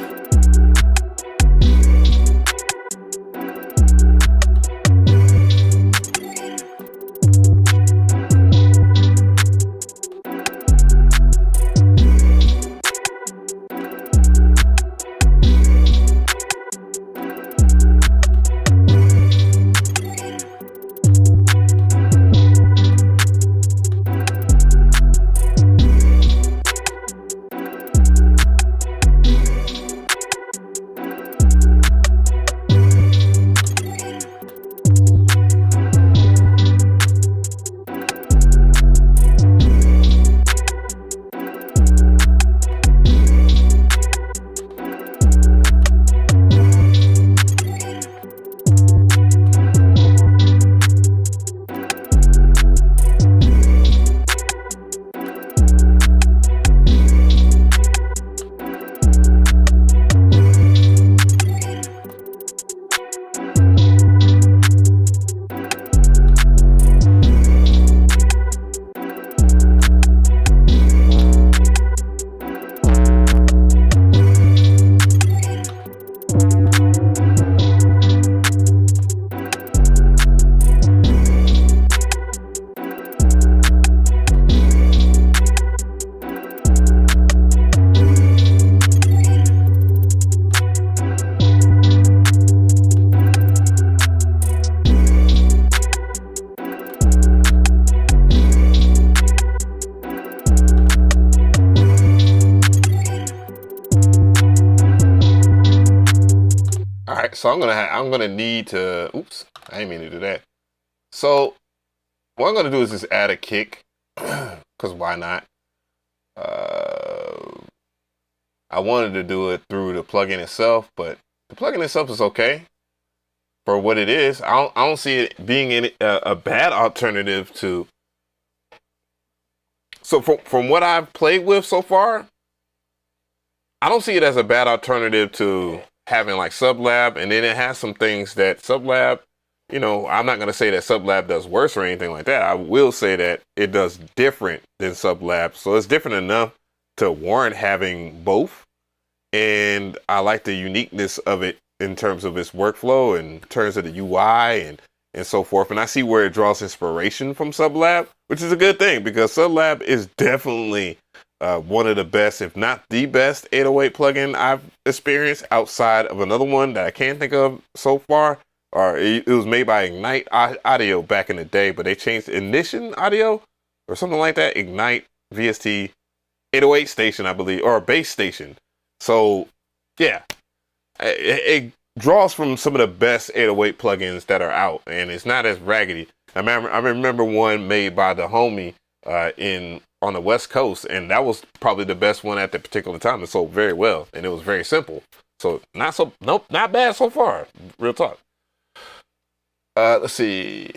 So I'm gonna need to. Oops, I didn't mean to do that. So what I'm gonna do is just add a kick, cause why not? I wanted to do it through the plugin itself, but the plugin itself is okay for what it is. I don't see it being a bad alternative to. So from what I've played with so far, I don't see it as a bad alternative to having like Sublab, and then it has some things that Sublab, you know, I'm not going to say that Sublab does worse or anything like that. I will say that it does different than Sublab. So it's different enough to warrant having both. And I like the uniqueness of it in terms of its workflow and in terms of the UI and so forth. And I see where it draws inspiration from Sublab, which is a good thing because Sublab is definitely one of the best, if not the best 808 plugin I've experienced outside of another one that I can't think of so far. Or it was made by Ignite Audio back in the day, but they changed Ignition Audio or something like that. Ignite VST 808 station, I believe, or a bass station. So yeah, it draws from some of the best 808 plugins that are out, and it's not as raggedy. I remember one made by the homie on the West Coast, and that was probably the best one at the particular time. It sold very well, and it was very simple. So not bad so far. Real talk. Let's see.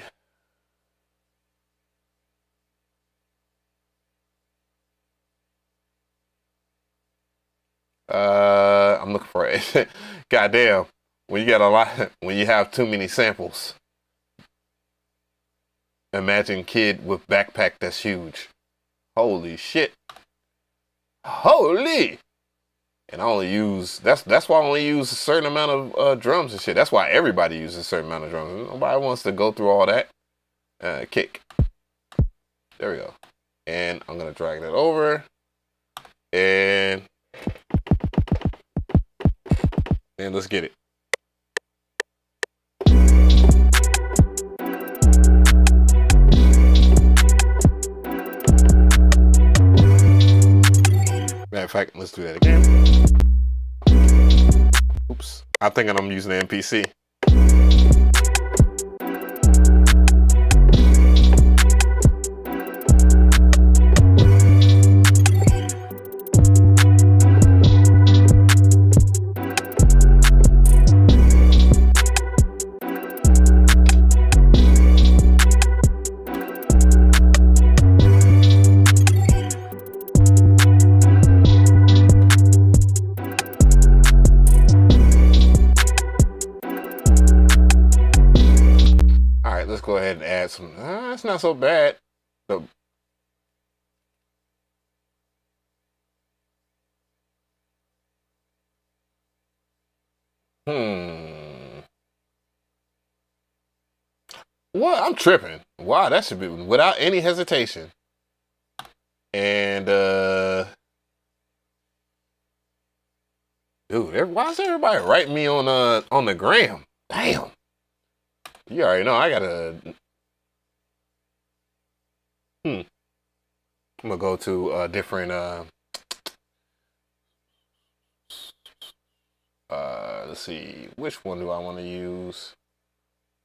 I'm looking for it. Goddamn, when you got a lot, when you have too many samples. Imagine kid with backpack that's huge. Holy shit. Holy. And I only use, that's why I only use a certain amount of drums and shit. That's why everybody uses a certain amount of drums. Nobody wants to go through all that. Kick. There we go. And I'm going to drag that over. And let's get it. Matter of fact, let's do that again. Oops. I'm thinking I'm using the MPC. Let's go ahead and add some. It's not so bad. What? I'm tripping. Wow, that should be without any hesitation. And dude, why is everybody writing me on the gram? Damn. You already know I gotta. I'm gonna go to a different let's see, which one do I want to use?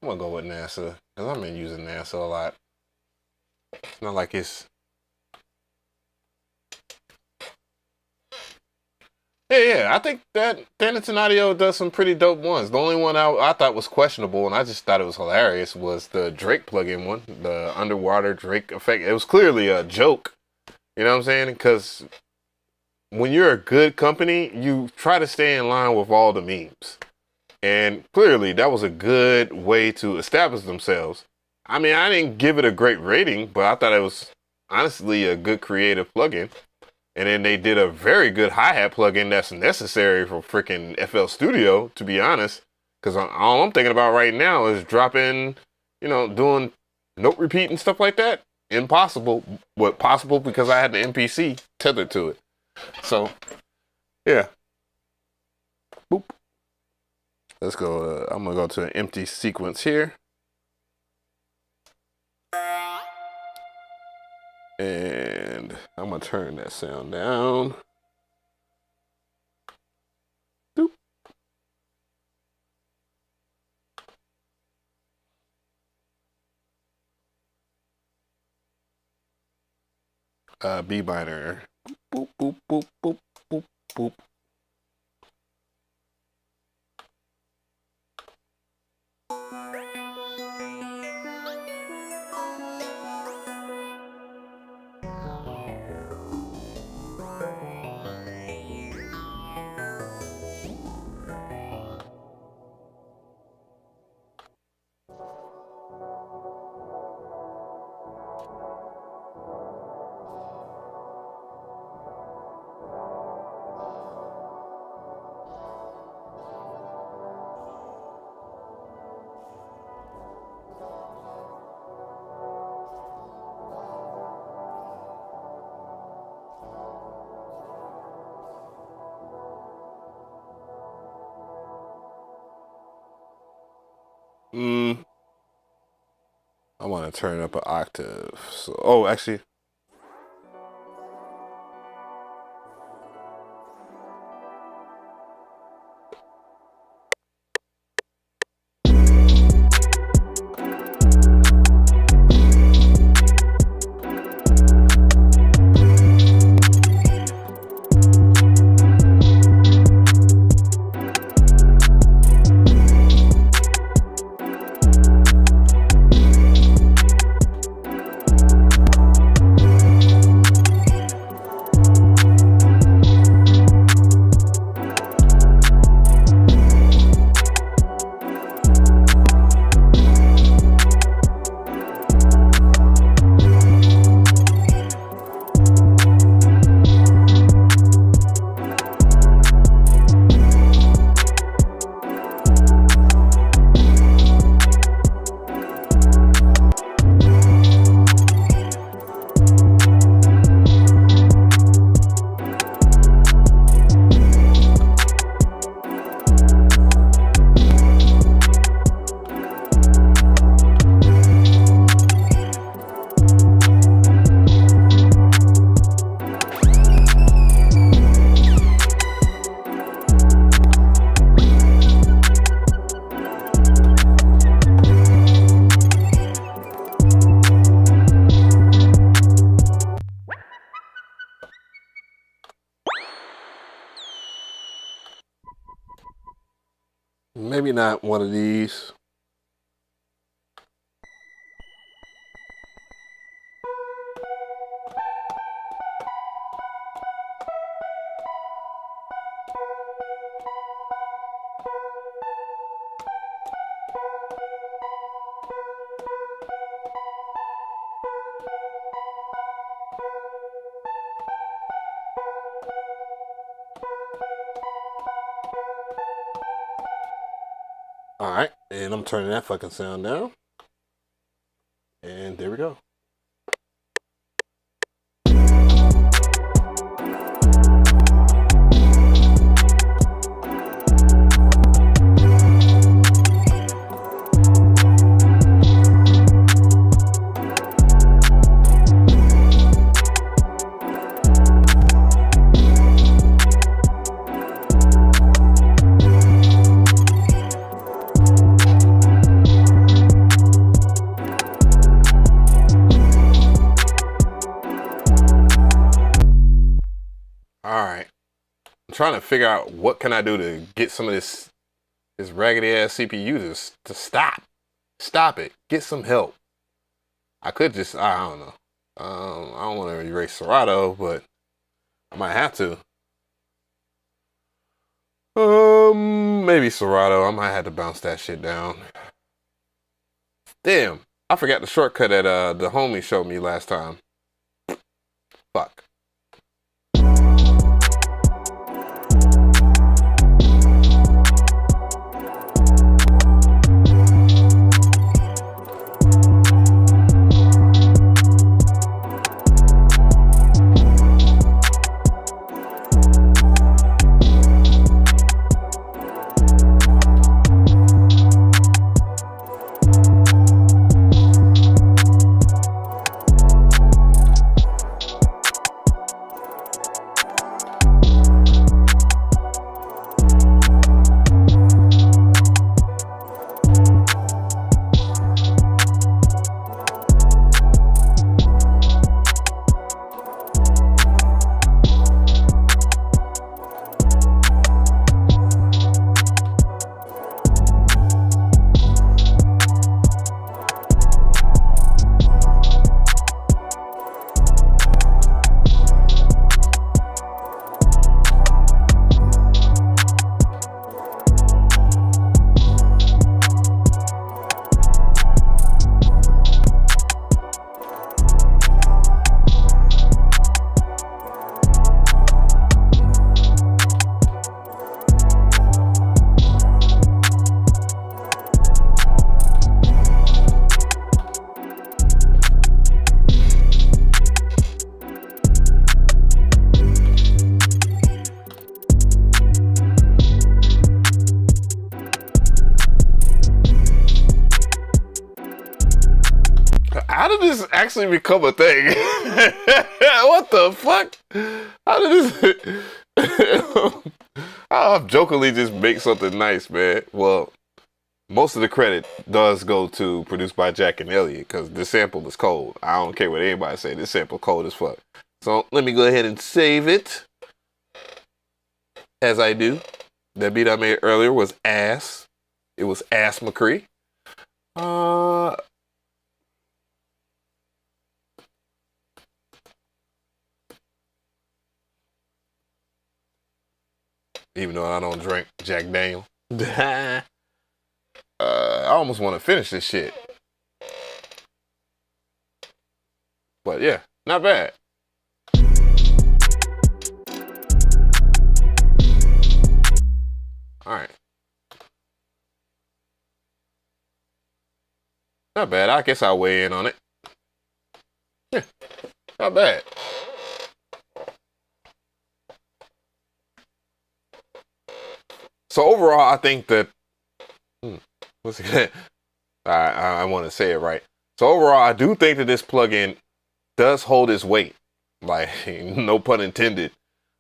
I'm gonna go with NASA because I've been using NASA a lot. It's not like it's yeah. I think that Standalone Audio does some pretty dope ones. The only one I thought was questionable, and I just thought it was hilarious, was the Drake plugin one, the underwater Drake effect. It was clearly a joke. You know what I'm saying? Because when you're a good company, you try to stay in line with all the memes. And clearly, that was a good way to establish themselves. I mean, I didn't give it a great rating, but I thought it was honestly a good creative plugin. And then they did a very good hi-hat plugin that's necessary for freaking FL Studio, to be honest. Because all I'm thinking about right now is dropping, doing note repeat and stuff like that. Impossible, but possible because I had the MPC tethered to it. So, yeah. Boop. Let's go. I'm going to go to an empty sequence here. And I'm going to turn that sound down. Boop. B minor. Boop, boop, boop, boop, boop, boop. I want to turn up an octave. So, actually. Maybe not one of these. All right, and I'm turning that fucking sound down. And there we go. Trying to figure out what can I do to get some of this raggedy ass CPU to stop it, get some help. I could just, I don't know. I don't want to erase Serato, but I might have to. Maybe Serato. I might have to bounce that shit down. Damn, I forgot the shortcut that the homie showed me last time. Fuck. How did this actually become a thing? What the fuck? How did this... I'll jokingly just make something nice, man. Well, most of the credit does go to Produced by Jack and Elliott, because this sample is cold. I don't care what anybody say. This sample cold as fuck. So let me go ahead and save it. As I do. That beat I made earlier was Ass. It was Ass Mcree. Even though I don't drink Jack Daniel. I almost want to finish this shit. But yeah, not bad. Alright. Not bad. I guess I'll weigh in on it. Yeah, not bad. So overall, I think that what's it? I want to say it right. So overall, I do think that this plugin does hold its weight. Like, no pun intended.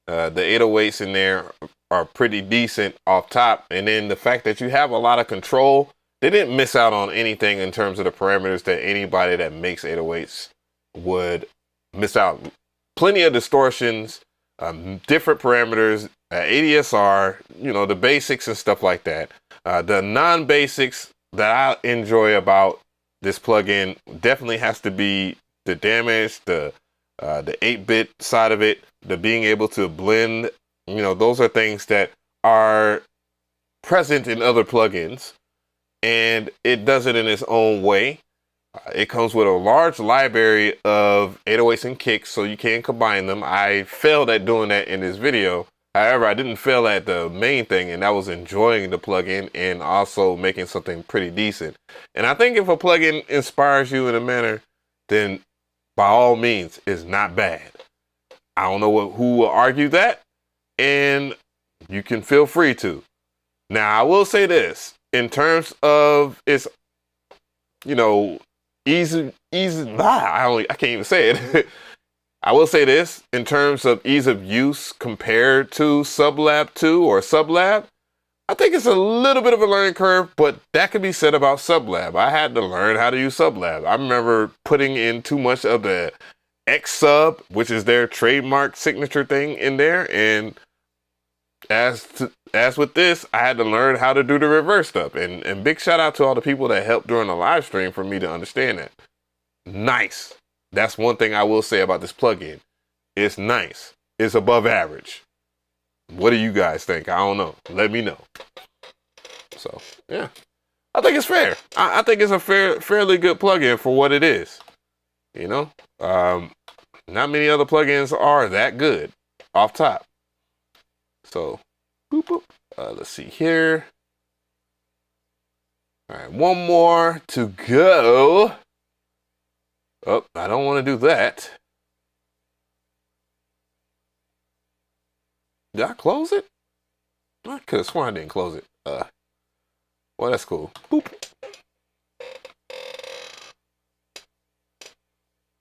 The 808s in there are pretty decent off top, and then the fact that you have a lot of control, they didn't miss out on anything in terms of the parameters that anybody that makes 808s would miss out. Plenty of distortions, different parameters. ADSR, you know, the basics and stuff like that. The non-basics that I enjoy about this plugin definitely has to be the damage, the 8-bit side of it, the being able to blend. You know, those are things that are present in other plugins, and it does it in its own way. It comes with a large library of 808s and kicks, so you can combine them. I failed at doing that in this video, However, I didn't fail at the main thing, and that was enjoying the plugin and also making something pretty decent. And I think if a plugin inspires you in a manner, then by all means, it's not bad. I don't know who will argue that, and you can feel free to. Now, I will say this, in terms of its, you know, I can't even say it. I will say this, in terms of ease of use compared to Sublab 2 or Sublab, I think it's a little bit of a learning curve, but that could be said about Sublab. I had to learn how to use Sublab. I remember putting in too much of the X sub, which is their trademark signature thing in there, and as with this, I had to learn how to do the reverse stuff. And big shout out to all the people that helped during the live stream for me to understand that. Nice. That's one thing I will say about this plugin. It's nice. It's above average. What do you guys think? I don't know. Let me know. So, yeah. I think it's fair. I think it's a fairly good plugin for what it is. You know? Not many other plugins are that good off top. So, boop, boop. Let's see here. All right, one more to go. Oh, I don't want to do that. Did I close it? I could have sworn I didn't close it. Well, that's cool. Boop.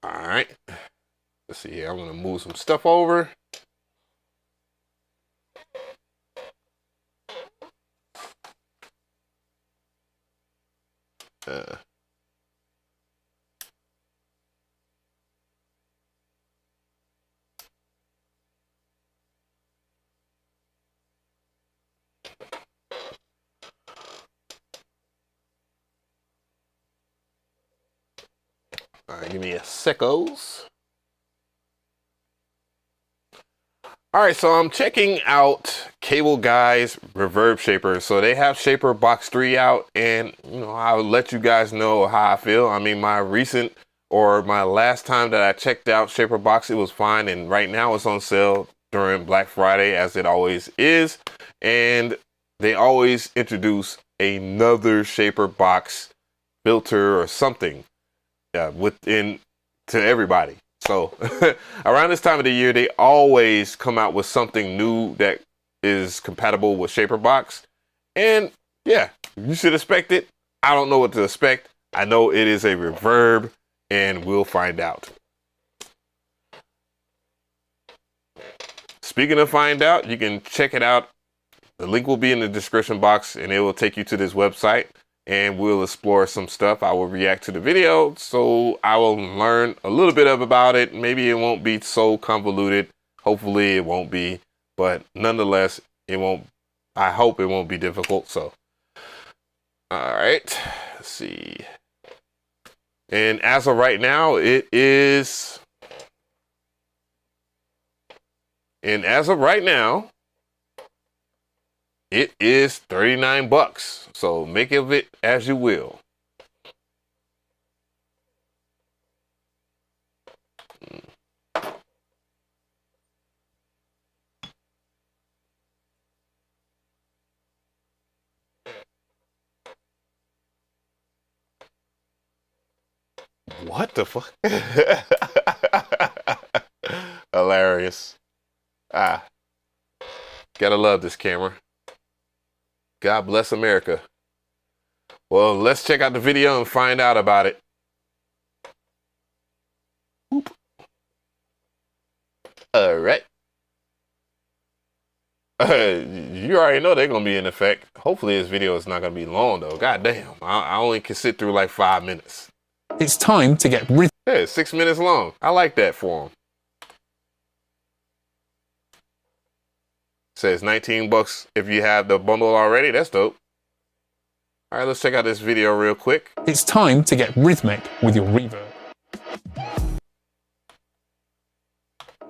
All right. Let's see here. I'm going to move some stuff over. All right, give me a secos. All right, so I'm checking out Cable Guy's Reverb Shaper. So they have Shaper Box 3 out, and you know, I'll let you guys know how I feel. I mean, my last time that I checked out Shaper Box, it was fine, and right now it's on sale during Black Friday, as it always is. And they always introduce another Shaper Box filter or something within to everybody. So around this time of the year, they always come out with something new that is compatible with Shaper Box. And yeah, you should expect it. I don't know what to expect. I know it is a reverb, and we'll find out. Speaking of find out, you can check it out. The link will be in the description box, and it will take you to this website. And we'll explore some stuff. I will react to the video, so I will learn a little bit about it. Maybe it won't be so convoluted. Hopefully it won't be, but nonetheless, it won't. I hope it won't be difficult. So, all right, let's see. And as of right now, it is. And as of right now, it is $39. So make of it as you will. What the fuck? Hilarious. Gotta love this camera. God bless America. Well, let's check out the video and find out about it. Whoop. All right. You already know they're going to be in effect. Hopefully this video is not going to be long, though. God damn. I only can sit through like 5 minutes. It's time to get rid. Yeah, it's 6 minutes long. I like that for them. Says $19 if you have the bundle already. That's dope. All right, let's check out this video real quick. It's time to get rhythmic with your reverb.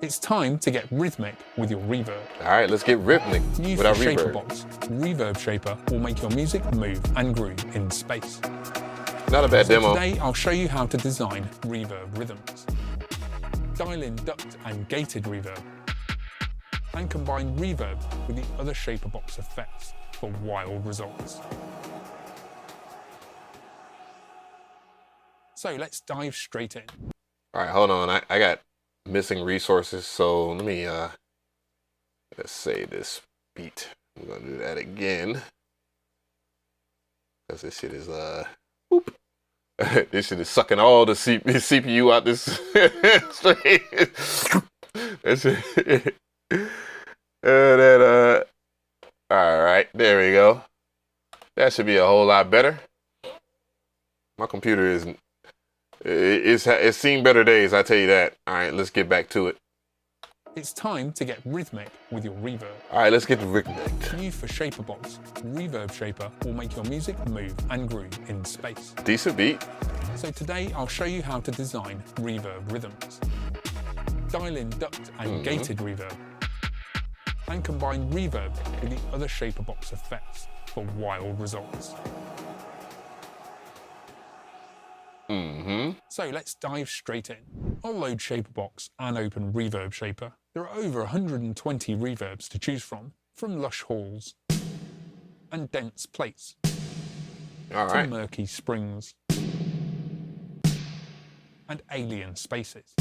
It's time to get rhythmic with your reverb. All right, let's get rhythmic Use with our the Shaper reverb. Box. Reverb Shaper will make your music move and groove in space. Not a bad demo. Today, I'll show you how to design reverb rhythms. Dial in duct and gated reverb. and combine reverb with the other shaper box effects for wild results. So let's dive straight in. All right, hold on. I got missing resources, so let me let's save this beat. We're gonna do that again because this shit is whoop. This shit is sucking all the CPU out this straight. That's it. All right, there we go. That should be a whole lot better. My computer is it's seen better days, I tell you that. All right, let's get back to it. It's time to get rhythmic with your reverb. All right, let's get to rhythmic. New for Shaperbox, Reverb Shaper will make your music move and groove in space. Decent beat. So today I'll show you how to design reverb rhythms. Dial in duct and gated reverb, and combine reverb with the other Shaperbox effects for wild results. So let's dive straight in. I'll load Shaperbox and open Reverb Shaper. There are over 120 reverbs to choose from lush halls and dense plates All to right. murky springs and alien spaces.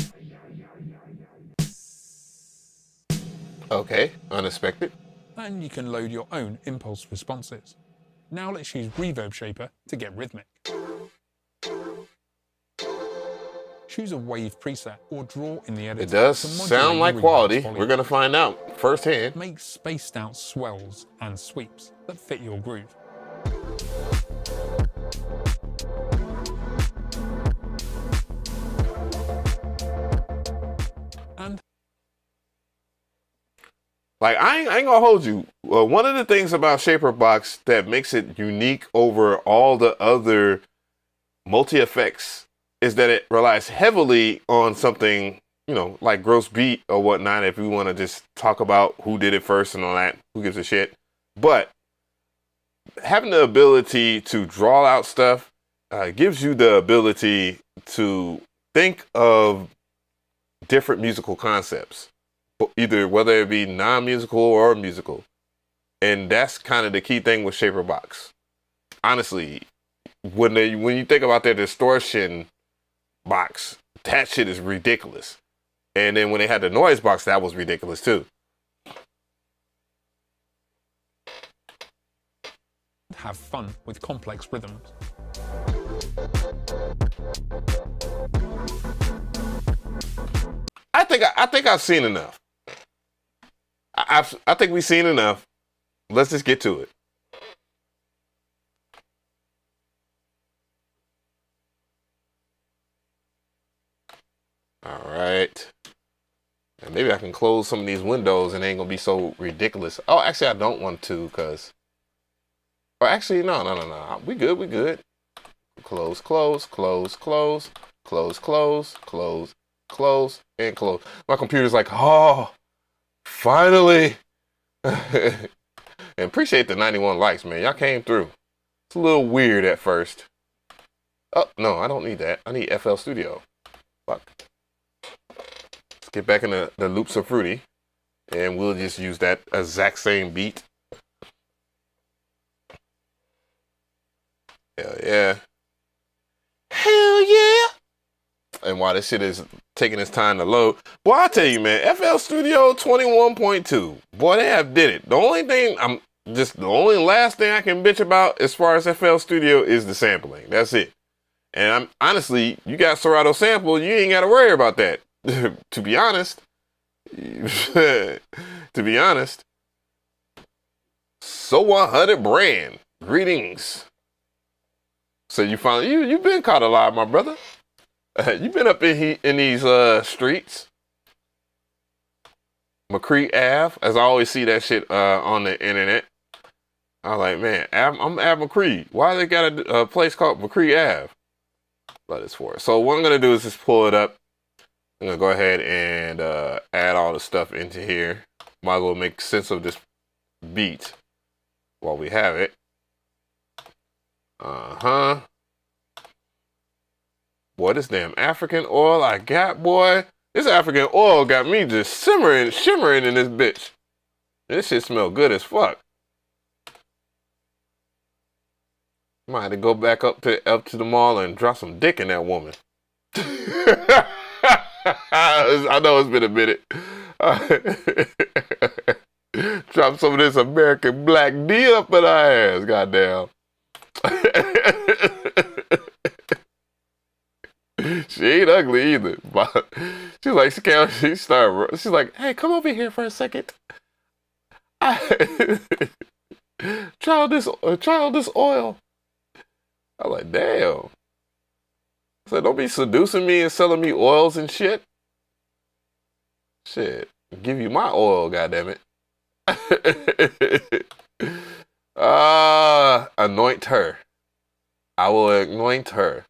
Okay, unexpected. And you can load your own impulse responses. Now let's use Reverb Shaper to get rhythmic. Choose a wave preset or draw in the editor. It does to modulate sound like your reverb's quality. volume. We're gonna find out firsthand. Make spaced out swells and sweeps that fit your groove. And Like, I ain't gonna hold you. One of the things about Shaperbox that makes it unique over all the other multi-effects is that it relies heavily on something, you know, like gross beat or whatnot, if we want to just talk about who did it first and all that, who gives a shit. But having the ability to draw out stuff gives you the ability to think of different musical concepts, either whether it be non-musical or musical. And that's kind of the key thing with Shaperbox. Honestly, when you think about their distortion box, that shit is ridiculous. And then when they had the noise box, that was ridiculous too. have fun with complex rhythms. I think I've seen enough. I think we've seen enough. Let's just get to it. All right. And maybe I can close some of these windows and it ain't gonna be so ridiculous. Oh, actually, I don't want to, cause. Or actually, no. We good. Close, close, close, close, close, close, close, close, and close. My computer's like, oh, finally. And appreciate the 91 likes, man. Y'all came through. It's a little weird at first. Oh, no, I don't need that. I need FL Studio. Fuck. Let's get back in the loops of Fruity. And we'll just use that exact same beat. Hell yeah. Hell yeah. And while this shit is taking its time to load, boy, I tell you, man, FL Studio 21.2, boy, they have did it. The only last thing I can bitch about as far as FL Studio is the sampling. That's it. And honestly, you got Serato sample, you ain't got to worry about that. To be honest, So 100 brand, greetings. So you finally, you've been caught alive, my brother. You've been up in these streets. Mcree Ave, as I always see that shit on the internet. I was like, man, I'm at Mcree. Why they got a place called Mcree Ave? But it's for it. So what I'm gonna do is just pull it up. I'm gonna go ahead and add all the stuff into here. Might as well make sense of this beat while we have it. Boy, this damn African oil I got, boy. This African oil got me just shimmering in this bitch. This shit smell good as fuck. Might have to go back up to the mall and drop some dick in that woman. I know it's been a minute. Drop some of this American black D up in our ass, goddamn. She ain't ugly either. She's like, she's like, hey, come over here for a second. Try this oil. I'm like, damn. So don't be seducing me and selling me oils and shit. Shit, give you my oil, goddammit. Anoint her. I will anoint her.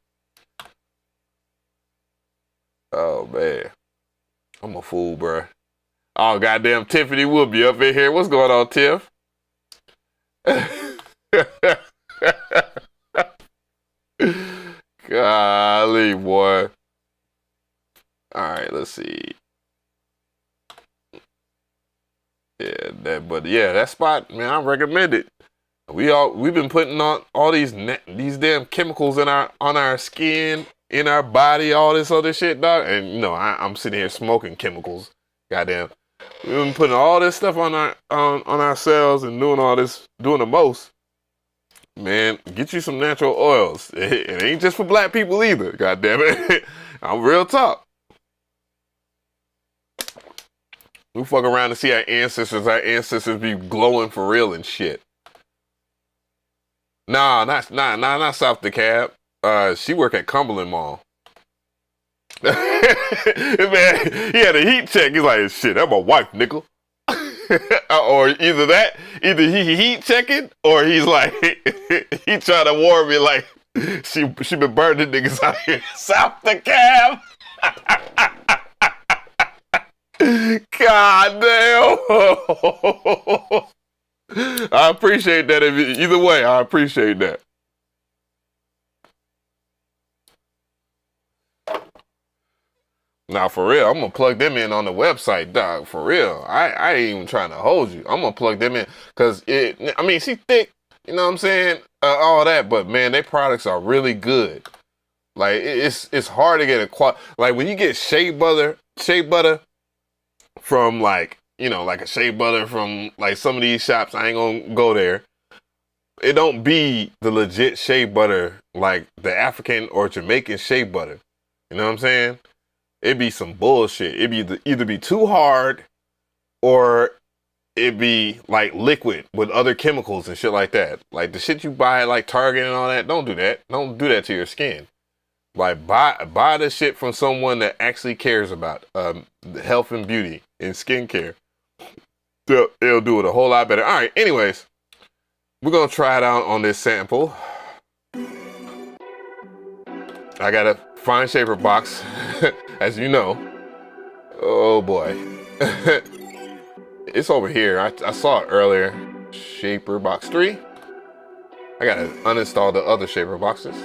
Oh man, I'm a fool, bruh. Oh goddamn, Tiffany will be up in here. What's going on, Tiff? Golly, boy. All right, let's see. Yeah, that spot, man, I recommend it. We've been putting on all these damn chemicals on our skin, in our body, all this other shit, dog. And you know, I'm sitting here smoking chemicals. Goddamn, we've been putting all this stuff on ourselves and doing all this, doing the most. Man, get you some natural oils. It ain't just for black people either. Goddamn it, I'm real talk. We fuck around and see our ancestors. Our ancestors be glowing for real and shit. Nah, not South DeKalb. She work at Cumberland Mall. Man, he had a heat check. He's like, shit, that's my wife, nickel. Or either he heat checking, or he's like, he trying to warn me like, she been burning niggas out here in South DeKalb. God damn. I appreciate that. Either way, I appreciate that. Now, for real, I'm gonna plug them in on the website, dog. For real, I ain't even trying to hold you. I'm gonna plug them in because she thick, you know what I'm saying, all that. But man, their products are really good. Like it's hard to get like when you get shea butter from like a shea butter from like some of these shops. I ain't gonna go there. It don't be the legit shea butter like the African or Jamaican shea butter. You know what I'm saying? It be some bullshit. It be either be too hard or it be like liquid with other chemicals and shit like that. Like the shit you buy at like Target and all that, don't do that. Don't do that to your skin. Like buy the shit from someone that actually cares about health and beauty and skincare. They'll do it a whole lot better. All right, anyways, we're gonna try it out on this sample. I got a fine shaper box, as you know. Oh boy. It's over here. I saw it earlier. Shaper box 3. I gotta uninstall the other shaper boxes.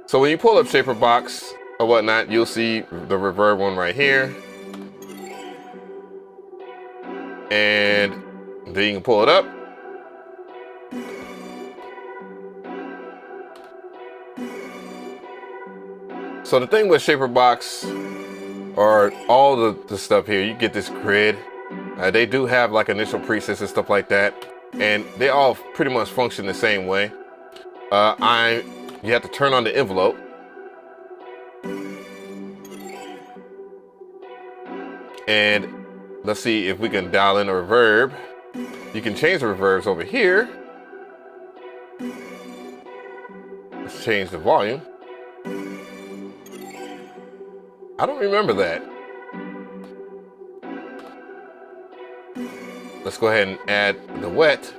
So when you pull up shaper box or whatnot, you'll see the Reverb one right here. And then you can pull it up. So the thing with shaper box or all the stuff here, you get this grid. They do have like initial presets and stuff like that, and they all pretty much function the same way. You have to turn on the envelope. And let's see if we can dial in a reverb. You can change the reverbs over here. Let's change the volume. I don't remember that. Let's go ahead and add the wet.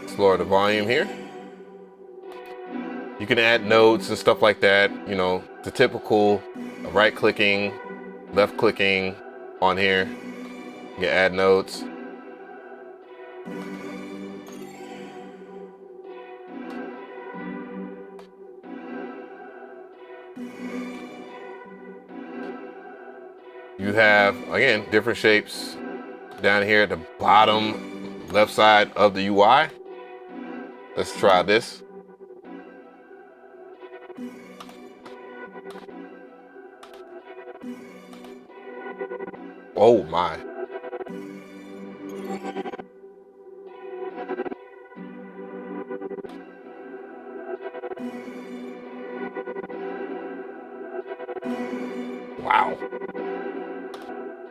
Let's lower the volume here. You can add notes and stuff like that. You know, the typical right clicking, left clicking on here. You can add notes. you have, again, different shapes down here at the bottom left side of the UI. Let's try this. Oh my. Wow.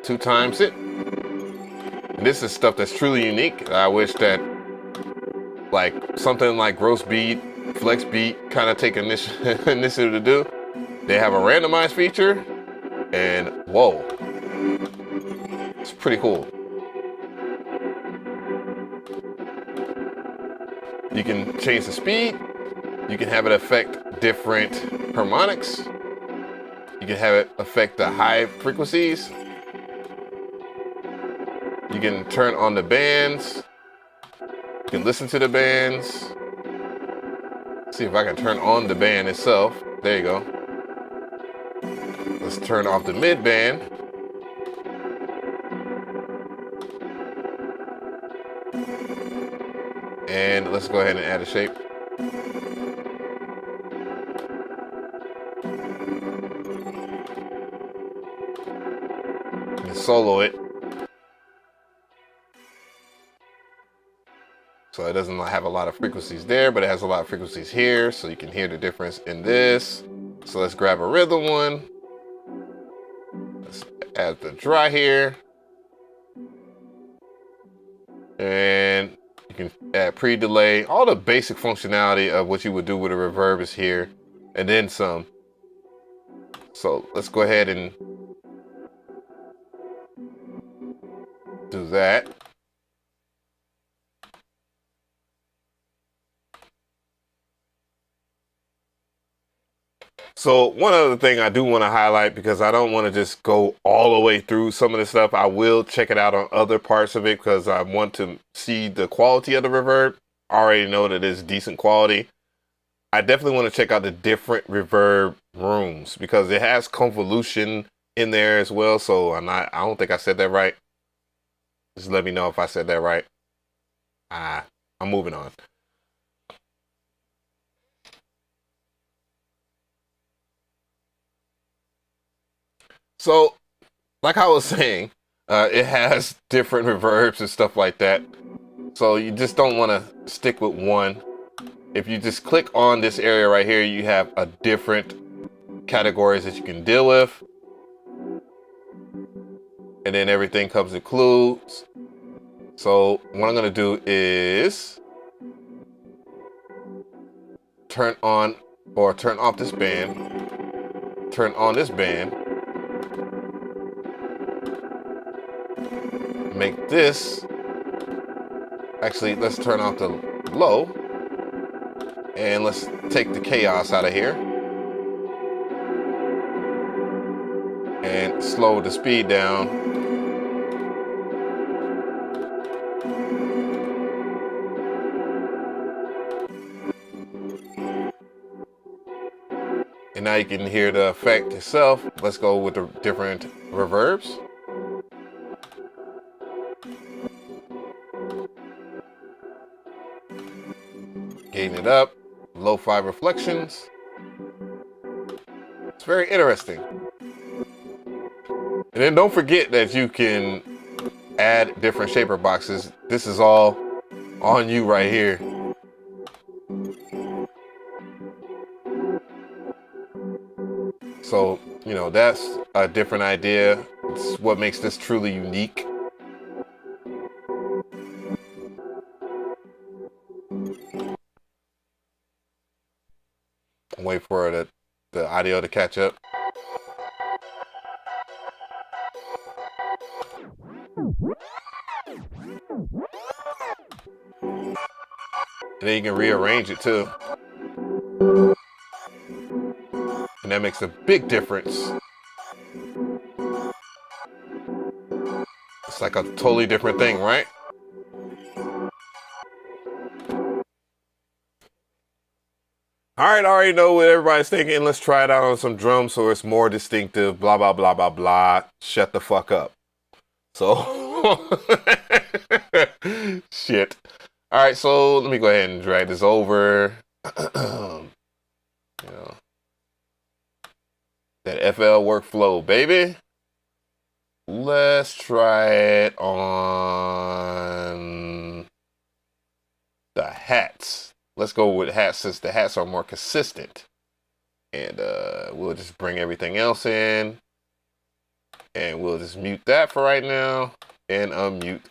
2 times it. And this is stuff that's truly unique. I wish that like something like Gross Beat, Flex Beat kind of take initiative to do. They have a randomized feature, and whoa, it's pretty cool. You can change the speed. You can have it affect different harmonics. You can have it affect the high frequencies. You can turn on the bands. You can listen to the bands. See if I can turn on the band itself. There you go. Let's turn off the mid band. And let's go ahead and add a shape. And solo it. So it doesn't have a lot of frequencies there, but it has a lot of frequencies here, so you can hear the difference in this. So let's grab a rhythm one. Let's add the dry here. And you can add pre-delay. All the basic functionality of what you would do with a reverb is here, and then some. So let's go ahead and do that. So one other thing I do want to highlight, because I don't want to just go all the way through some of the stuff, I will check it out on other parts of it because I want to see the quality of the reverb. I already know that it's decent quality. I definitely want to check out the different reverb rooms because it has convolution in there as well. So I don't think I said that right. Just let me know if I said that right. I'm moving on. So, like I was saying, it has different reverbs and stuff like that. So you just don't want to stick with one. If you just click on this area right here, you have a different categories that you can deal with. And then everything comes includes. So what I'm going to do is turn on or turn off this band, turn on this band, make this, actually let's turn off the low and let's take the chaos out of here and slow the speed down. And now you can hear the effect itself. Let's go with the different reverbs. Gain it up, lo-fi reflections. It's very interesting. And then don't forget that you can add different shaper boxes. This is all on you right here. So, you know, that's a different idea. It's what makes this truly unique. Wait for the audio to catch up. And then you can rearrange it too. And that makes a big difference. It's like a totally different thing, right? All right, I already know what everybody's thinking. Let's try it out on some drums so it's more distinctive. Blah, blah, blah, blah, blah. Shut the fuck up. So, shit. All right, so let me go ahead and drag this over. You know, that FL workflow, baby. Let's try it on the hats. Let's go with hats since the hats are more consistent. And we'll just bring everything else in. And we'll just mute that for right now and unmute.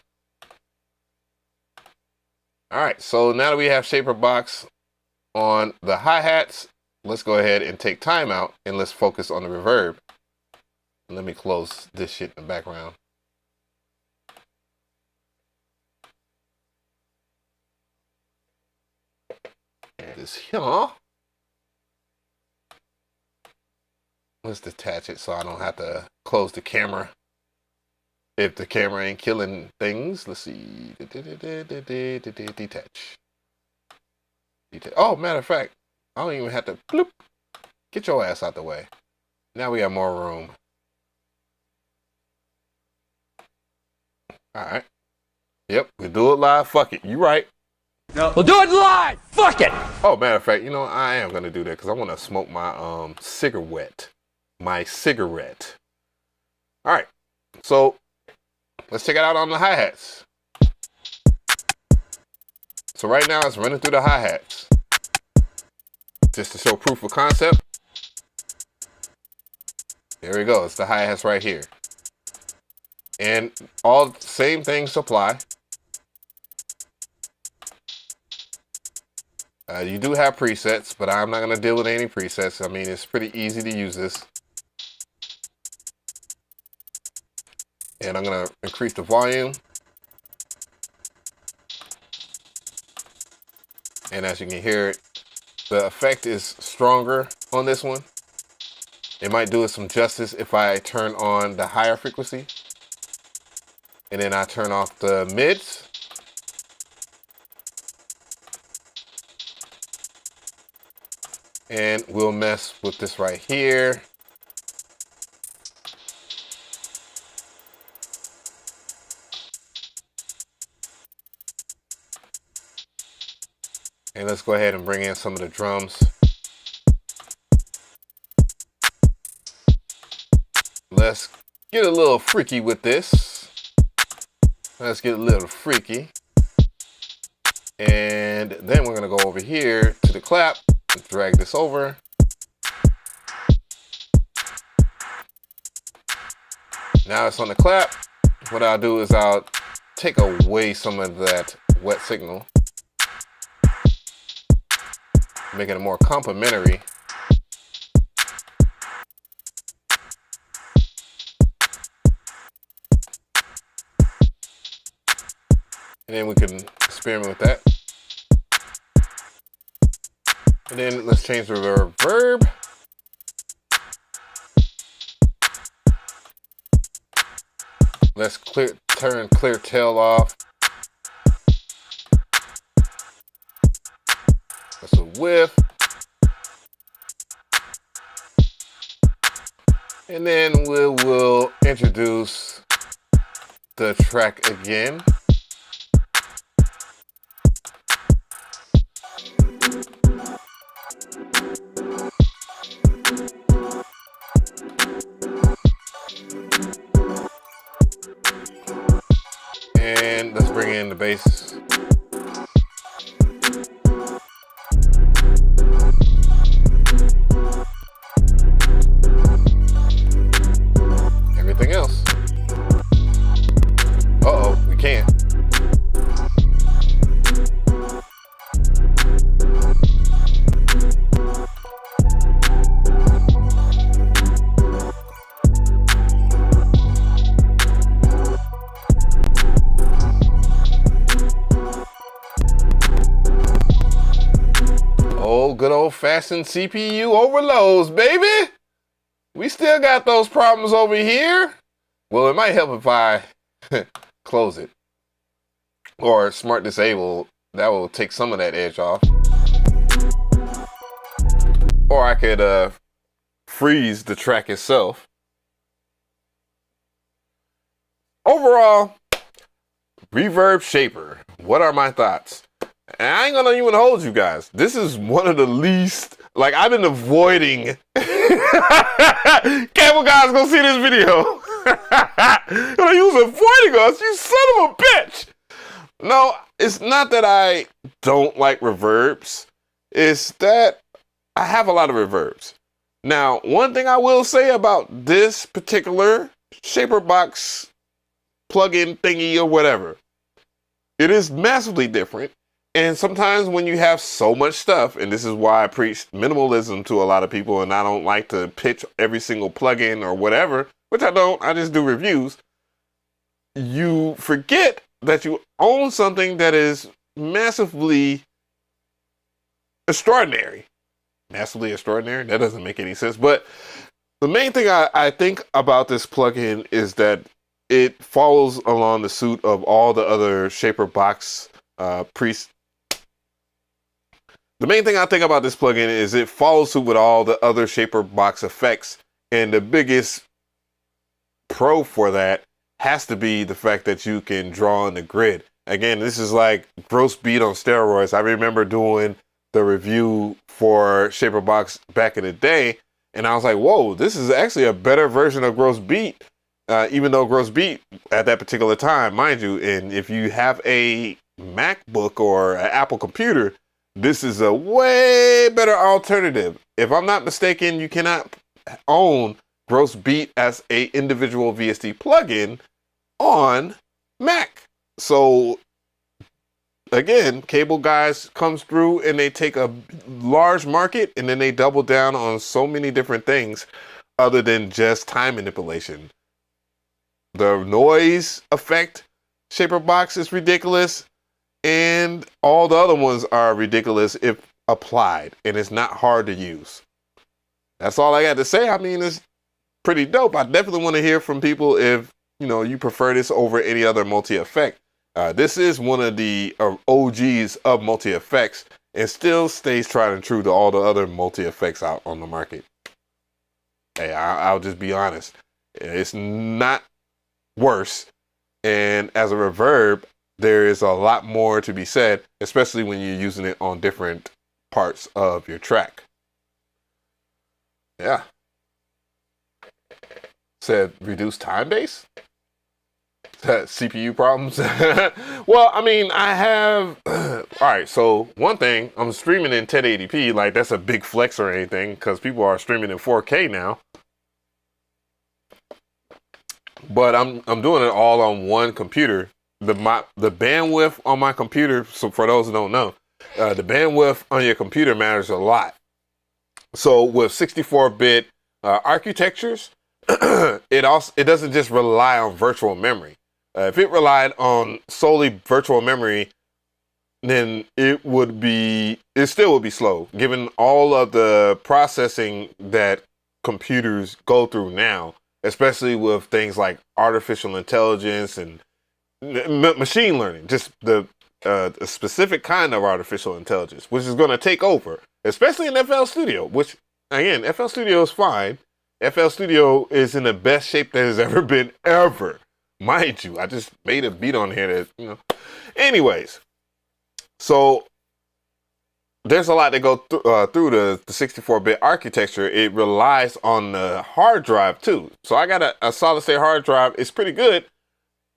All right, so now that we have Shaper Box on the hi-hats, let's go ahead and take time out and let's focus on the reverb. Let me close this shit in the background. This here. Let's detach it so I don't have to close the camera. If the camera ain't killing things, let's see. Detach. Oh, matter of fact, I don't even have to bloop. Get your ass out the way. Now we have more room. All right. Yep, we do it live. Fuck it. You right. No. We'll do it live. Fuck it. Oh, matter of fact, you know, I am gonna do that because I want to smoke my cigarette. My cigarette. All right. So let's check it out on the hi-hats. So right now it's running through the hi-hats. Just to show proof of concept. There we go. It's the hi-hats right here. And all same things apply. You do have presets, but I'm not going to deal with any presets. I mean, it's pretty easy to use this. And I'm going to increase the volume. And as you can hear, the effect is stronger on this one. It might do it some justice if I turn on the higher frequency. And then I turn off the mids. And we'll mess with this right here. And let's go ahead and bring in some of the drums. Let's get a little freaky with this. Let's get a little freaky. And then we're going to go over here to the clap and drag this over. Now it's on the clap. What I'll do is I'll take away some of that wet signal, make it more complementary. And then we can experiment with that. And then let's change the reverb. Let's turn clear tail off. That's a whiff. And then we'll introduce the track again. And let's bring in the bass. Everything else. Uh-oh, we can't. Good old-fashioned CPU overloads, baby. We still got those problems over here. Well, it might help if I close it or smart disable. That will take some of that edge off. or I could freeze the track itself. Overall, Reverb Shaper. What are my thoughts? And I ain't gonna even hold you guys. This is one of the least, like, I've been avoiding. Cable guys gonna see this video. You was avoiding us, you son of a bitch. No, it's not that I don't like reverbs. It's that I have a lot of reverbs. Now, one thing I will say about this particular Shaper Box plugin thingy or whatever, it is massively different. And sometimes when you have so much stuff, and this is why I preach minimalism to a lot of people, and I don't like to pitch every single plugin or whatever, which I don't, I just do reviews. You forget that you own something that is massively extraordinary. Massively extraordinary? That doesn't make any sense. But the main thing I think about this plugin is that it follows along the suit of all the other Shaper Box The main thing I think about this plugin is it follows suit with all the other Shaper Box effects, and the biggest pro for that has to be the fact that you can draw on the grid. Again, this is like gross beat on steroids. I remember doing the review for Shaper Box back in the day, and I was like, whoa, this is actually a better version of gross beat, even though gross beat at that particular time, mind you, and if you have a MacBook or an Apple computer, this is a way better alternative. If I'm not mistaken, you cannot own gross beat as a individual VST plugin on Mac. So again, cable guys comes through and they take a large market and then they double down on so many different things other than just time manipulation. The noise effect Shaper Box is ridiculous, and all the other ones are ridiculous if applied, and it's not hard to use. That's all I got to say. I mean, it's pretty dope. I definitely want to hear from people if, you know, you prefer this over any other multi-effect. This is one of the OGs of multi-effects and still stays tried and true to all the other multi-effects out on the market. Hey, I'll just be honest. It's not worse. And as a reverb, there is a lot more to be said, especially when you're using it on different parts of your track. Yeah. Said reduce time base? CPU problems? Well, I mean, I have... all right, so one thing, I'm streaming in 1080p, like that's a big flex or anything, because people are streaming in 4K now. But I'm doing it all on one computer. The bandwidth on my computer, so for those who don't know, the bandwidth on your computer matters a lot. So with 64-bit architectures, it doesn't just rely on virtual memory. If it relied on solely virtual memory, then it still would be slow, given all of the processing that computers go through now, especially with things like artificial intelligence and machine learning, just the specific kind of artificial intelligence, which is going to take over, especially in FL Studio, which, again, FL Studio is fine. FL Studio is in the best shape that has ever been, ever. Mind you, I just made a beat on here that, you know. Anyways, so there's a lot that go through the 64-bit architecture. It relies on the hard drive, too. So I got a solid-state hard drive. It's pretty good.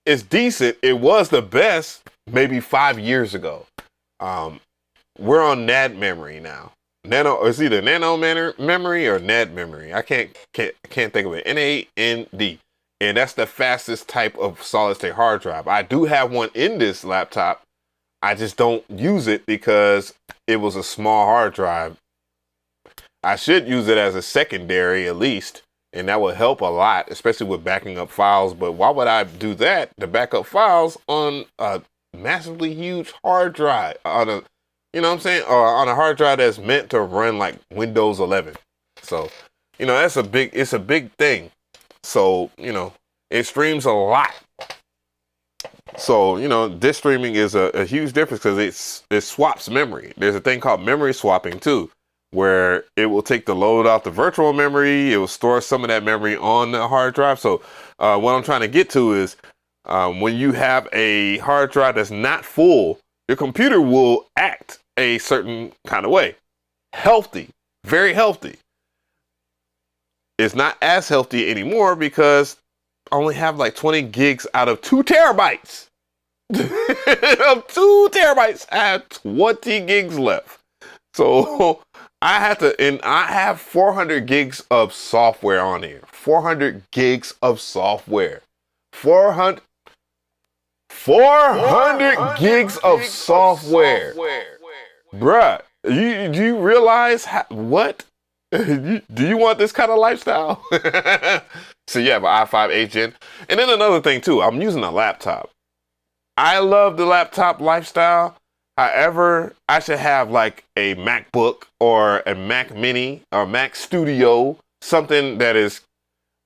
It's decent. It was the best maybe 5 years ago. We're on NAND memory now. It's either nano memory or NAND memory. I can't think of it. NAND. And that's the fastest type of solid state hard drive. I do have one in this laptop. I just don't use it because it was a small hard drive. I should use it as a secondary at least. And that would help a lot, especially with backing up files. But why would I do that to back up files on a massively huge hard drive? You know what I'm saying? Or on a hard drive that's meant to run like Windows 11. So, you know, it's a big thing. So, you know, it streams a lot. So, you know, this streaming is a huge difference because it swaps memory. There's a thing called memory swapping too. where it will take the load off the virtual memory. It will store some of that memory on the hard drive. So what I'm trying to get to is when you have a hard drive that's not full, your computer will act a certain kind of way. Healthy, very healthy. It's not as healthy anymore because I only have like 20 gigs out of 2 terabytes. Of 2 terabytes, I have 20 gigs left. So I have 400 gigs of software on here. 400 gigs of software. 400 gigs of software. Bruh, do you realize what? Do you want this kind of lifestyle? So you have an i5 8th Gen. And then another thing too, I'm using a laptop. I love the laptop lifestyle. However, I should have like a MacBook or a Mac Mini or Mac Studio, something that is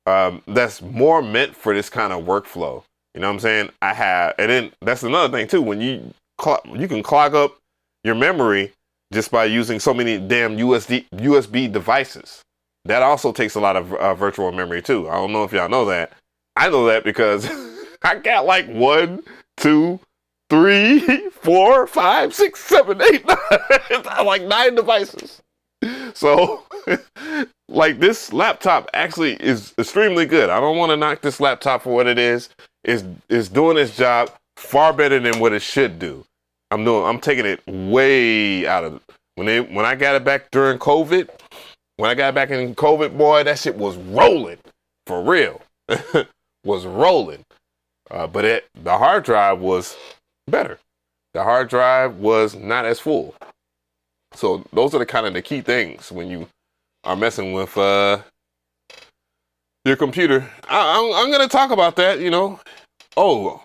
that's more meant for this kind of workflow. You know what I'm saying? And then that's another thing too. When you can clog up your memory just by using so many damn USB devices. That also takes a lot of virtual memory too. I don't know if y'all know that. I know that because I got like 1, 2, 3, 4, 5, 6, 7, 8, 9, like 9 devices. So like this laptop actually is extremely good. I don't want to knock this laptop for what it is. It's doing its job far better than what it should do. I'm taking it way out of when I got it back during COVID. When I got back in COVID, boy, that shit was rolling for real. Was rolling. But the hard drive was better. The hard drive was not as full. So those are the kind of the key things when you are messing with your computer. I'm going to talk about that, you know. Oh,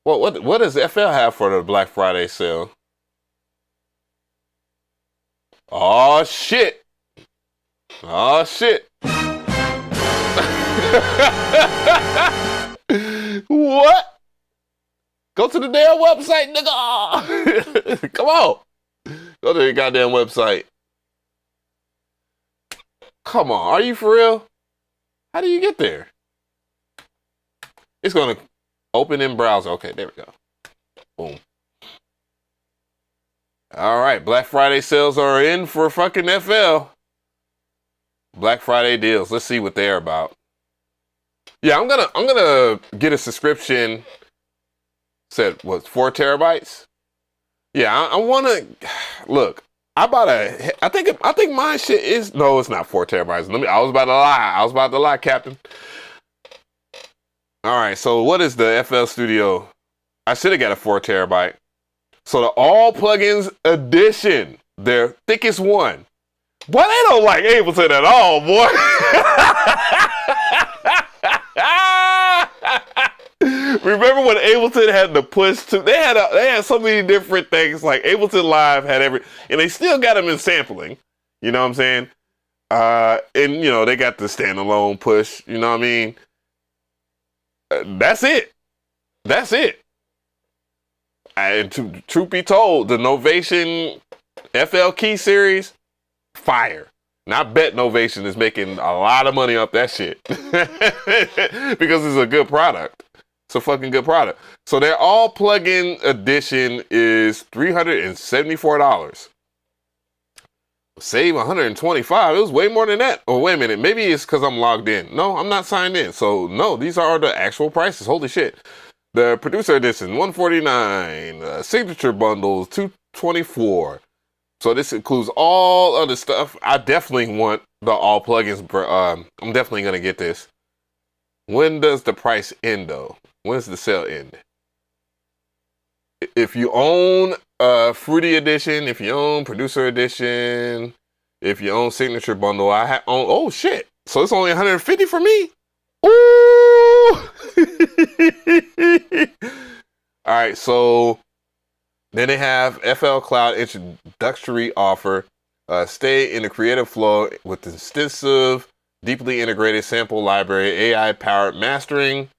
well, what does FL have for the Black Friday sale? Oh, shit. Oh, shit. What? Go to the damn website, nigga. Come on. Go to the goddamn website. Come on. Are you for real? How do you get there? It's going to open in browser. Okay, there we go. Boom. All right. Black Friday sales are in for fucking FL. Black Friday deals. Let's see what they're about. Yeah, I'm gonna get a subscription. Said what, 4 terabytes? Yeah, I wanna look. I think my shit is no, it's not 4 terabytes. I was about to lie, Captain. All right, so what is the FL Studio? I should have got a 4 terabyte. So the All Plugins Edition, their thickest one. Boy, they don't like Ableton at all, boy. Remember when Ableton had the push to? They had so many different things. Like Ableton Live had and they still got them in sampling. You know what I'm saying? And you know they got the standalone push. You know what I mean? That's it. That's it. And truth be told, the Novation FL Key series, fire. And I bet Novation is making a lot of money off that shit because it's a good product. It's a fucking good product. So their All Plugin Edition is $374. Save $125. It was way more than that. Oh, wait a minute. Maybe it's because I'm logged in. No, I'm not signed in. So no, these are the actual prices. Holy shit. The Producer Edition, $149. Signature Bundles, $224. So this includes all other stuff. I definitely want the All Plugins. I'm definitely going to get this. When does the price end, though? When does the sale end? If you own Fruity Edition, if you own Producer Edition, if you own Signature Bundle, oh shit. So it's only $150 for me? Ooh! All right, so then they have FL Cloud introductory offer. Stay in the creative flow with extensive, deeply integrated sample library, AI-powered mastering.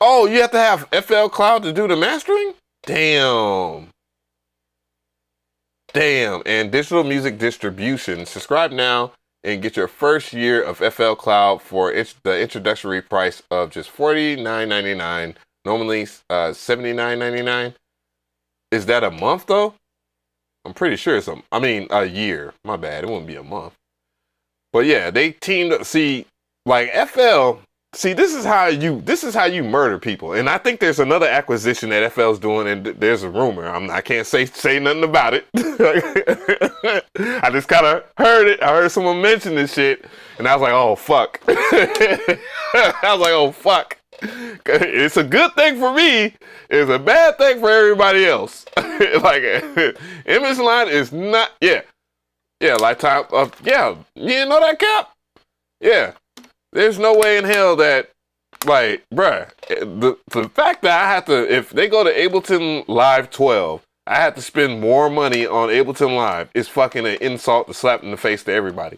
Oh, you have to have FL Cloud to do the mastering? Damn. Damn. And digital music distribution. Subscribe now and get your first year of FL Cloud for the introductory price of just $49.99. Normally $79.99. Is that a month though? I'm pretty sure it's a year. My bad. It wouldn't be a month. But yeah, they teamed up. See, like FL. See, this is how you murder people. And I think there's another acquisition that FL's doing, and there's a rumor. I can't say nothing about it. I just kind of heard it. I heard someone mention this shit, and I was like, oh fuck. I was like, oh fuck. It's a good thing for me. It's a bad thing for everybody else. Like, Image Line is not. Yeah, lifetime. Yeah, you didn't know that, Cap? Yeah. There's no way in hell that, like, bruh, the fact that I have to, if they go to Ableton Live 12, I have to spend more money on Ableton Live is fucking an insult to slap in the face to everybody.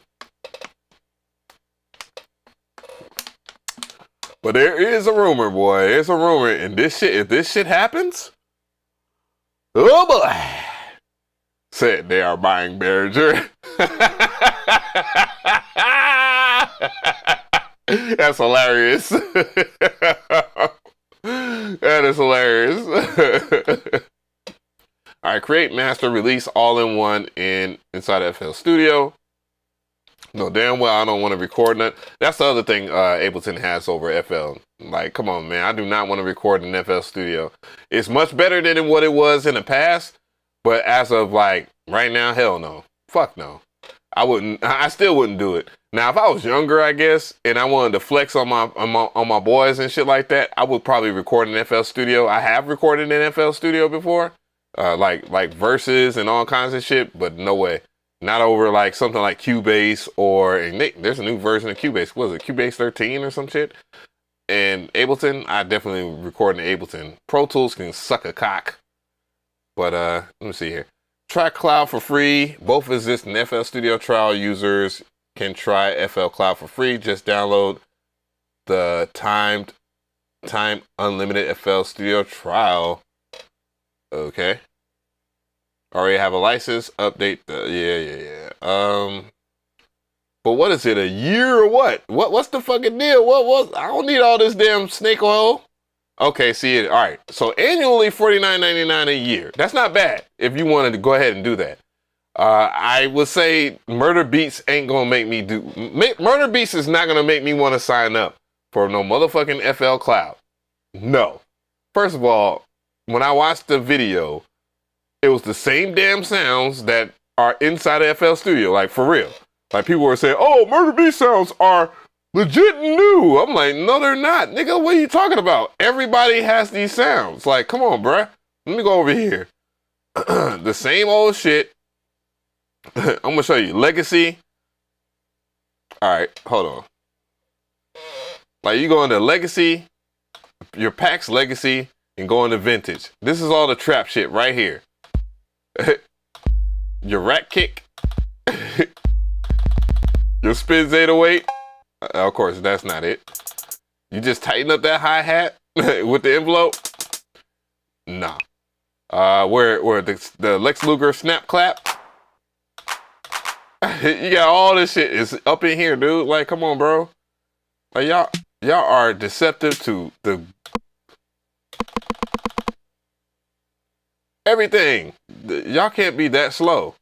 But there is a rumor, boy. There's a rumor, and if this shit happens, oh boy, said they are buying Behringer. That's hilarious. That is hilarious. All right, create, master, release all in one inside of FL Studio. No, damn well I don't want to record that. That's the other thing Ableton has over FL. Like, come on, man. I do not want to record in FL Studio. It's much better than what it was in the past, but as of like right now, hell no. Fuck no. I still wouldn't do it. Now, if I was younger, I guess, and I wanted to flex on my boys and shit like that, I would probably record in FL Studio. I have recorded in FL Studio before, like verses and all kinds of shit, but no way. Not over like something like Cubase there's a new version of Cubase. What was it, Cubase 13 or some shit? And Ableton, I definitely record in Ableton. Pro Tools can suck a cock. But let me see here. Try Cloud for free. Both existing FL Studio trial users can try FL Cloud for free. Just download the time unlimited FL Studio trial. Okay. Already have a license. Update the yeah. But what is it? A year or what? What's the fucking deal? I don't need all this damn snake oil. Okay, see it. All right. So annually $49.99 a year. That's not bad if you wanted to go ahead and do that. I would say Murder Beats ain't gonna make me do. Murder Beats is not gonna make me want to sign up for no motherfucking FL Cloud. No. First of all, when I watched the video, it was the same damn sounds that are inside of FL Studio. Like, for real. Like, people were saying, "Oh, Murder Beats sounds are legit new." I'm like, no, they're not. Nigga, what are you talking about? Everybody has these sounds. Like, come on, bruh. Let me go over here. The same old shit. I'm going to show you. Legacy. All right, hold on. Like, you go into Legacy, your PAX Legacy, and go into Vintage. This is all the trap shit right here. Your Rat Kick. Your Spins 808. Of course, that's not it. You just tighten up that hi-hat with the envelope? Nah. Where the Lex Luger snap clap? You got all this shit is up in here, dude. Like, come on, bro. Like, y'all are deceptive to the everything. Y'all can't be that slow.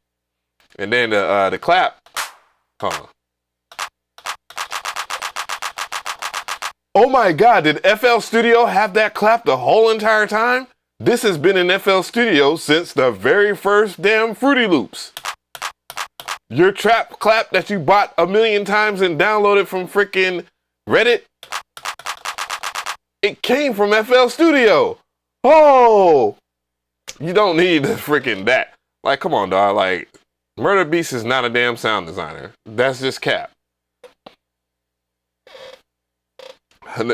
And then the clap. Hold on. Oh my God, did FL Studio have that clap the whole entire time? This has been in FL Studio since the very first damn Fruity Loops. Your trap clap that you bought 1,000,000 times and downloaded from freaking Reddit, it came from FL Studio. Oh, you don't need freaking that. Like, come on, dog. Like, Murder Beast is not a damn sound designer. That's just cap.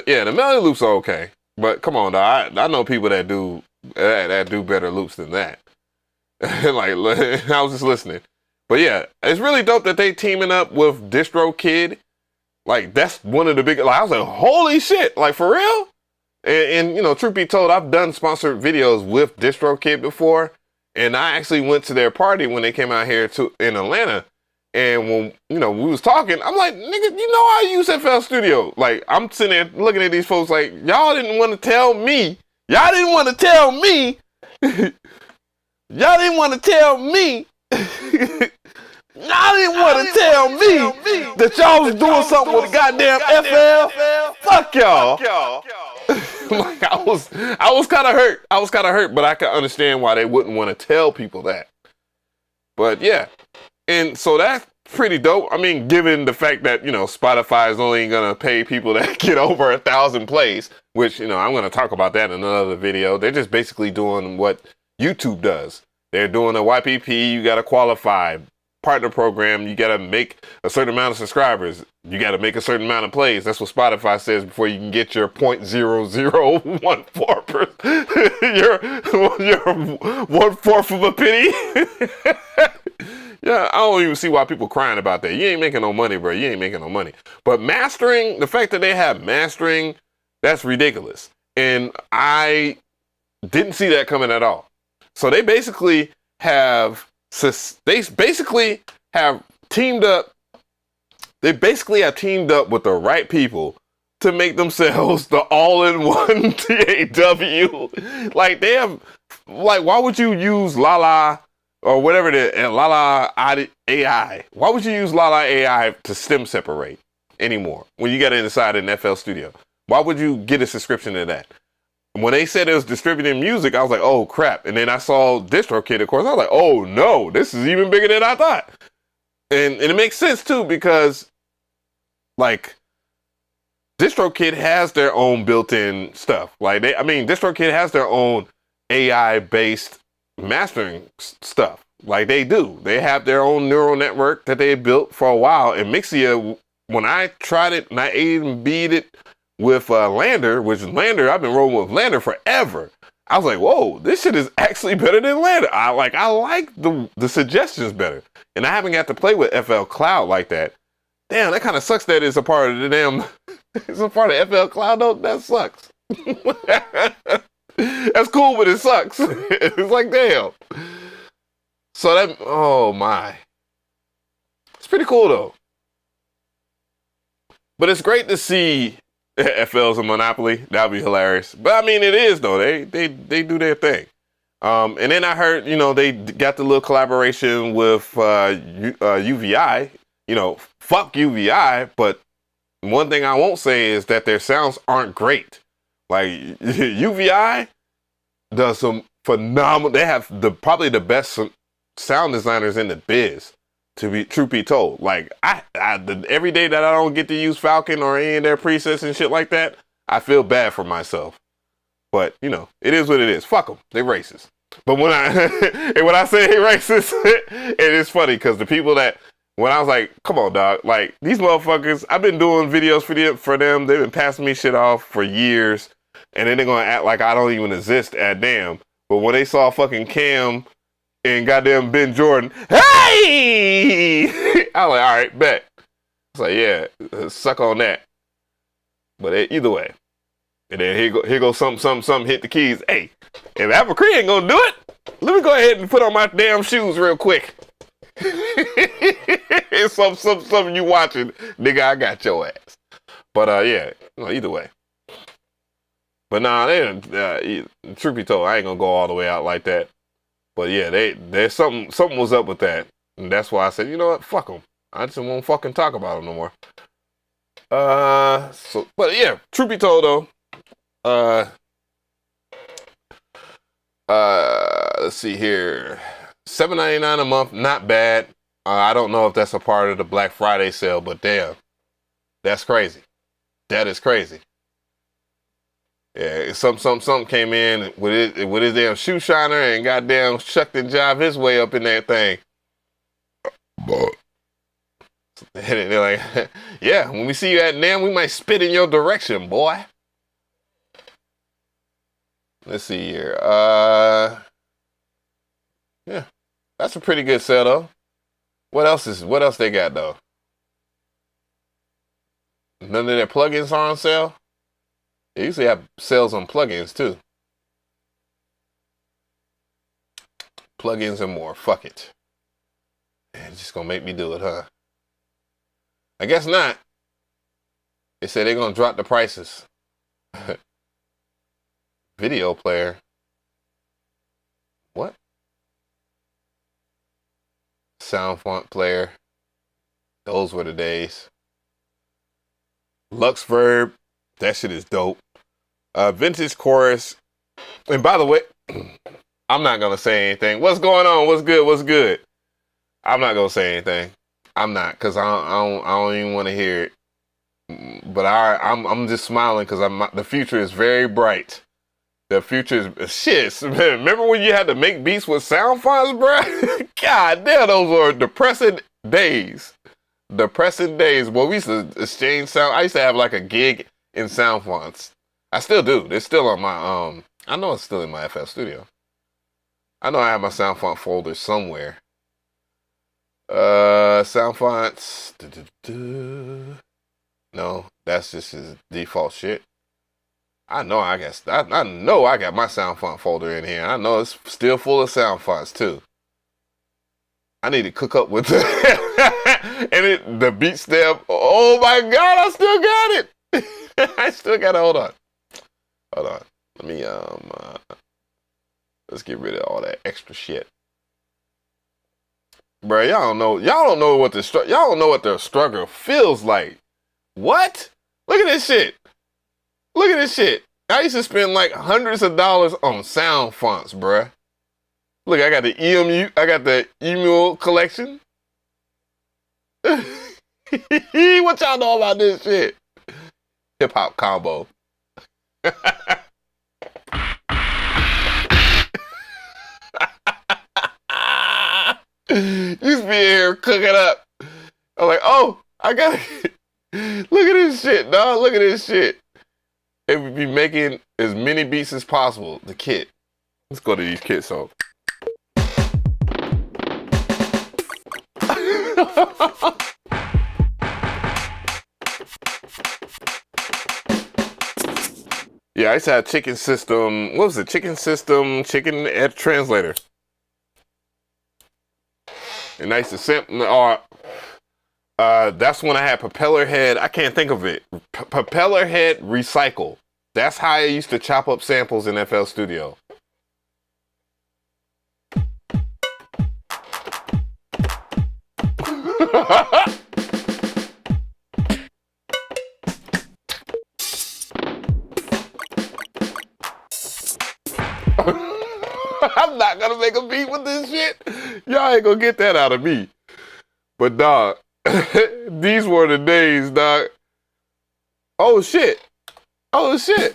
Yeah, the melody loops are okay, but come on, dog. I know people that do better loops than that. Like, I was just listening, but yeah, it's really dope that they teaming up with DistroKid. Like, that's one of the big. Like, I was like, holy shit! Like, for real. And you know, truth be told, I've done sponsored videos with DistroKid before, And I actually went to their party when they came out here in Atlanta. And when, you know, we was talking, I'm like, nigga, you know I use FL Studio. Like, I'm sitting there looking at these folks like, y'all didn't want to tell me. Y'all didn't want to tell me. Y'all didn't want to tell me. Y'all didn't want to tell me that y'all was doing something with the goddamn FL. Fuck y'all. Like, I was kind of hurt. I was kind of hurt, but I can understand why they wouldn't want to tell people that. But yeah, and so that's pretty dope. I mean, given the fact that, you know, Spotify is only gonna pay people that get over 1,000 plays, which, you know, I'm gonna talk about that in another video. They're just basically doing what YouTube does. They're doing a YPP. You gotta qualify. Partner program, you gotta make a certain amount of subscribers. You gotta make a certain amount of plays. That's what Spotify says before you can get your 0.0014%. your 1/4 of a penny. Yeah, I don't even see why people crying about that. You ain't making no money, bro. You ain't making no money. But mastering, the fact that they have mastering, that's ridiculous. And I didn't see that coming at all. So they basically have teamed up. They basically have teamed up with the right people to make themselves the all-in-one TAW. Like, they have, like, why would you use Lala or whatever it is, Lala AI? Why would you use Lala AI to stem separate anymore when you got it inside an FL Studio? Why would you get a subscription to that? When they said it was distributing music, I was like, oh crap. And then I saw DistroKid, of course. I was like, oh no, this is even bigger than I thought. And it makes sense too, because like DistroKid has their own built-in stuff. Like DistroKid has their own AI-based mastering stuff. Like they do. They have their own neural network that they built for a while. And Mixia, when I tried it and I A and B'd it with Lander, which is Lander, I've been rolling with Lander forever. I was like, whoa, this shit is actually better than Lander. I like the suggestions better. And I haven't got to play with FL Cloud like that. Damn, that kind of sucks that it's a part of the damn, it's a part of FL Cloud though. That sucks. That's cool, but it sucks. It's like, damn. So that, oh my. It's pretty cool though. But it's great to see FL's a monopoly. That'd be hilarious. But I mean, it is though. They do their thing. And then I heard, you know, they got the little collaboration with UVI. You know, fuck UVI. But one thing I won't say is that their sounds aren't great. Like UVI does some phenomenal. They have probably the best sound designers in the biz. To be truth be told, like every day that I don't get to use Falcon or any of their presets and shit like that, I feel bad for myself. But you know, it is what it is. Fuck them, they racist. But when I say they racist, it is funny because the people that when I was like, come on, dog, like these motherfuckers, I've been doing videos for them. They've been passing me shit off for years, and then they're gonna act like I don't even exist at damn. But when they saw fucking Cam and goddamn Ben Jordan, hey! I was like, all right, bet. It's like, yeah, suck on that. But either way. And then here goes something, hit the keys. Hey, if Mcree ain't gonna do it, let me go ahead and put on my damn shoes real quick. It's something you watching, nigga, I got your ass. But yeah, no, either way. But nah, truth be told, I ain't gonna go all the way out like that. But yeah, there's something was up with that, and that's why I said, you know what, fuck them. I just won't fucking talk about them no more. But yeah, truth be told though, let's see here, $7.99 a month, not bad. I don't know if that's a part of the Black Friday sale, but damn, that's crazy. That is crazy. Yeah, something came in with his damn shoe shiner and goddamn shucked and jive his way up in that thing. And they're like, yeah, when we see you at NAMM, we might spit in your direction, boy. Let's see here. Yeah, that's a pretty good sale though. What else they got though? None of their plugins are on sale. They usually have sales on plugins too. plugins and more. Fuck it. Man, it's just gonna make me do it, huh? I guess not. They said they're gonna drop the prices. Video player. What? Sound font player. Those were the days. Reverb. That shit is dope. Vintage chorus. And by the way, I'm not gonna say anything. What's going on? What's good? What's good? I'm not gonna say anything. I'm not, cause I don't even want to hear it. But I'm just smiling because the future is very bright. The future is shit. Man, remember when you had to make beats with sound fonts, bro? God damn, those were depressing days. Depressing days. Well, we used to exchange sound. I used to have like a gig in sound fonts. I still do. They're still on my I know it's still in my FL Studio. I know I have my sound font folder somewhere. Sound fonts. No, that's just his default shit. I know I got my sound font folder in here. I know it's still full of sound fonts too. I need to cook up with and the beat step. Oh my god, I still got it. I still got it. Hold on. Let me let's get rid of all that extra shit. Bro, y'all don't know what the struggle feels like. What? Look at this shit. Look at this shit. I used to spend like hundreds of dollars on sound fonts, bruh. Look, I got the emu collection. What y'all know about this shit? Hip hop combo. Used to be here cooking up. I'm like, oh, I got it. Look at this shit, dog. Look at this shit. It would be making as many beats as possible. The kit. Let's go to these kits. So. Yeah, I used to have chicken system. What was it? Chicken system, chicken ed translator. And I used to sample. That's when I had propeller head. I can't think of it. Propeller head recycle. That's how I used to chop up samples in FL Studio. I'm not gonna make a beat with this shit. Y'all ain't gonna get that out of me. But dog, these were the days, dog. Oh shit. Oh shit.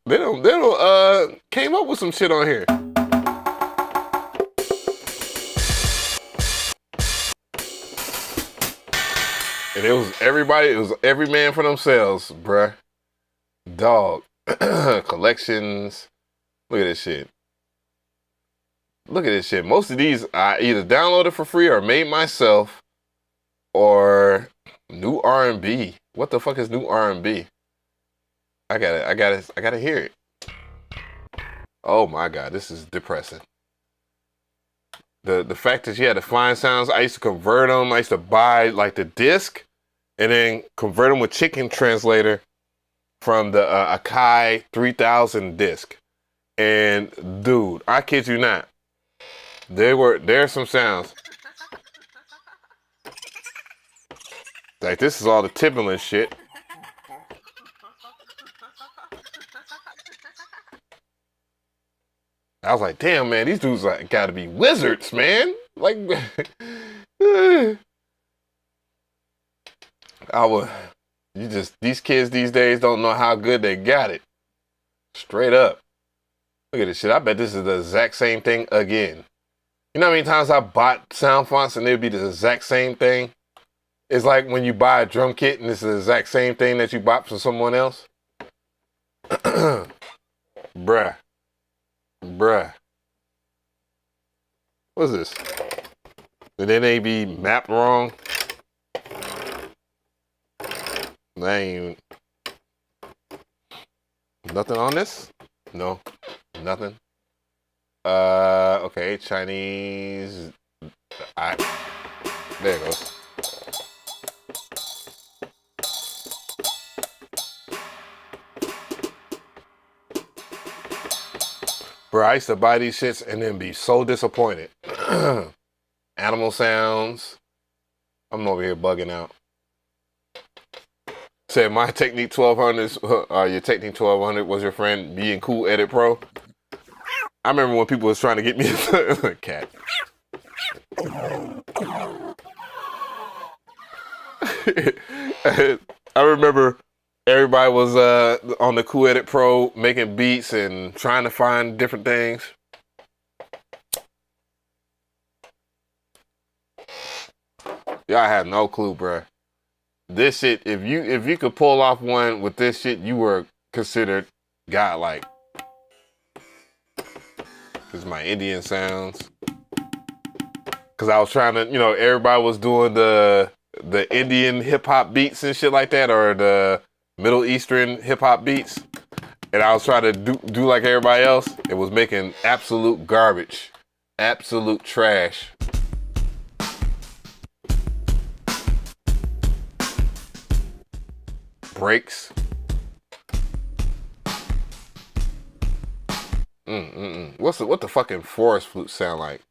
They don't came up with some shit on here. And it was every man for themselves, bruh. Dog. Collections. Look at this shit. Look at this shit. Most of these I either downloaded for free or made myself, or new R&B. What the fuck is new R&B? I gotta hear it. Oh my god, this is depressing. The fact that you had to find sounds, I used to convert them. I used to buy like the disc and then convert them with Chicken Translator from the Akai 3000 disc. And dude, I kid you not, there's some sounds. Like this is all the Timberland shit. I was like, damn man, these dudes like gotta be wizards, man. Like these kids these days don't know how good they got it. Straight up. Look at this shit. I bet this is the exact same thing again. You know how many times I bought sound fonts and it'd be the exact same thing? It's like when you buy a drum kit and it's the exact same thing that you bought from someone else. Bruh. What's this? And then they be mapped wrong. That ain't nothing on this? No, nothing. Okay, Chinese. There it goes. Bro, I used to buy these shits and then be so disappointed. Animal sounds. I'm over here bugging out. Said my Technique 1200s, your Technique 1200 was your friend being Cool Edit Pro. I remember when people was trying to get me a cat. I remember everybody was on the Cool Edit Pro making beats and trying to find different things. Yeah, I had no clue, bruh. This shit, if you could pull off one with this shit, you were considered godlike. This is my Indian sounds. Cause I was trying to, you know, everybody was doing the Indian hip hop beats and shit like that, or the Middle Eastern hip hop beats. And I was trying to do like everybody else. It was making absolute garbage. Absolute trash. Breaks. What the fucking forest flute sound like?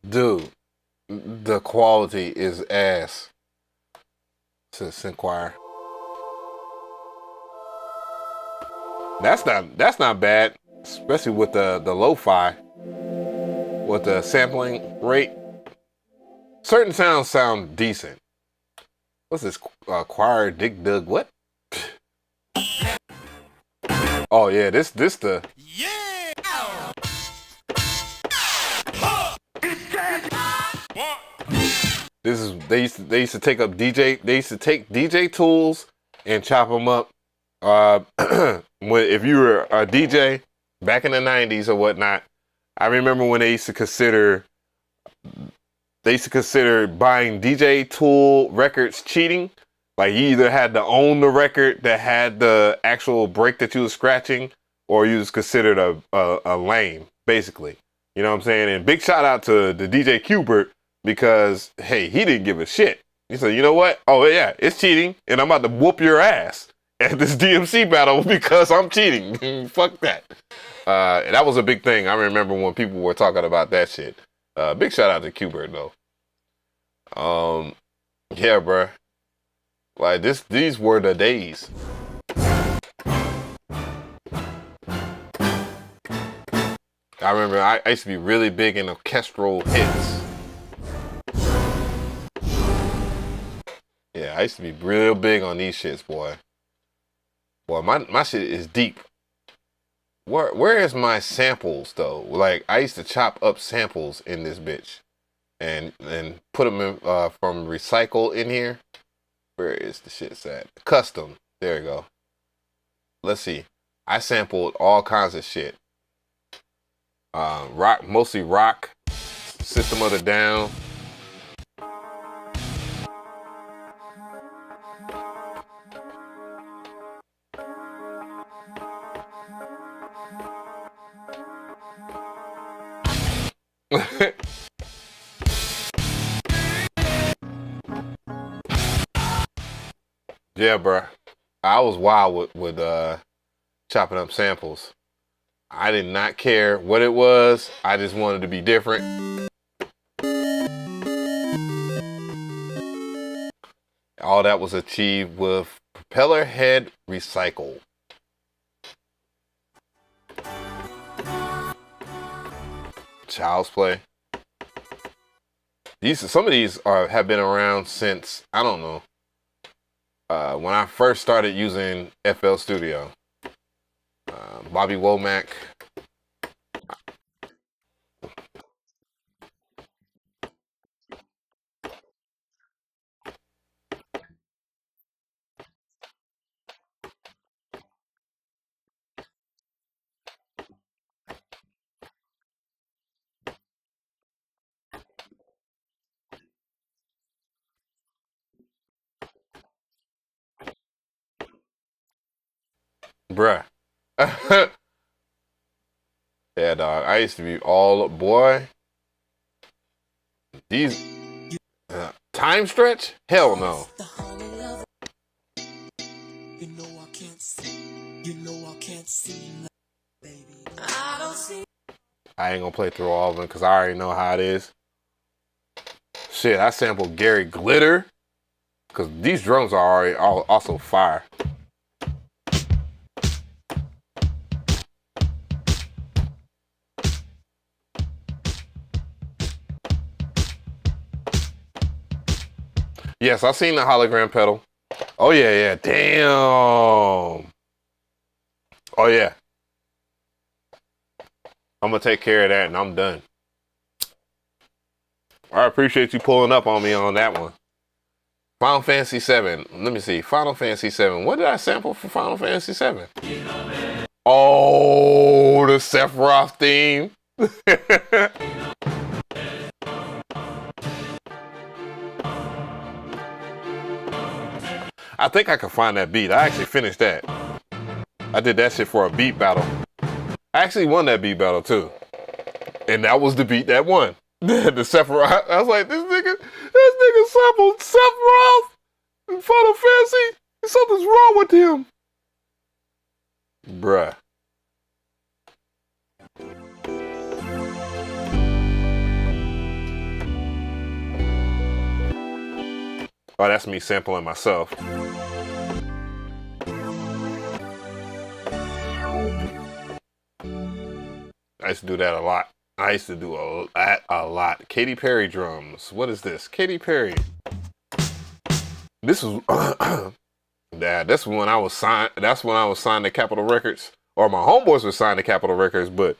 Dude, the quality is ass. Says Inquire. That's not bad, especially with the lo-fi, with the sampling rate. Certain sounds sound decent. What's this? Choir Dick Dug what? Oh yeah, this the. This is they used to take DJ tools and chop them up. If you were a DJ back in the 90s or whatnot, I remember when they used to consider buying DJ tool records cheating. Like you either had to own the record that had the actual break that you was scratching, or you was considered a lame, basically. You know what I'm saying? And big shout out to the DJ Qbert, because hey, he didn't give a shit. He said, you know what? Oh yeah, it's cheating, and I'm about to whoop your ass at this DMC battle because I'm cheating. Fuck that. And that was a big thing. I remember when people were talking about that shit. Big shout out to Qbert though. Yeah, bruh. Like these were the days. I remember I used to be really big in orchestral hits. Yeah, I used to be real big on these shits, boy. Boy, my shit is deep. Where is my samples though? Like I used to chop up samples in this bitch, and put them in, from recycle in here. Where is the shit at? Custom. There you go. Let's see. I sampled all kinds of shit. Rock, mostly rock. System of a Down. Yeah, bruh. I was wild with chopping up samples. I did not care what it was. I just wanted to be different. All that was achieved with propeller head recycle. Child's Play. Some of these have been around since, I don't know, when I first started using FL Studio. Bobby Womack. Bruh. Yeah, dog. I used to be all boy. These time stretch? Hell no. I ain't gonna play through all of them because I already know how it is. Shit, I sampled Gary Glitter because these drums are already also fire. Yes, I've seen the hologram pedal. Oh yeah, yeah. Damn. Oh yeah. I'm gonna take care of that and I'm done. I appreciate you pulling up on me on that one. Final Fantasy 7. Let me see. Final Fantasy 7. What did I sample for Final Fantasy 7? Oh, the Sephiroth theme. I think I can find that beat. I actually finished that. I did that shit for a beat battle. I actually won that beat battle too. And that was the beat that won. The Sephiroth. I was like, this nigga sampled Sephiroth in Final Fantasy. Something's wrong with him. Bruh. Oh, that's me sampling myself. I used to do that a lot. I used to do a lot. Katy Perry drums. What is this? Katy Perry. This was that's when I was signed. That's when I was signed to Capitol Records, or my homeboys were signed to Capitol Records. But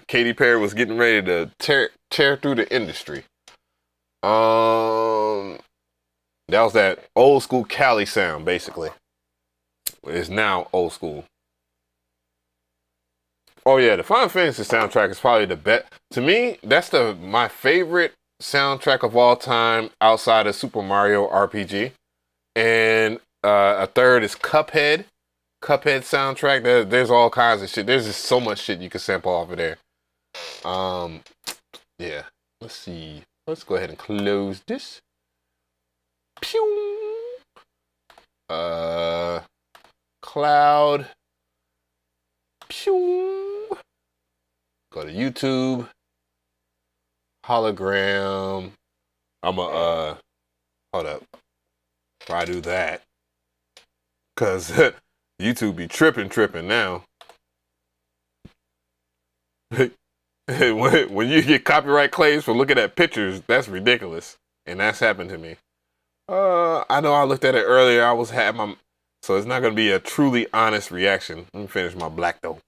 Katy Perry was getting ready to tear through the industry. That was that old school Cali sound, basically. It's now old school. Oh yeah, the Final Fantasy soundtrack is probably the best. To me, that's my favorite soundtrack of all time outside of Super Mario RPG. And a third is Cuphead. Cuphead soundtrack. There's all kinds of shit. There's just so much shit you can sample off of there. Yeah. Let's see. Let's go ahead and close this. Pew. Cloud. Pew. Go to YouTube. Hologram. Hold up. Before I do that. Cause YouTube be tripping now. When you get copyright claims for looking at pictures, that's ridiculous. And that's happened to me. I know I looked at it earlier. So it's not gonna be a truly honest reaction. Let me finish my black though.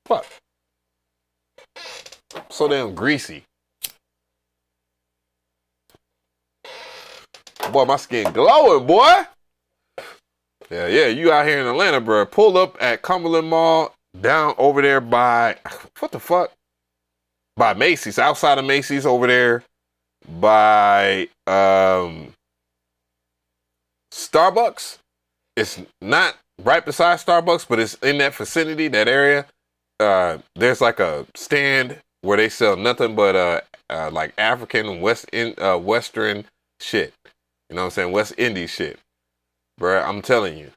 What? So damn greasy. Boy, my skin glowing, boy. Yeah, you out here in Atlanta, bro. Pull up at Cumberland Mall, down over there by, what the fuck? By Macy's, outside of Macy's over there by Starbucks. It's not right beside Starbucks, but it's in that vicinity, that area. There's like a stand where they sell nothing but like African Western shit. You know what I'm saying? West Indies shit. Bruh, I'm telling you.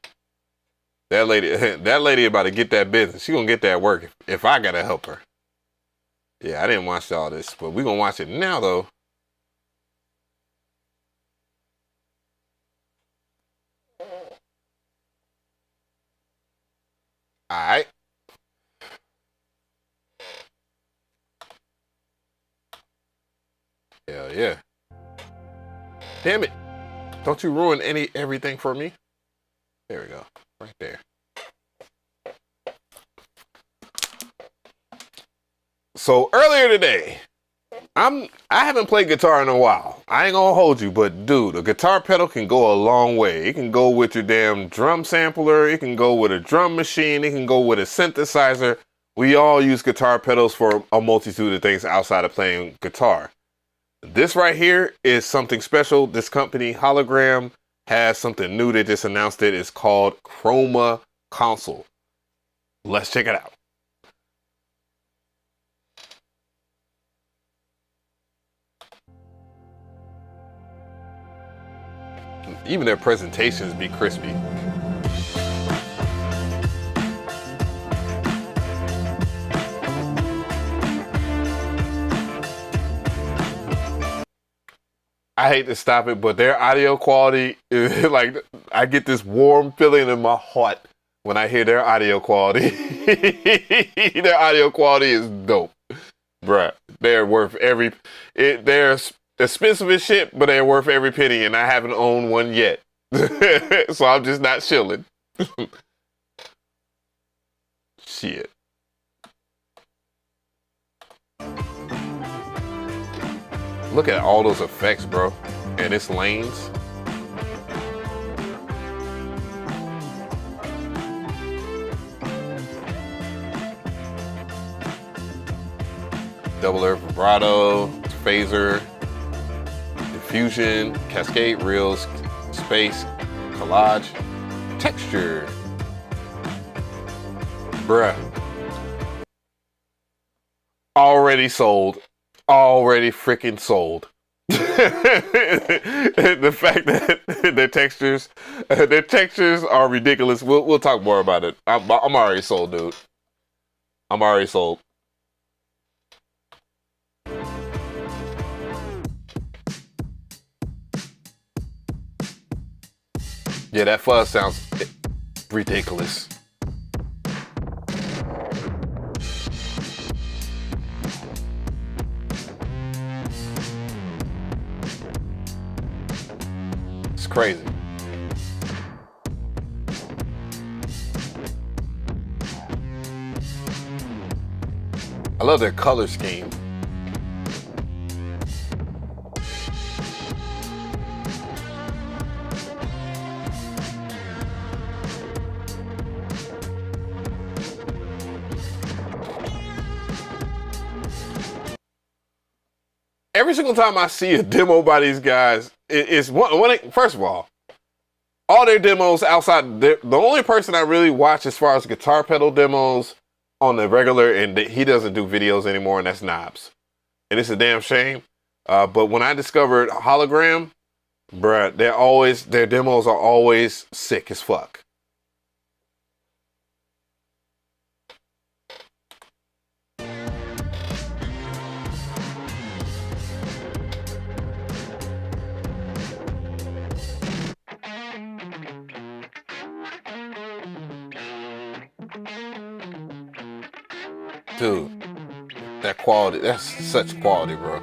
That lady about to get that business. She gonna get that work if I gotta help her. Yeah, I didn't watch all this, but we gonna watch it now though. Alright. Hell yeah. Damn it. Don't you ruin everything for me. There we go. Right there. So earlier today, I haven't played guitar in a while. I ain't gonna hold you, but dude, a guitar pedal can go a long way. It can go with your damn drum sampler. It can go with a drum machine. It can go with a synthesizer. We all use guitar pedals for a multitude of things outside of playing guitar. This right here is something special. This company, Hologram, has something new. They just announced it. It's called Chroma Console. Let's check it out. Even their presentations be crispy. I hate to stop it, but their audio quality is like, I get this warm feeling in my heart when I hear their audio quality. Their audio quality is dope. Bruh, they're worth they're expensive as shit, but they're worth every penny, and I haven't owned one yet. So I'm just not chilling. Shit. Look at all those effects, bro. And its lanes. Double air vibrato, phaser, diffusion, cascade, reels, space, collage, texture. Bruh. Already sold. Already freaking sold. The fact that their textures are ridiculous. We'll talk more about it. I'm already sold, dude. I'm already sold. Yeah, that fuzz sounds ridiculous. It's crazy. I love their color scheme. Every single time I see a demo by these guys, first of all their demos outside, the only person I really watch as far as guitar pedal demos on the regular, and he doesn't do videos anymore, and that's Knobs. And it's a damn shame. But when I discovered Hologram, bruh, their demos are always sick as fuck. Dude, that quality, that's such quality, bro.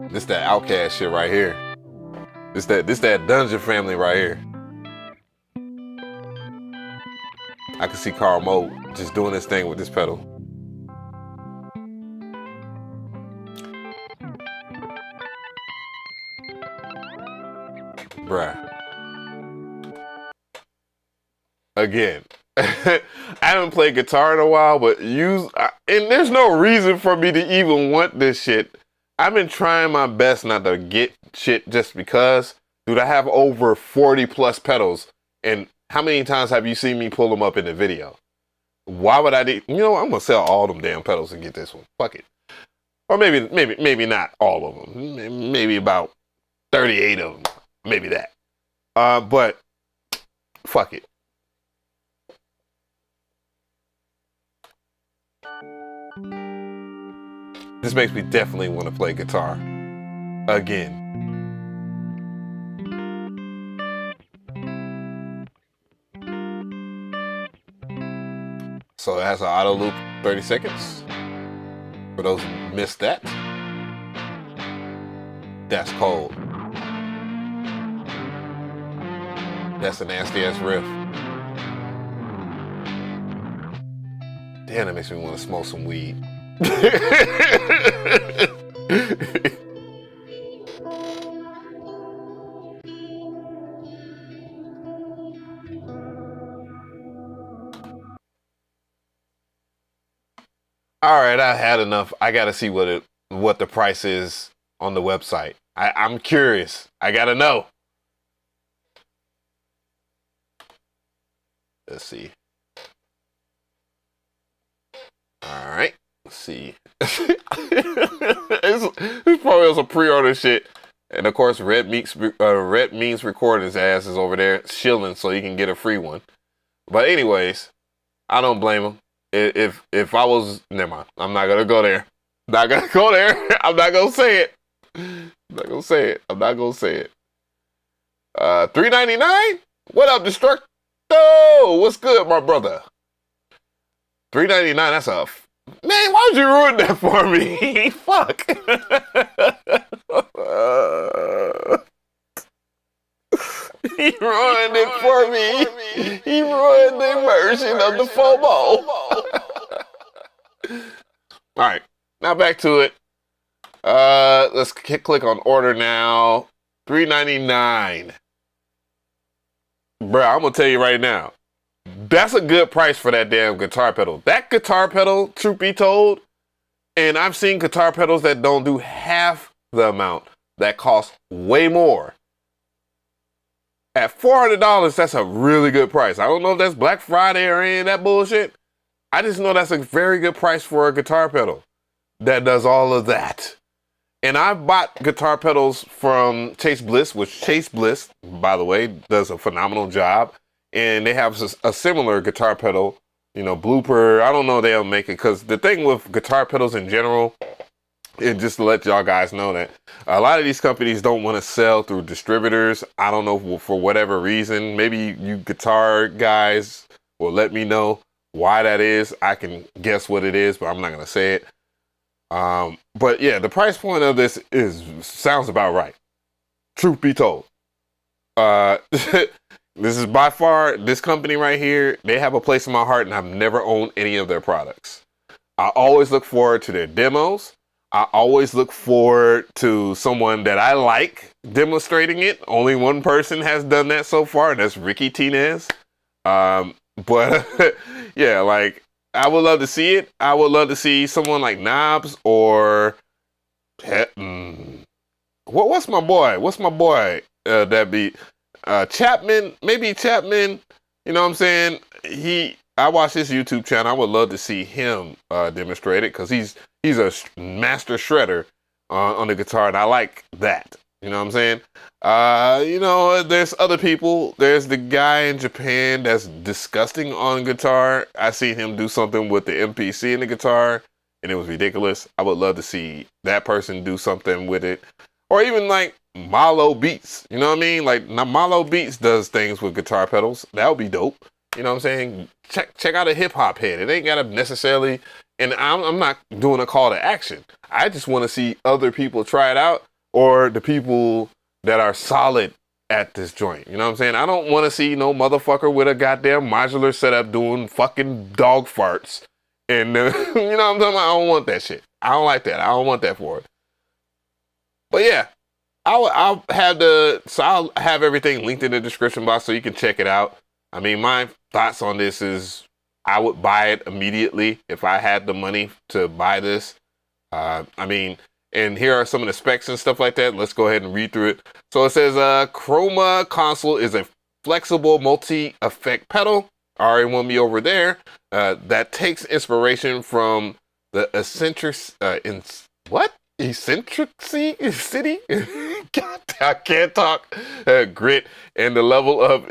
This that Outcast shit right here. This that Dungeon Family right here. I can see Carl Moe just doing this thing with this pedal. Bruh. Again. I haven't played guitar in a while, but and there's no reason for me to even want this shit. I've been trying my best not to get shit just because. Dude, I have over 40 plus pedals, and how many times have you seen me pull them up in the video? Why would I I'm gonna sell all them damn pedals and get this one. Fuck it. Or maybe not all of them. Maybe about 38 of them. Maybe that. But fuck it. This makes me definitely want to play guitar again. So it has an auto loop 30 seconds. For those who missed that, that's cold. That's a nasty ass riff. Damn, that makes me want to smoke some weed. All right, I had enough. I gotta see what the price is on the website. I'm curious. I gotta know. Let's see. All right. Let's see. This probably was a pre-order shit. And of course, Red Means recording his ass is over there shilling so he can get a free one. But anyways, I don't blame him. If I was, never mind. I'm not gonna go there. Not gonna go there. I'm not gonna say it. I'm not gonna say it. I'm not gonna say it. $3.99? What up, Destructo? What's good, my brother? $3.99. That's a man. Why would you ruin that for me? Fuck. He ruined it for me. He ruined the immersion of the FOMO. All right, now back to it. Let's click on order now. $3.99. Bro, I'm gonna tell you right now, that's a good price for that damn guitar pedal. That guitar pedal, truth be told, and I've seen guitar pedals that don't do half the amount that cost way more. At $400, that's a really good price. I don't know if that's Black Friday or any of that bullshit. I just know that's a very good price for a guitar pedal that does all of that. And I bought guitar pedals from Chase Bliss, which Chase Bliss, by the way, does a phenomenal job. And they have a similar guitar pedal, you know, Blooper. I don't know if they'll make it, because the thing with guitar pedals in general, and just to let y'all guys know that a lot of these companies don't want to sell through distributors. I don't know, for whatever reason. Maybe you guitar guys will let me know why that is. I can guess what it is, but I'm not going to say it. But yeah, the price point of this sounds about right. Truth be told. This is by far, this company right here, they have a place in my heart, and I've never owned any of their products. I always look forward to their demos. I always look forward to someone that I like demonstrating it. Only one person has done that so far, and that's Ricky Tinez. But yeah, like, I would love to see it. I would love to see someone like Knobs or what's my boy? What's my boy? That be Chapman, maybe Chapman. You know what I'm saying? I watch his YouTube channel. I would love to see him demonstrate it, because he's a master shredder on the guitar, and I like that. You know what I'm saying? You know, there's other people. There's the guy in Japan that's disgusting on guitar. I seen him do something with the MPC in the guitar, and it was ridiculous. I would love to see that person do something with it. Or even like Malo Beats. You know what I mean? Like, now Malo Beats does things with guitar pedals. That would be dope. You know what I'm saying? Check out a hip hop head. It ain't gotta necessarily, and I'm not doing a call to action. I just want to see other people try it out, or the people that are solid at this joint. You know what I'm saying? I don't want to see no motherfucker with a goddamn modular setup doing fucking dog farts. And you know what I'm talking about? I don't want that shit. I don't like that. I don't want that for it. But yeah, I'll have everything linked in the description box so you can check it out. I mean, my thoughts on this is I would buy it immediately if I had the money to buy this. I mean, and here are some of the specs and stuff like that. Let's go ahead and read through it. So it says, Chroma Console is a flexible multi-effect pedal. Already won me over there. That takes inspiration from the eccentricity? God, I can't talk. Grit and the level of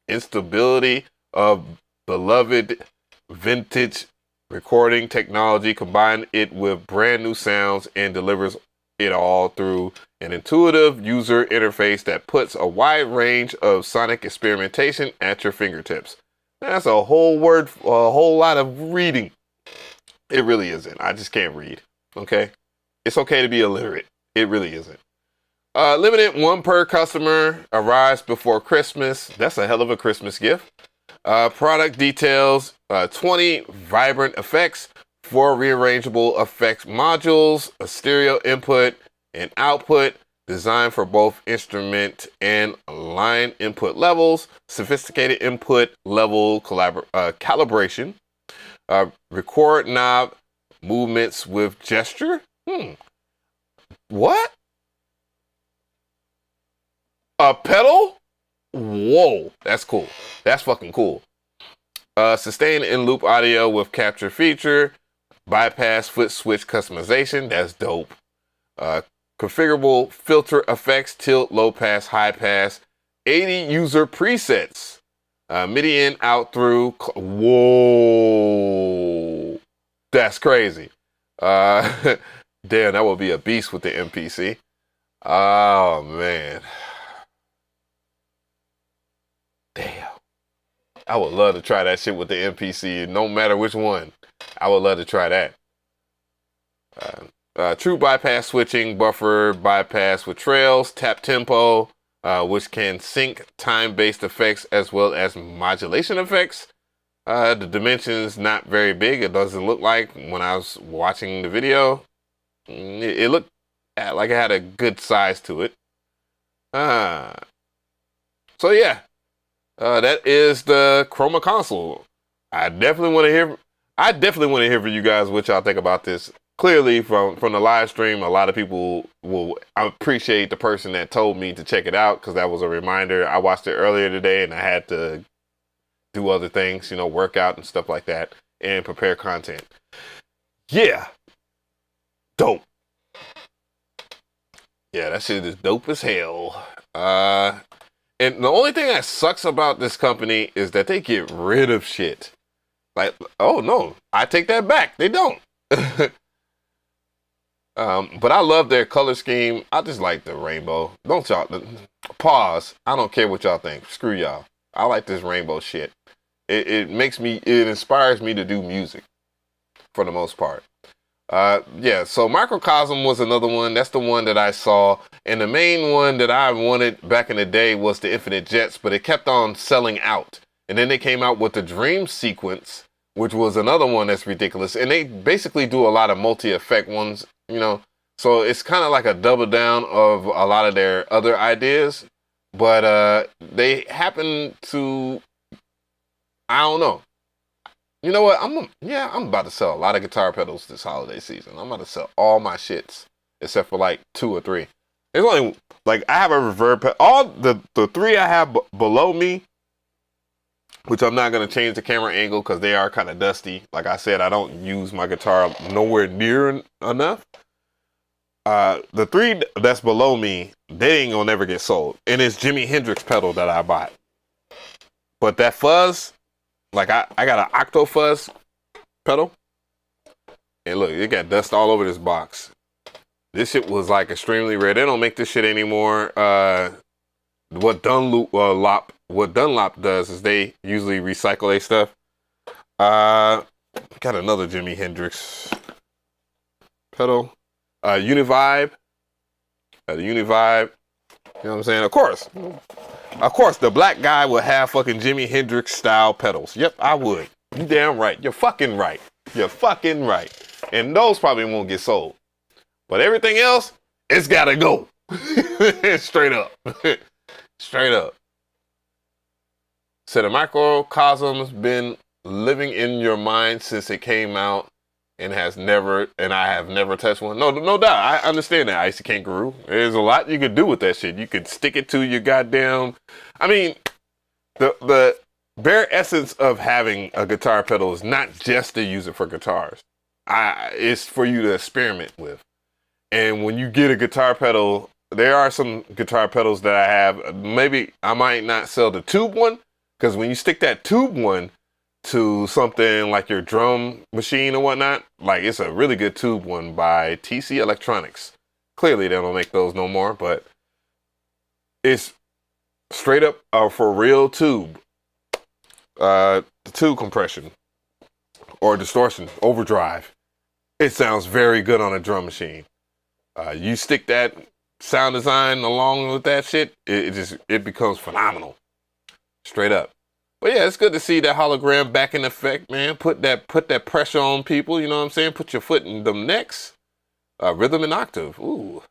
instability of beloved vintage recording technology, combine it with brand new sounds, and delivers it all through an intuitive user interface that puts a wide range of sonic experimentation at your fingertips. That's a whole lot of reading. It really isn't. I just can't read. Okay? It's okay to be illiterate. It really isn't. Limited 1 per customer, arrives before Christmas. That's a hell of a Christmas gift. Product details, 20 vibrant effects, 4 rearrangeable effects modules, a stereo input and output, designed for both instrument and line input levels, sophisticated input level calibration, record knob movements with gesture. What? A pedal? Whoa, that's cool. That's fucking cool. Sustain in loop audio with capture feature, bypass foot switch customization. That's dope. Configurable filter effects, tilt, low pass, high pass, 80 user presets, MIDI in, out, through. Whoa, that's crazy. Damn, that would be a beast with the MPC. Oh man. Damn. I would love to try that shit with the MPC, no matter which one. I would love to try that. True bypass switching, buffer bypass with trails, tap tempo, which can sync time-based effects as well as modulation effects. The dimensions not very big. It doesn't look like when I was watching the video. It looked like it had a good size to it. So yeah. That is the Chroma Console. I definitely want to hear from you guys what y'all think about this. Clearly, from the live stream, a lot of people will appreciate the person that told me to check it out, because that was a reminder. I watched it earlier today, and I had to do other things, you know, work out and stuff like that, and prepare content. Yeah, dope. Yeah, that shit is dope as hell. And the only thing that sucks about this company is that they get rid of shit. Like, oh no, I take that back. They don't. But I love their color scheme. I just like the rainbow. Don't y'all pause. I don't care what y'all think. Screw y'all. I like this rainbow shit. It inspires me to do music for the most part. Yeah, so Microcosm was another one. That's the one that I saw. And the main one that I wanted back in the day was the Infinite Jets, but it kept on selling out. And then they came out with the Dream Sequence, which was another one that's ridiculous. And they basically do a lot of multi-effect ones, you know. So it's kind of like a double down of a lot of their other ideas. But they happen to, I don't know. You know what? I'm about to sell a lot of guitar pedals this holiday season. I'm about to sell all my shits except for like 2 or 3. There's only like I have a reverb. All the 3 I have below me, which I'm not gonna change the camera angle because they are kind of dusty. Like I said, I don't use my guitar nowhere near enough. The 3 that's below me, they ain't gonna never get sold. And it's Jimi Hendrix pedal that I bought. But that fuzz. Like I got an Octo Fuzz pedal, and look, it got dust all over this box. This shit was like extremely rare. They don't make this shit anymore. What Dunlop does is they usually recycle their stuff. Got another Jimi Hendrix pedal, Univibe. The Univibe. You know what I'm saying? Of course, the black guy would have fucking Jimi Hendrix style pedals. Yep, I would. You damn right. You're fucking right. You're fucking right. And those probably won't get sold. But everything else, it's gotta go. Straight up. Straight up. So the Microcosm's been living in your mind since it came out. And I have never touched one. No doubt. I understand that, Icy Kangaroo. There's a lot you could do with that shit. You could stick it to your goddamn. I mean, the bare essence of having a guitar pedal is not just to use it for guitars. It's for you to experiment with. And when you get a guitar pedal, there are some guitar pedals that I have. Maybe I might not sell the tube one, because when you stick that tube one to something like your drum machine or whatnot, like it's a really good tube one by TC Electronics. Clearly they don't make those no more, but it's straight up for real tube. The tube compression or distortion, overdrive. It sounds very good on a drum machine. You stick that sound design along with that shit, it becomes phenomenal. Straight up. But yeah, it's good to see that hologram back in effect, man. Put that pressure on people, you know what I'm saying? Put your foot in them necks. Rhythm and octave. Ooh.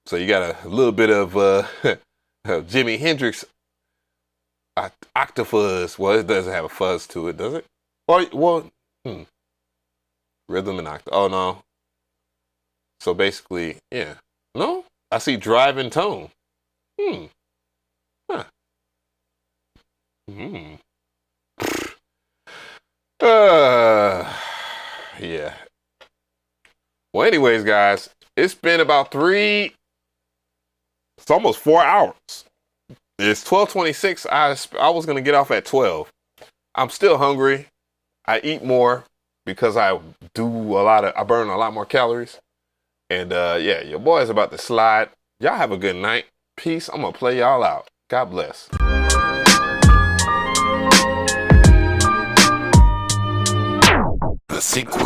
So you got a little bit of Jimi Hendrix octafuzz. Well, it doesn't have a fuzz to it, does it? Well, Rhythm and octave. Oh no. So basically, yeah. No? I see drive and tone. Huh. Yeah. Well, anyways, guys, it's been about it's almost 4 hours. It's 12:26. I was gonna get off at 12. I'm still hungry. I eat more because I burn a lot more calories. And yeah, your boy's about to slide. Y'all have a good night. Peace. I'm gonna play y'all out. God bless. The sequence.